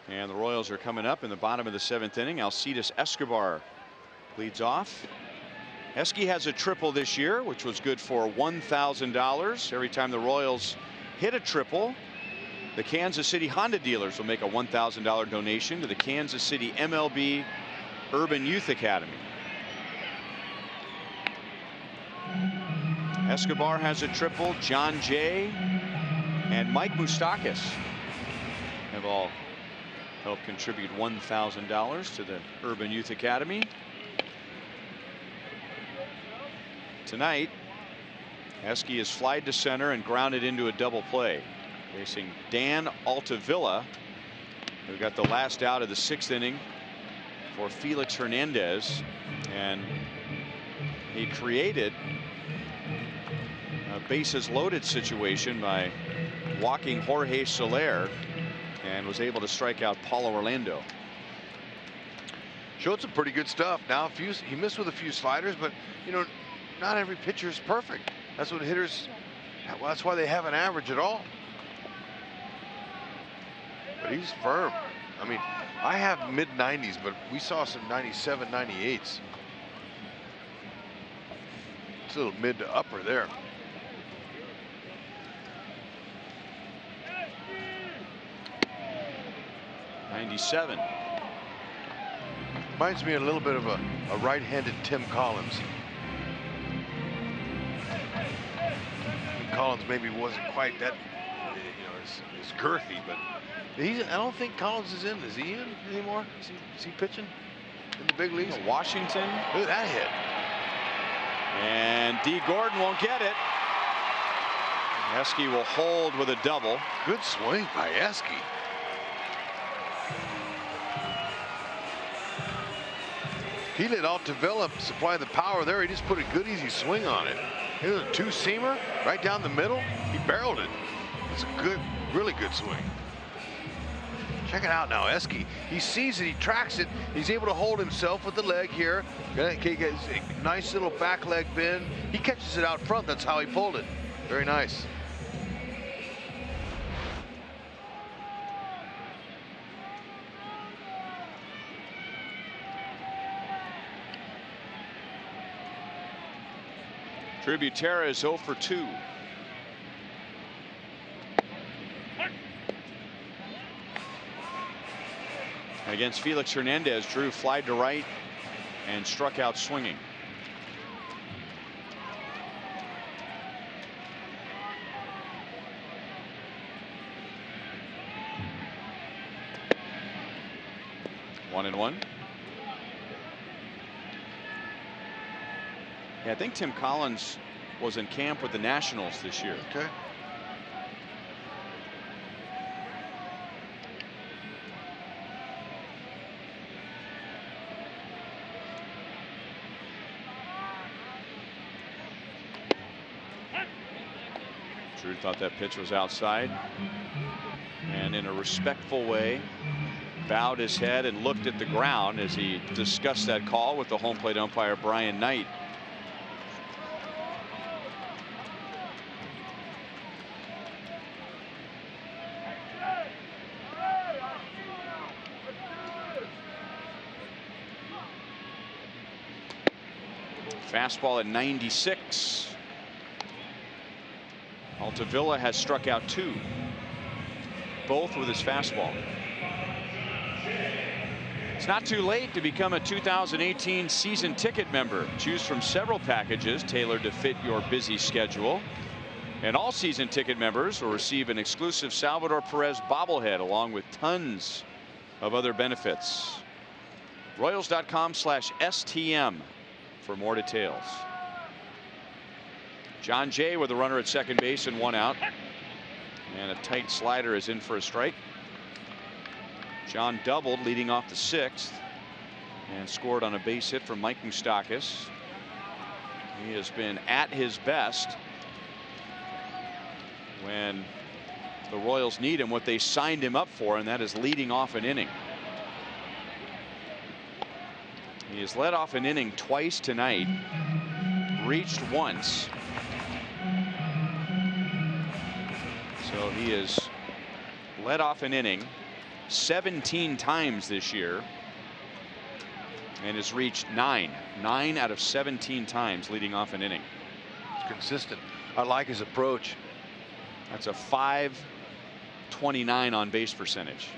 and the Royals are coming up in the bottom of the 7th inning. Alcides Escobar leads off. Esky has a triple this year, which was good for $1,000. Every time the Royals hit a triple, the Kansas City Honda dealers will make a $1,000 donation to the Kansas City MLB Urban Youth Academy. Escobar has a triple. John Jay and Mike Moustakas have all helped contribute $1,000 to the Urban Youth Academy. Tonight, Esky is flied to center and grounded into a double play, facing Dan Altavilla, who got the last out of the 6th inning for Felix Hernandez, and he created a bases loaded situation by walking Jorge Soler and was able to strike out Paulo Orlando. Showed some pretty good stuff. Now he missed with a few sliders, but you know, not every pitcher is perfect. That's what hitters, well, that's why they have an average at all. But he's firm. I mean, I have mid 90s, but we saw some 97, 98s. It's a little mid to upper there. '97. Reminds me a little bit of a right-handed Tim Collins. Collins maybe wasn't quite that is girthy, but I don't think Collins is in. Is he in anymore? Is he pitching in the big leagues? Washington. Look at that hit. And D. Gordon won't get it. Eske will hold with a double. Good swing by Eske. He let Altavilla supply the power there. He just put a good easy swing on it. It was a two-seamer right down the middle. He barreled it. It's a good, really good swing. Check it out now, Eske. He sees it, he tracks it. He's able to hold himself with the leg here. Okay, gets a nice little back leg bend. He catches it out front. That's how he pulled it. Very nice. Tributera is 0 for 2. Against Felix Hernandez, Drew flied to right and struck out swinging. One and one. Yeah, I think Tim Collins was in camp with the Nationals this year. Okay. Drew thought that pitch was outside, and in a respectful way bowed his head and looked at the ground as he discussed that call with the home plate umpire Brian Knight. Fastball at 96. Altavilla has struck out 2, both with his fastball. It's not too late to become a 2018 season ticket member. Choose from several packages tailored to fit your busy schedule. And all season ticket members will receive an exclusive Salvador Perez bobblehead along with tons of other benefits. Royals.com/STM for more details. John Jay with a runner at second base and 1 out. And a tight slider is in for a strike. John doubled leading off the 6th and scored on a base hit from Mike Moustakas. He has been at his best when the Royals need him, what they signed him up for, and that is leading off an inning. He has led off an inning twice tonight, reached once. So he has led off an inning 17 times this year and has reached 9 out of 17 times leading off an inning. It's consistent. I like his approach. That's a .529 on base percentage.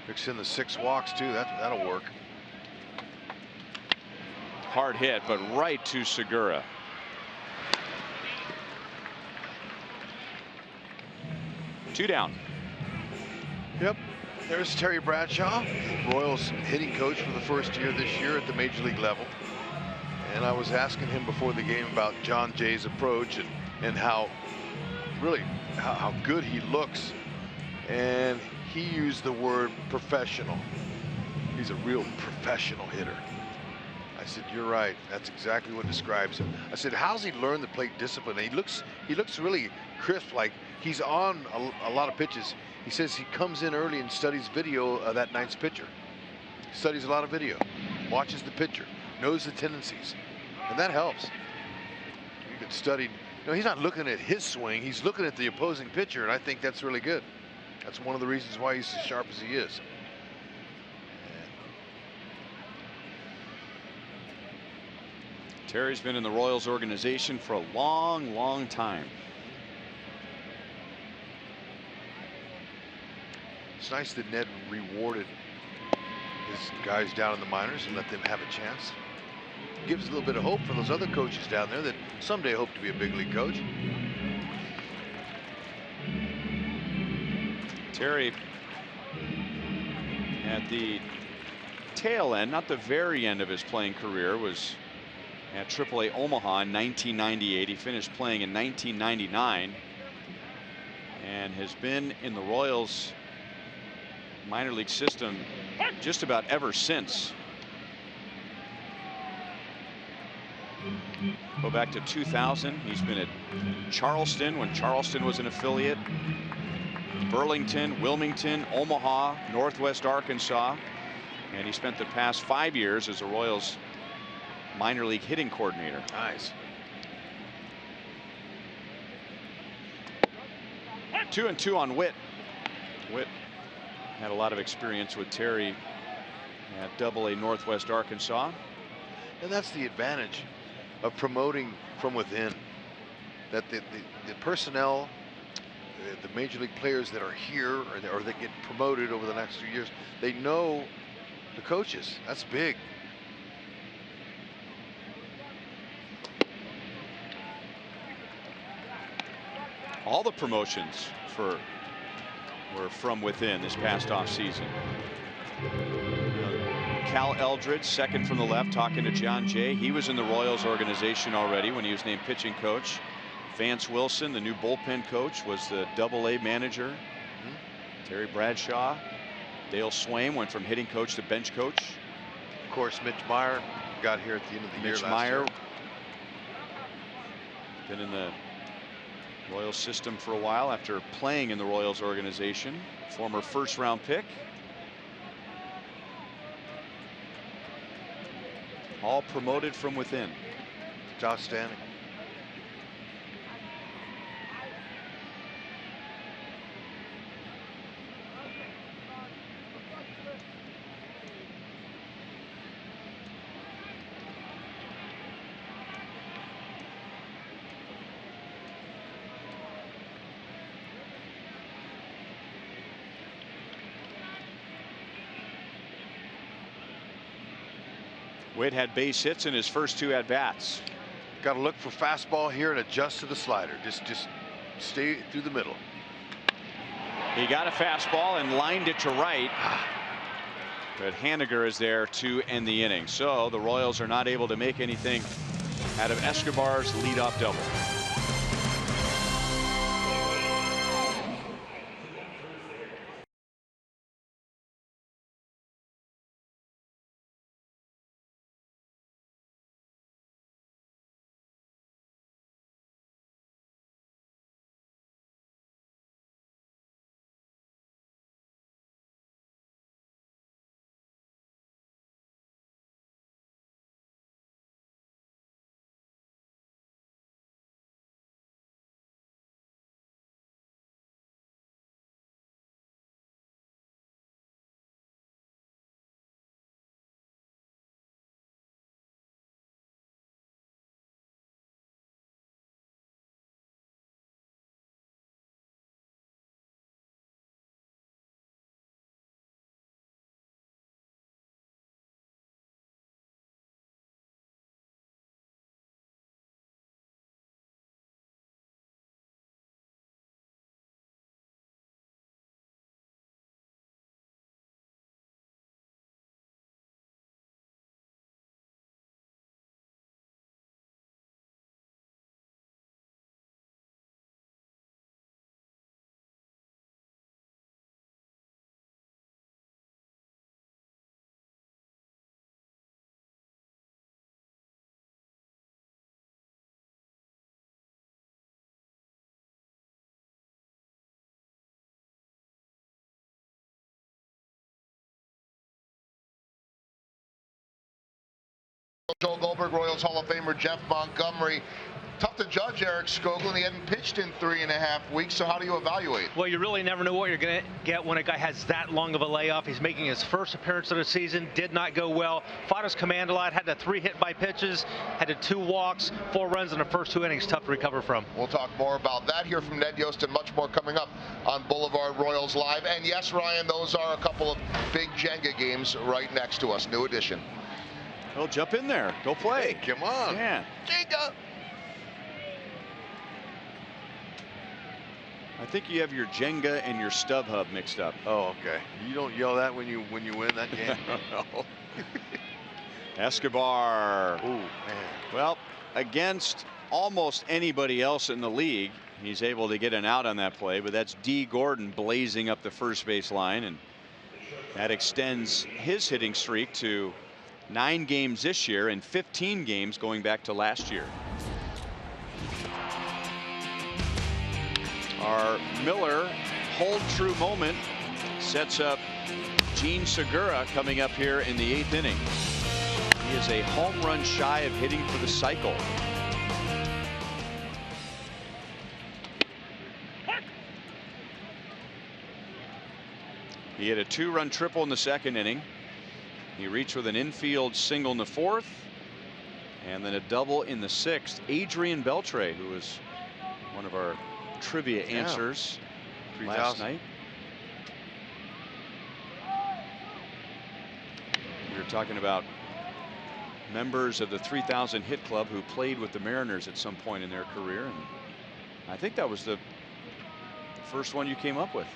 Mix in the 6 walks too. That'll work. Hard hit, but right to Segura. Two down. Yep. There's Terry Bradshaw, Royals hitting coach for the first year this year at the major league level. And I was asking him before the game about John Jay's approach and how really how good he looks. And he used the word professional. He's a real professional hitter. I said, you're right. That's exactly what describes him. I said, how's he learn to play discipline? And he looks really crisp, like he's on a lot of pitches. He says he comes in early and studies video of that ninth pitcher. Studies a lot of video, watches the pitcher, knows the tendencies, and that helps. You could study. He's not looking at his swing. He's looking at the opposing pitcher, and I think that's really good. That's one of the reasons why he's as sharp as he is. Terry's been in the Royals organization for a long, long time. It's nice that Ned rewarded his guys down in the minors and let them have a chance. Gives a little bit of hope for those other coaches down there that someday hope to be a big league coach. Terry at the tail end, not the very end of his playing career, was at AAA Omaha in 1998. He finished playing in 1999 and has been in the Royals minor league system just about ever since. Go back to 2000. He's been at Charleston when Charleston was an affiliate, Burlington, Wilmington, Omaha, Northwest Arkansas, and he spent the past 5 years as a Royals minor league hitting coordinator. Nice. 2-2 on Witt. Witt had a lot of experience with Terry at AA Northwest Arkansas. And that's the advantage of promoting from within. That the personnel, the major league players that are here or that get promoted over the next few years, they know the coaches. That's big. All the promotions were from within this past off season. Cal Eldred, second from the left, talking to John Jay. He was in the Royals organization already when he was named pitching coach. Vance Wilson, the new bullpen coach, was the AA manager. Terry Bradshaw, Dale Swaim went from hitting coach to bench coach. Of course, Mitch Meyer got here at the end of the year last year. Been in the Royals system for a while after playing in the Royals organization. Former first-round pick. All promoted from within. It's outstanding. Witt had base hits in his first 2 at-bats. Got to look for fastball here and adjust to the slider. Just stay through the middle. He got a fastball and lined it to right. But Haniger is there to end the inning. So the Royals are not able to make anything out of Escobar's leadoff double. Joe Goldberg, Royals Hall of Famer Jeff Montgomery. Tough to judge Eric Skoglund. He hadn't pitched in 3.5 weeks, so how do you evaluate? Well, you really never know what you're going to get when a guy has that long of a layoff. He's making his first appearance of the season, did not go well. Fought his command a lot, had 3 hit by pitches, had 2 walks, 4 runs in the first 2 innings. Tough to recover from. We'll talk more about that here from Ned Yost and much more coming up on Boulevard Royals Live. And yes, Ryan, those are a couple of big Jenga games right next to us. New edition. Well, jump in there. Go play. Hey, come on. Yeah. Jenga. I think you have your Jenga and your StubHub mixed up. Oh, okay. You don't yell that when you win that game. No. Escobar. Oh man. Well, against almost anybody else in the league, he's able to get an out on that play, but that's D. Gordon blazing up the first base line, and that extends his hitting streak to 9 games this year and 15 games going back to last year. Our Miller hold true moment sets up Gene Segura coming up here in the 8th inning. He is a home run shy of hitting for the cycle. He hit a 2-run triple in the 2nd inning. He reached with an infield single in the 4th, and then a double in the 6th. Adrian Beltre, who was one of our trivia answers last night. We were talking about members of the 3,000 hit club who played with the Mariners at some point in their career, and I think that was the first one you came up with.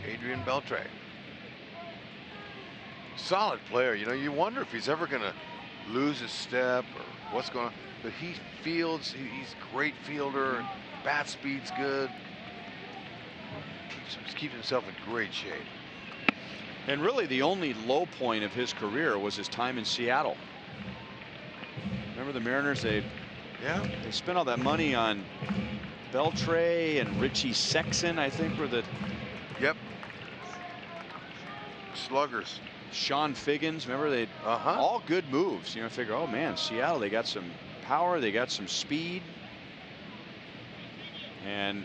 Adrian Beltre. Solid player. You know, you wonder if he's ever going to lose his step or what's going on. But he fields. He's a great fielder. Bat speed's good. He's keeping himself in great shape. And really the only low point of his career was his time in Seattle. Remember the Mariners, they spent all that money on Beltre and Richie Sexson, I think, were the sluggers. Sean Figgins, remember, they all good moves. You know, figure, oh man, Seattle, they got some power, they got some speed. And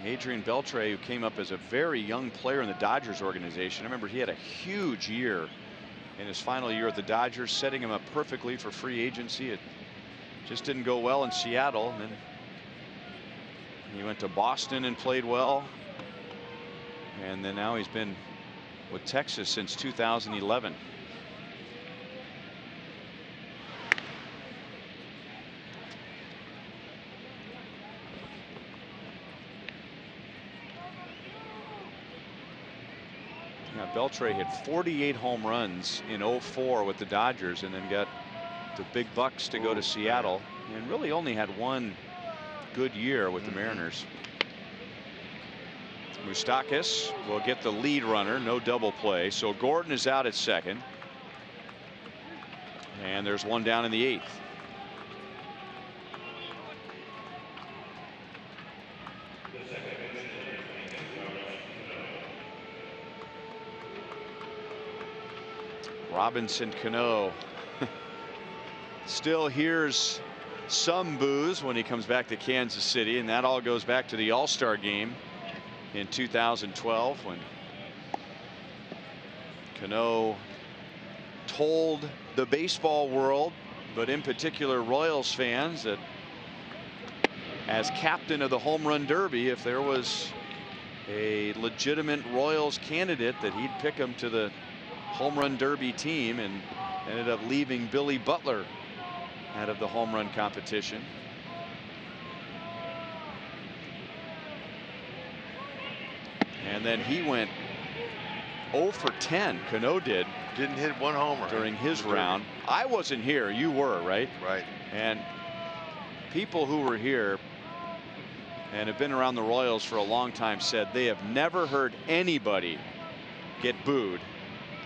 Adrian Beltre, who came up as a very young player in the Dodgers organization, I remember he had a huge year in his final year at the Dodgers, setting him up perfectly for free agency. It just didn't go well in Seattle, and then he went to Boston and played well, and then now he's been with Texas since 2011. Beltre hit 48 home runs in 04 with the Dodgers, and then got the big bucks to go to Seattle, and really only had one good year with the Mariners. Moustakas will get the lead runner, no double play, so Gordon is out at second, and there's one down in the 8th. Robinson Cano still hears some boos when he comes back to Kansas City, and that all goes back to the All-Star game in 2012 when Cano told the baseball world, but in particular Royals fans, that as captain of the Home Run Derby, if there was a legitimate Royals candidate, that he'd pick him to the Home Run Derby team, and ended up leaving Billy Butler out of the home run competition. And then he went 0 for 10. Cano didn't hit one homer during his round. I wasn't here. You were, right? Right. And people who were here and have been around the Royals for a long time said they have never heard anybody get booed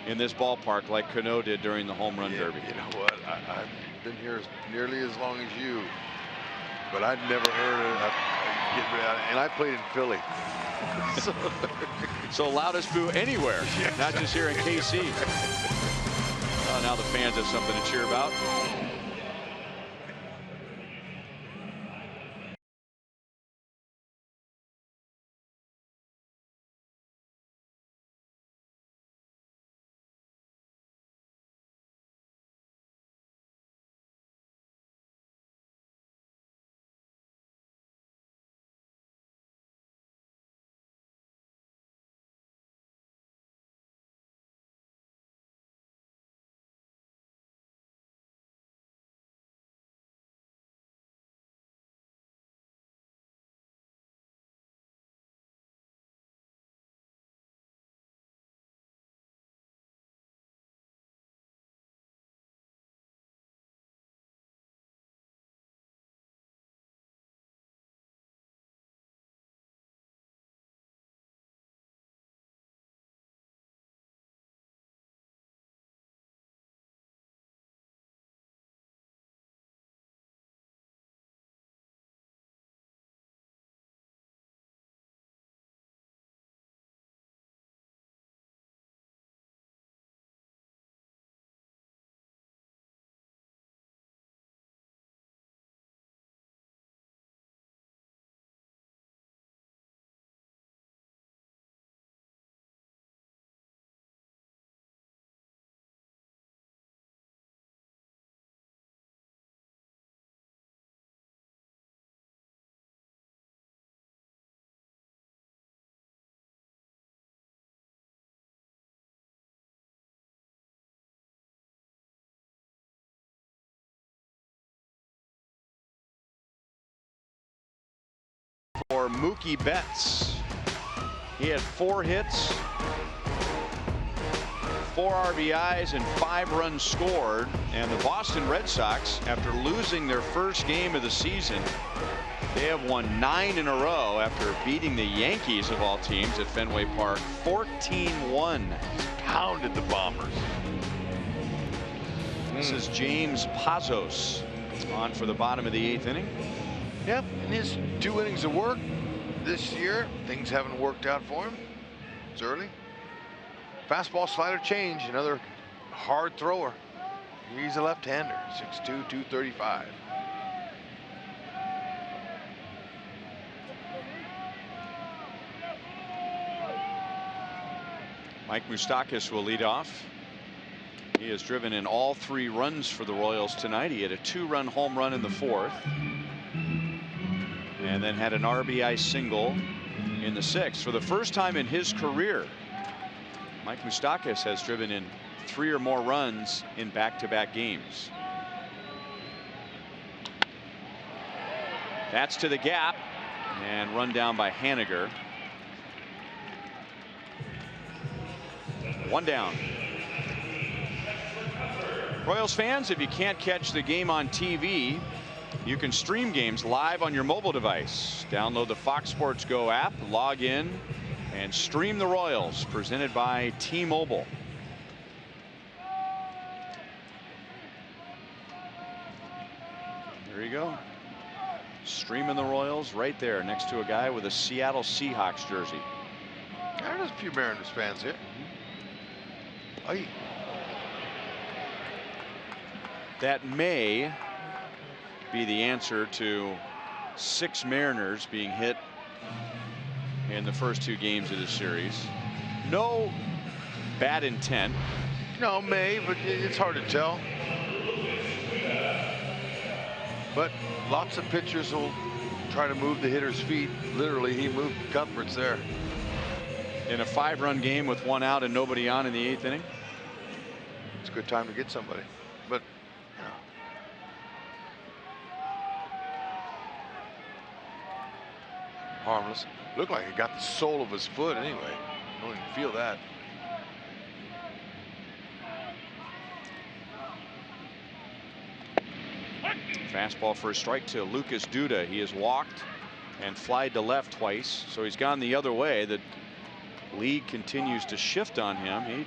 in this ballpark like Cano did during the Home Run Derby. You know what? I've been here nearly as long as you, but I've never heard of and I played in Philly. So loudest boo anywhere, not just here in KC. Now the fans have something to cheer about. Mookie Betts. He had 4 hits, 4 RBIs, and 5 runs scored. And the Boston Red Sox, after losing their first game of the season, they have won 9 in a row after beating the Yankees of all teams at Fenway Park 14-1. Pounded the Bombers. This is James Pazos on for the bottom of the 8th inning. Yep, in his 2 innings of work this year, things haven't worked out for him. It's early. Fastball, slider, change. Another hard thrower. He's a left-hander. 6'2", 235. Mike Moustakas will lead off. He has driven in all 3 runs for the Royals tonight. He had a 2-run home run in the 4th. And then had an RBI single in the 6th. For the first time in his career, Mike Moustakas has driven in 3 or more runs in back-to-back games. That's to the gap and run down by Haniger. 1 down. Royals fans, if you can't catch the game on TV, you can stream games live on your mobile device. Download the Fox Sports Go app, log in, and stream the Royals, presented by T-Mobile. There you go. Streaming the Royals right there next to a guy with a Seattle Seahawks jersey. There's a few Mariners fans here. Aye. That may be the answer to 6 Mariners being hit in the first 2 games of the series. No bad intent. No, may, but it's hard to tell. But lots of pitchers will try to move the hitter's feet. Literally, he moved Cuthbert's there. In a 5-run game with 1 out and nobody on in the 8th inning. It's a good time to get somebody. But, you know. Harmless. Looked like he got the sole of his foot anyway. Don't even feel that. Fastball for a strike to Lucas Duda. He has walked and flied to left twice, so he's gone the other way. The league continues to shift on him. He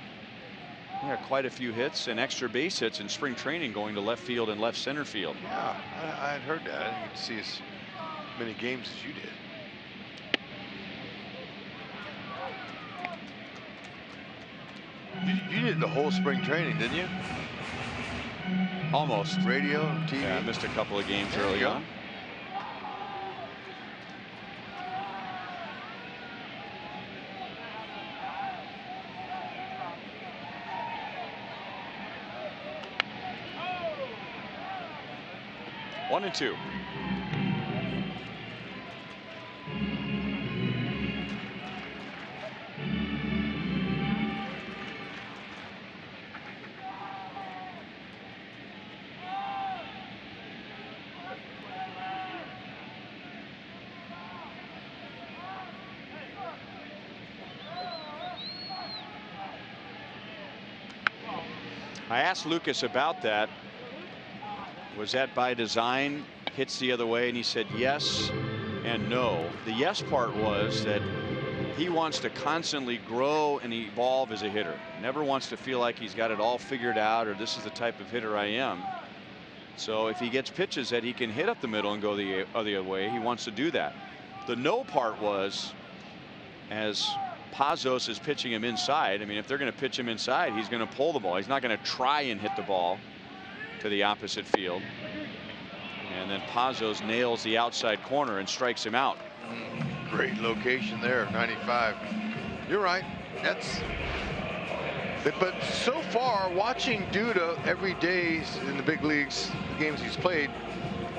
had quite a few hits and extra base hits in spring training, going to left field and left center field. Yeah, I had heard that. I didn't get to see as many games as you did. You did the whole spring training, didn't you? Almost. Radio, TV. Yeah, I missed a couple of games early on. One and 2. I asked Lucas about that. Was that by design? Hits the other way, and he said yes and no. The yes part was that he wants to constantly grow and evolve as a hitter. Never wants to feel like he's got it all figured out, or this is the type of hitter I am. So if he gets pitches that he can hit up the middle and go the other way, he wants to do that. The no part was, as Pazos is pitching him inside, I mean, if they're going to pitch him inside, he's going to pull the ball. He's not going to try and hit the ball to the opposite field. And then Pazos nails the outside corner and strikes him out. Great location there, 95. You're right. That's. But so far, watching Duda every day in the big leagues, the games he's played,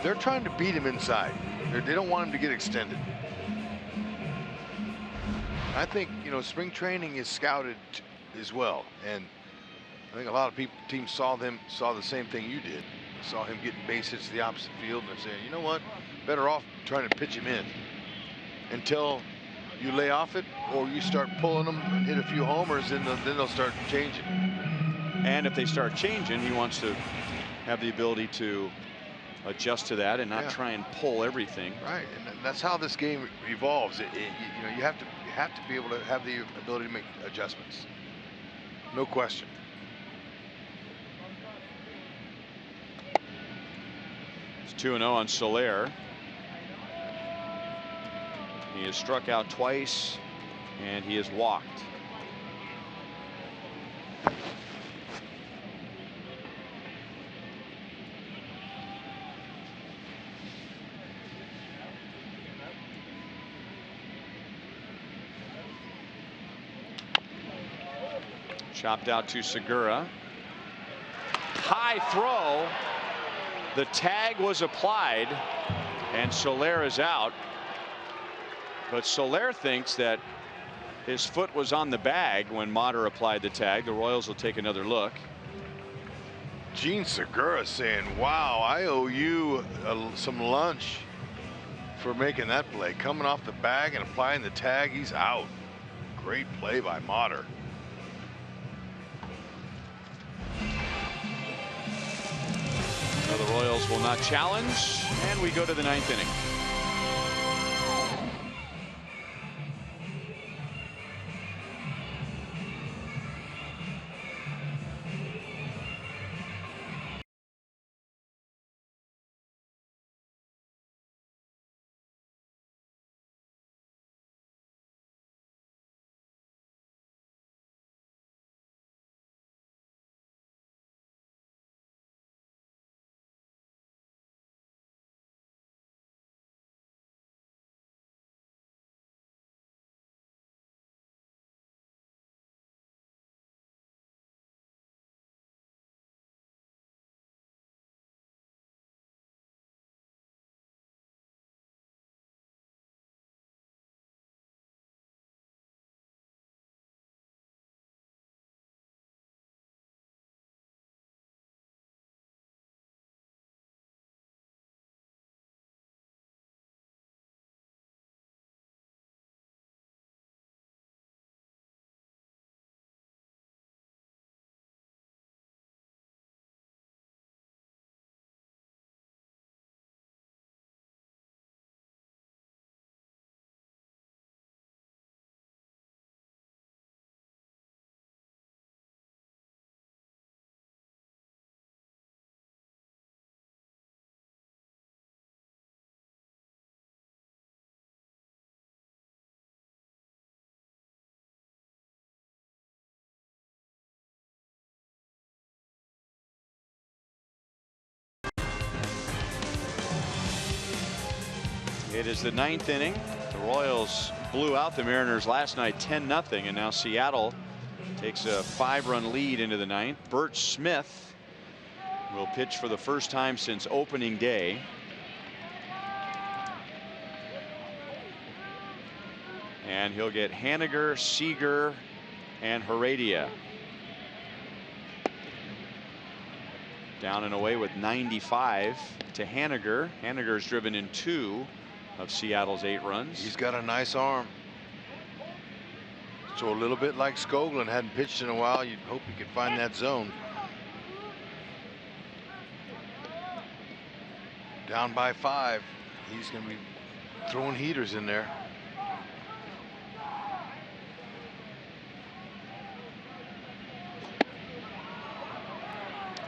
they're trying to beat him inside. They don't want him to get extended. I think, you know, spring training is scouted as well, and I think a lot of teams saw the same thing you did. Saw him getting base hits to the opposite field, and they're saying, you know what, better off trying to pitch him in. until you lay off it or you start pulling them and hit a few homers, and then they'll start changing. And if they start changing, he wants to have the ability to adjust to that and not try and pull everything. Right, and that's how this game evolves. You know, you have to be able to have the ability to make adjustments. No question. It's 2-0 on Soler. He has struck out twice and he has walked. Chopped out to Segura. High throw. The tag was applied and Soler is out. But Soler thinks that his foot was on the bag when Motter applied the tag. The Royals will take another look. Gene Segura saying, wow, I owe you some lunch for making that play. Coming off the bag and applying the tag, he's out. Great play by Motter. So the Royals will not challenge, and we go to the 9th inning. It is the 9th inning. The Royals blew out the Mariners last night 10-0, and now Seattle takes a 5-run lead into the 9th. Bert Smith will pitch for the first time since opening day. And he'll get Haniger, Seager, and Heredia. Down and away with 95 to Haniger. Haniger's driven in 2 of Seattle's 8 runs. He's got a nice arm. So a little bit like Skoglund, hadn't pitched in a while. You'd hope he could find that zone. Down by 5. He's going to be throwing heaters in there.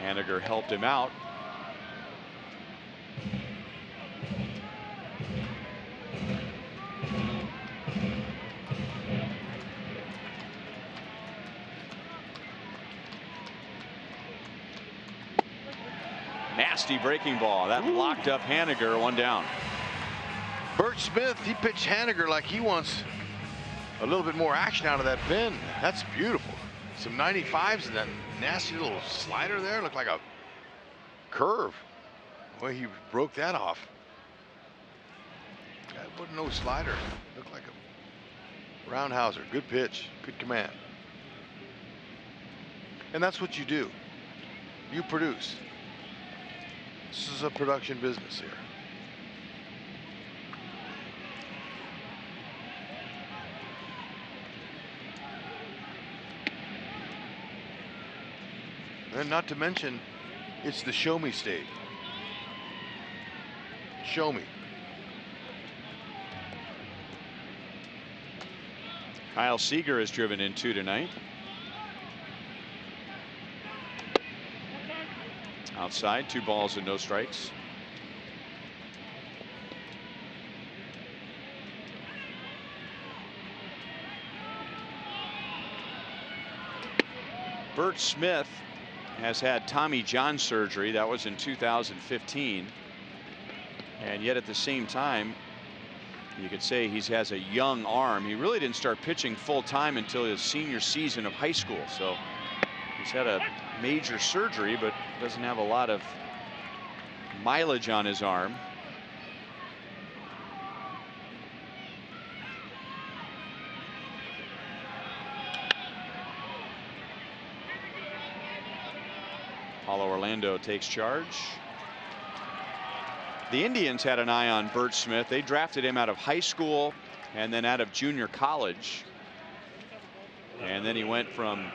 Haniger helped him out. Nasty breaking ball that locked up Haniger. 1 down. Bert Smith, he pitched Haniger like he wants a little bit more action out of that pin. That's beautiful. Some 95s and that nasty little slider there looked like a curve. Well, he broke that off. That wasn't no slider. Looked like a roundhouser. Good pitch, good command. And that's what you do. You produce. This is a production business here. And not to mention, it's the show me state. Show me. Kyle Seager has driven in 2 tonight. Outside, 2 balls and no strikes. Bert Smith has had Tommy John surgery. That was in 2015. And yet at the same time, you could say he has a young arm. He really didn't start pitching full time until his senior season of high school. So he's had a major surgery, but doesn't have a lot of mileage on his arm. Paulo Orlando takes charge. The Indians had an eye on Bert Smith. They drafted him out of high school and then out of junior college. And then he went from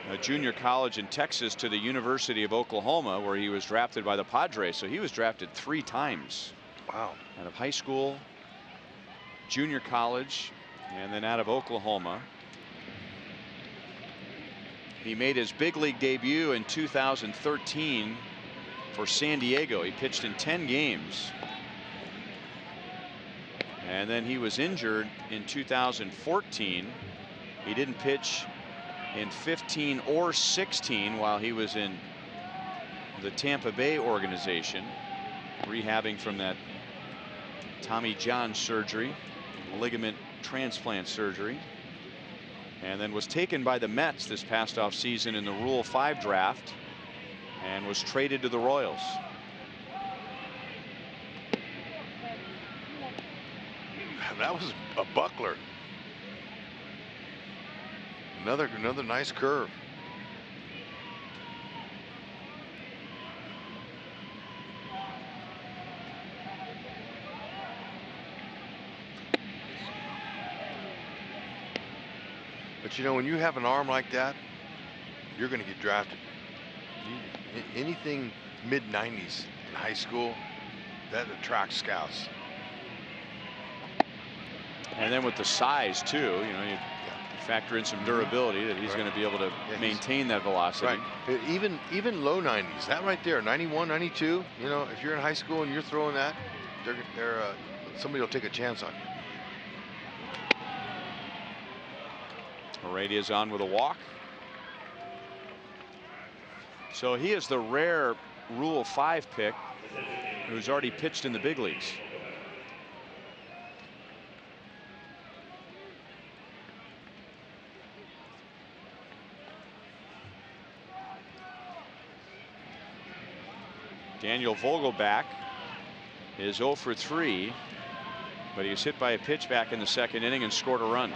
a junior college in Texas to the University of Oklahoma, where he was drafted by the Padres. So he was drafted 3 times. Wow. Out of high school, junior college, and then out of Oklahoma. He made his big league debut in 2013 for San Diego. He pitched in 10 games. And then he was injured in 2014. He didn't pitch in 15 or 16 while he was in the Tampa Bay organization, rehabbing from that Tommy John surgery, ligament transplant surgery, and then was taken by the Mets this past offseason in the Rule 5 draft and was traded to the Royals. That was a buckler. Another nice curve. But you know, when you have an arm like that, you're going to get drafted. Anything mid-90s in high school, that attracts scouts. And then with the size too, you know, you factor in some durability that he's going to be able to maintain that velocity. Right. Even low 90s, that right there, 91, 92. You know, if you're in high school and you're throwing that, somebody will take a chance on you. Heredia is on with a walk. So he is the rare Rule 5 pick who's already pitched in the big leagues. Daniel Vogelback is 0 for 3, but he was hit by a pitch back in the 2nd inning and scored a run.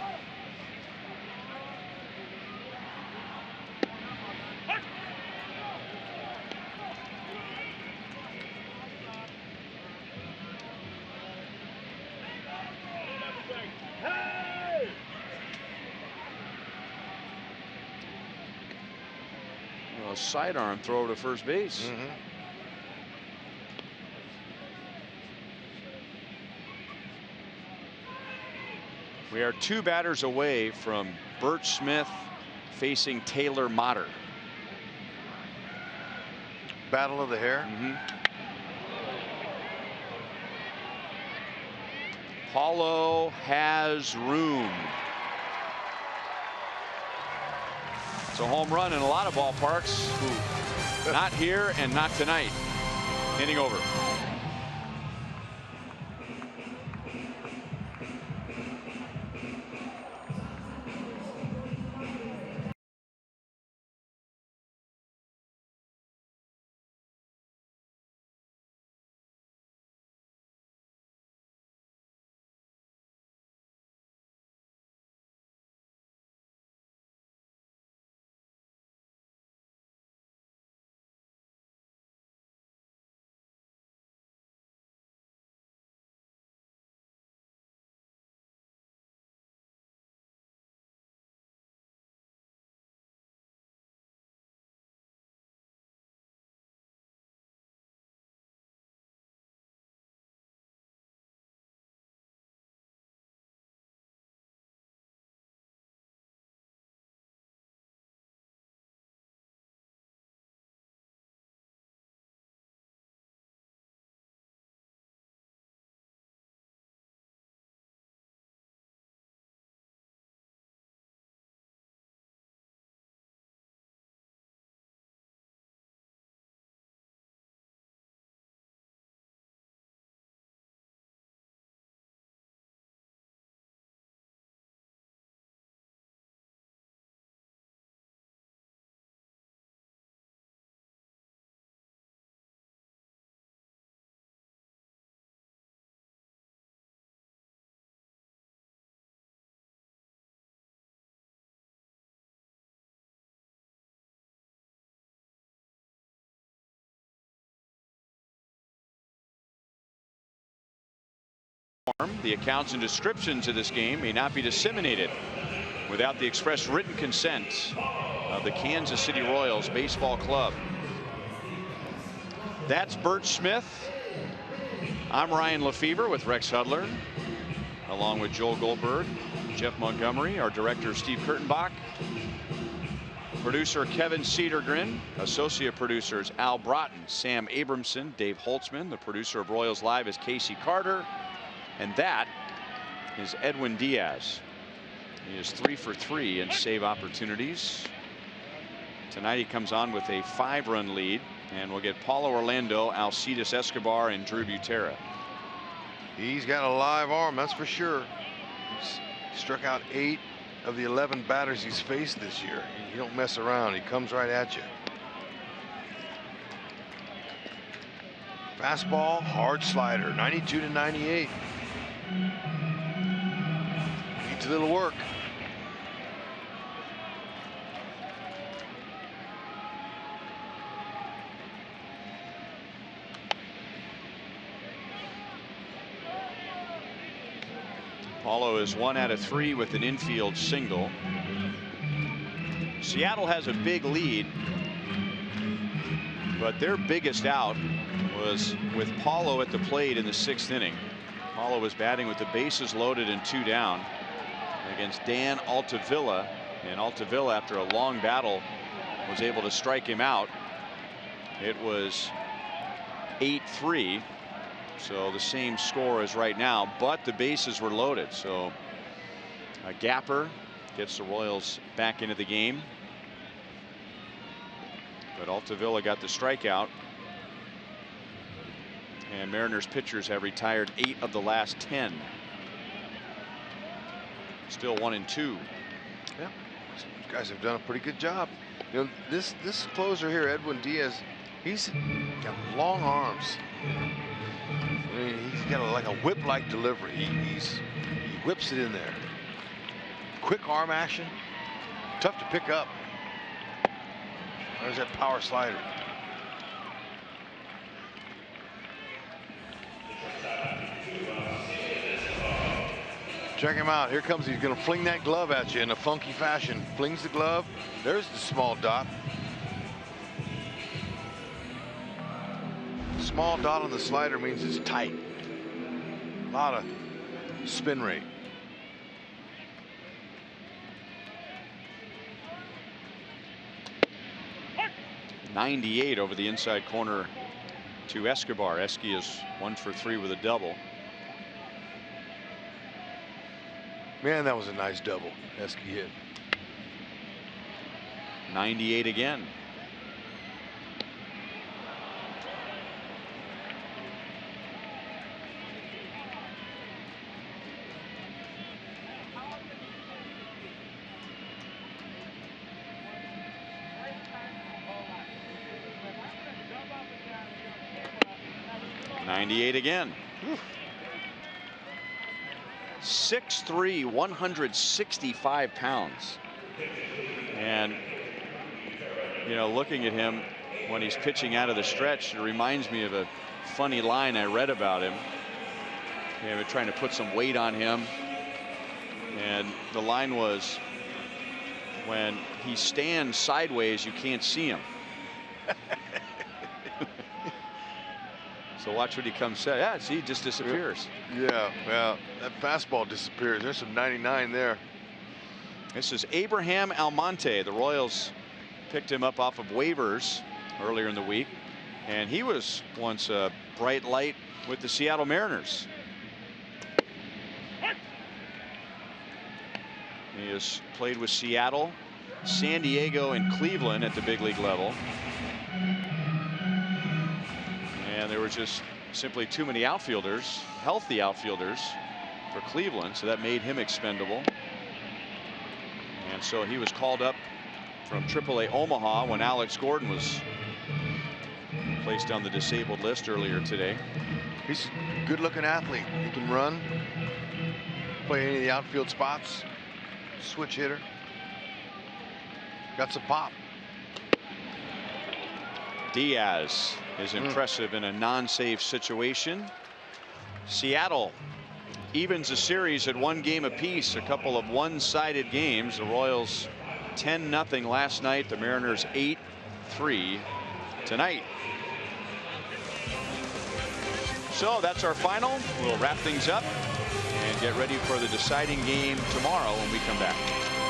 Well, a sidearm throw to first base. We are 2 batters away from Bert Smith facing Taylor Motter. Battle of the hair. Paulo has room. It's a home run in a lot of ballparks. Not here and not tonight. Inning over. The accounts and descriptions of this game may not be disseminated without the express written consent of the Kansas City Royals Baseball Club. That's Bert Smith. I'm Ryan Lefevre with Rex Hudler, along with Joel Goldberg, Jeff Montgomery, our director Steve Kurtenbach, producer Kevin Cedergren, associate producers Al Broughton, Sam Abramson, Dave Holtzman. The producer of Royals Live is Casey Carter, and that is Edwin Diaz. He is 3 for 3 in save opportunities. Tonight he comes on with a 5-run lead, and we'll get Paulo Orlando, Alcides Escobar, and Drew Butera. He's got a live arm, that's for sure. He's struck out 8 of the 11 batters he's faced this year. You don't mess around. He comes right at you. Fastball, hard slider, 92 to 98. Needs a little work. Paulo is 1 out of 3 with an infield single. Seattle has a big lead, but their biggest out was with Paulo at the plate in the 6th inning. Paulo was batting with the bases loaded and 2 down against Dan Altavilla, and Altavilla, after a long battle, was able to strike him out. It was 8-3. So the same score as right now, but the bases were loaded. So a gapper gets the Royals back into the game. But Altavilla got the strikeout. And Mariners pitchers have retired 8 of the last 10. Still 1-2. Yeah, these guys have done a pretty good job. You know, this closer here, Edwin Diaz, he's got long arms. I mean, he's got like a whip-like delivery. He whips it in there. Quick arm action, tough to pick up. There's that power slider. Check him out. Here comes. He's going to fling that glove at you in a funky fashion. Flings the glove. There's the small dot. Small dot on the slider means it's tight. A lot of spin rate. .98 over the inside corner to Escobar. Esky is 1 for 3 with a double. Man, that was a nice double Esky hit. 98 again. Again. 6'3", 165 pounds. And, you know, looking at him when he's pitching out of the stretch, it reminds me of a funny line I read about him. They were trying to put some weight on him. And the line was, when he stands sideways, you can't see him. So watch what he comes set. Yeah, see, he just disappears. Yeah, well, that fastball disappears. There's some 99 there. This is Abraham Almonte. The Royals picked him up off of waivers earlier in the week, and he was once a bright light with the Seattle Mariners. He has played with Seattle, San Diego, and Cleveland at the big league level. And there were just simply too many outfielders, healthy outfielders, for Cleveland, so that made him expendable. And so he was called up from AAA Omaha when Alex Gordon was placed on the disabled list earlier today. He's a good-looking athlete. He can run, play any of the outfield spots, switch hitter. Got some pop. Diaz is impressive in a non-save situation. Seattle evens a series at 1 game apiece. A couple of one-sided games. The Royals 10-0 last night. The Mariners 8-3 tonight. So that's our final. We'll wrap things up and get ready for the deciding game tomorrow when we come back.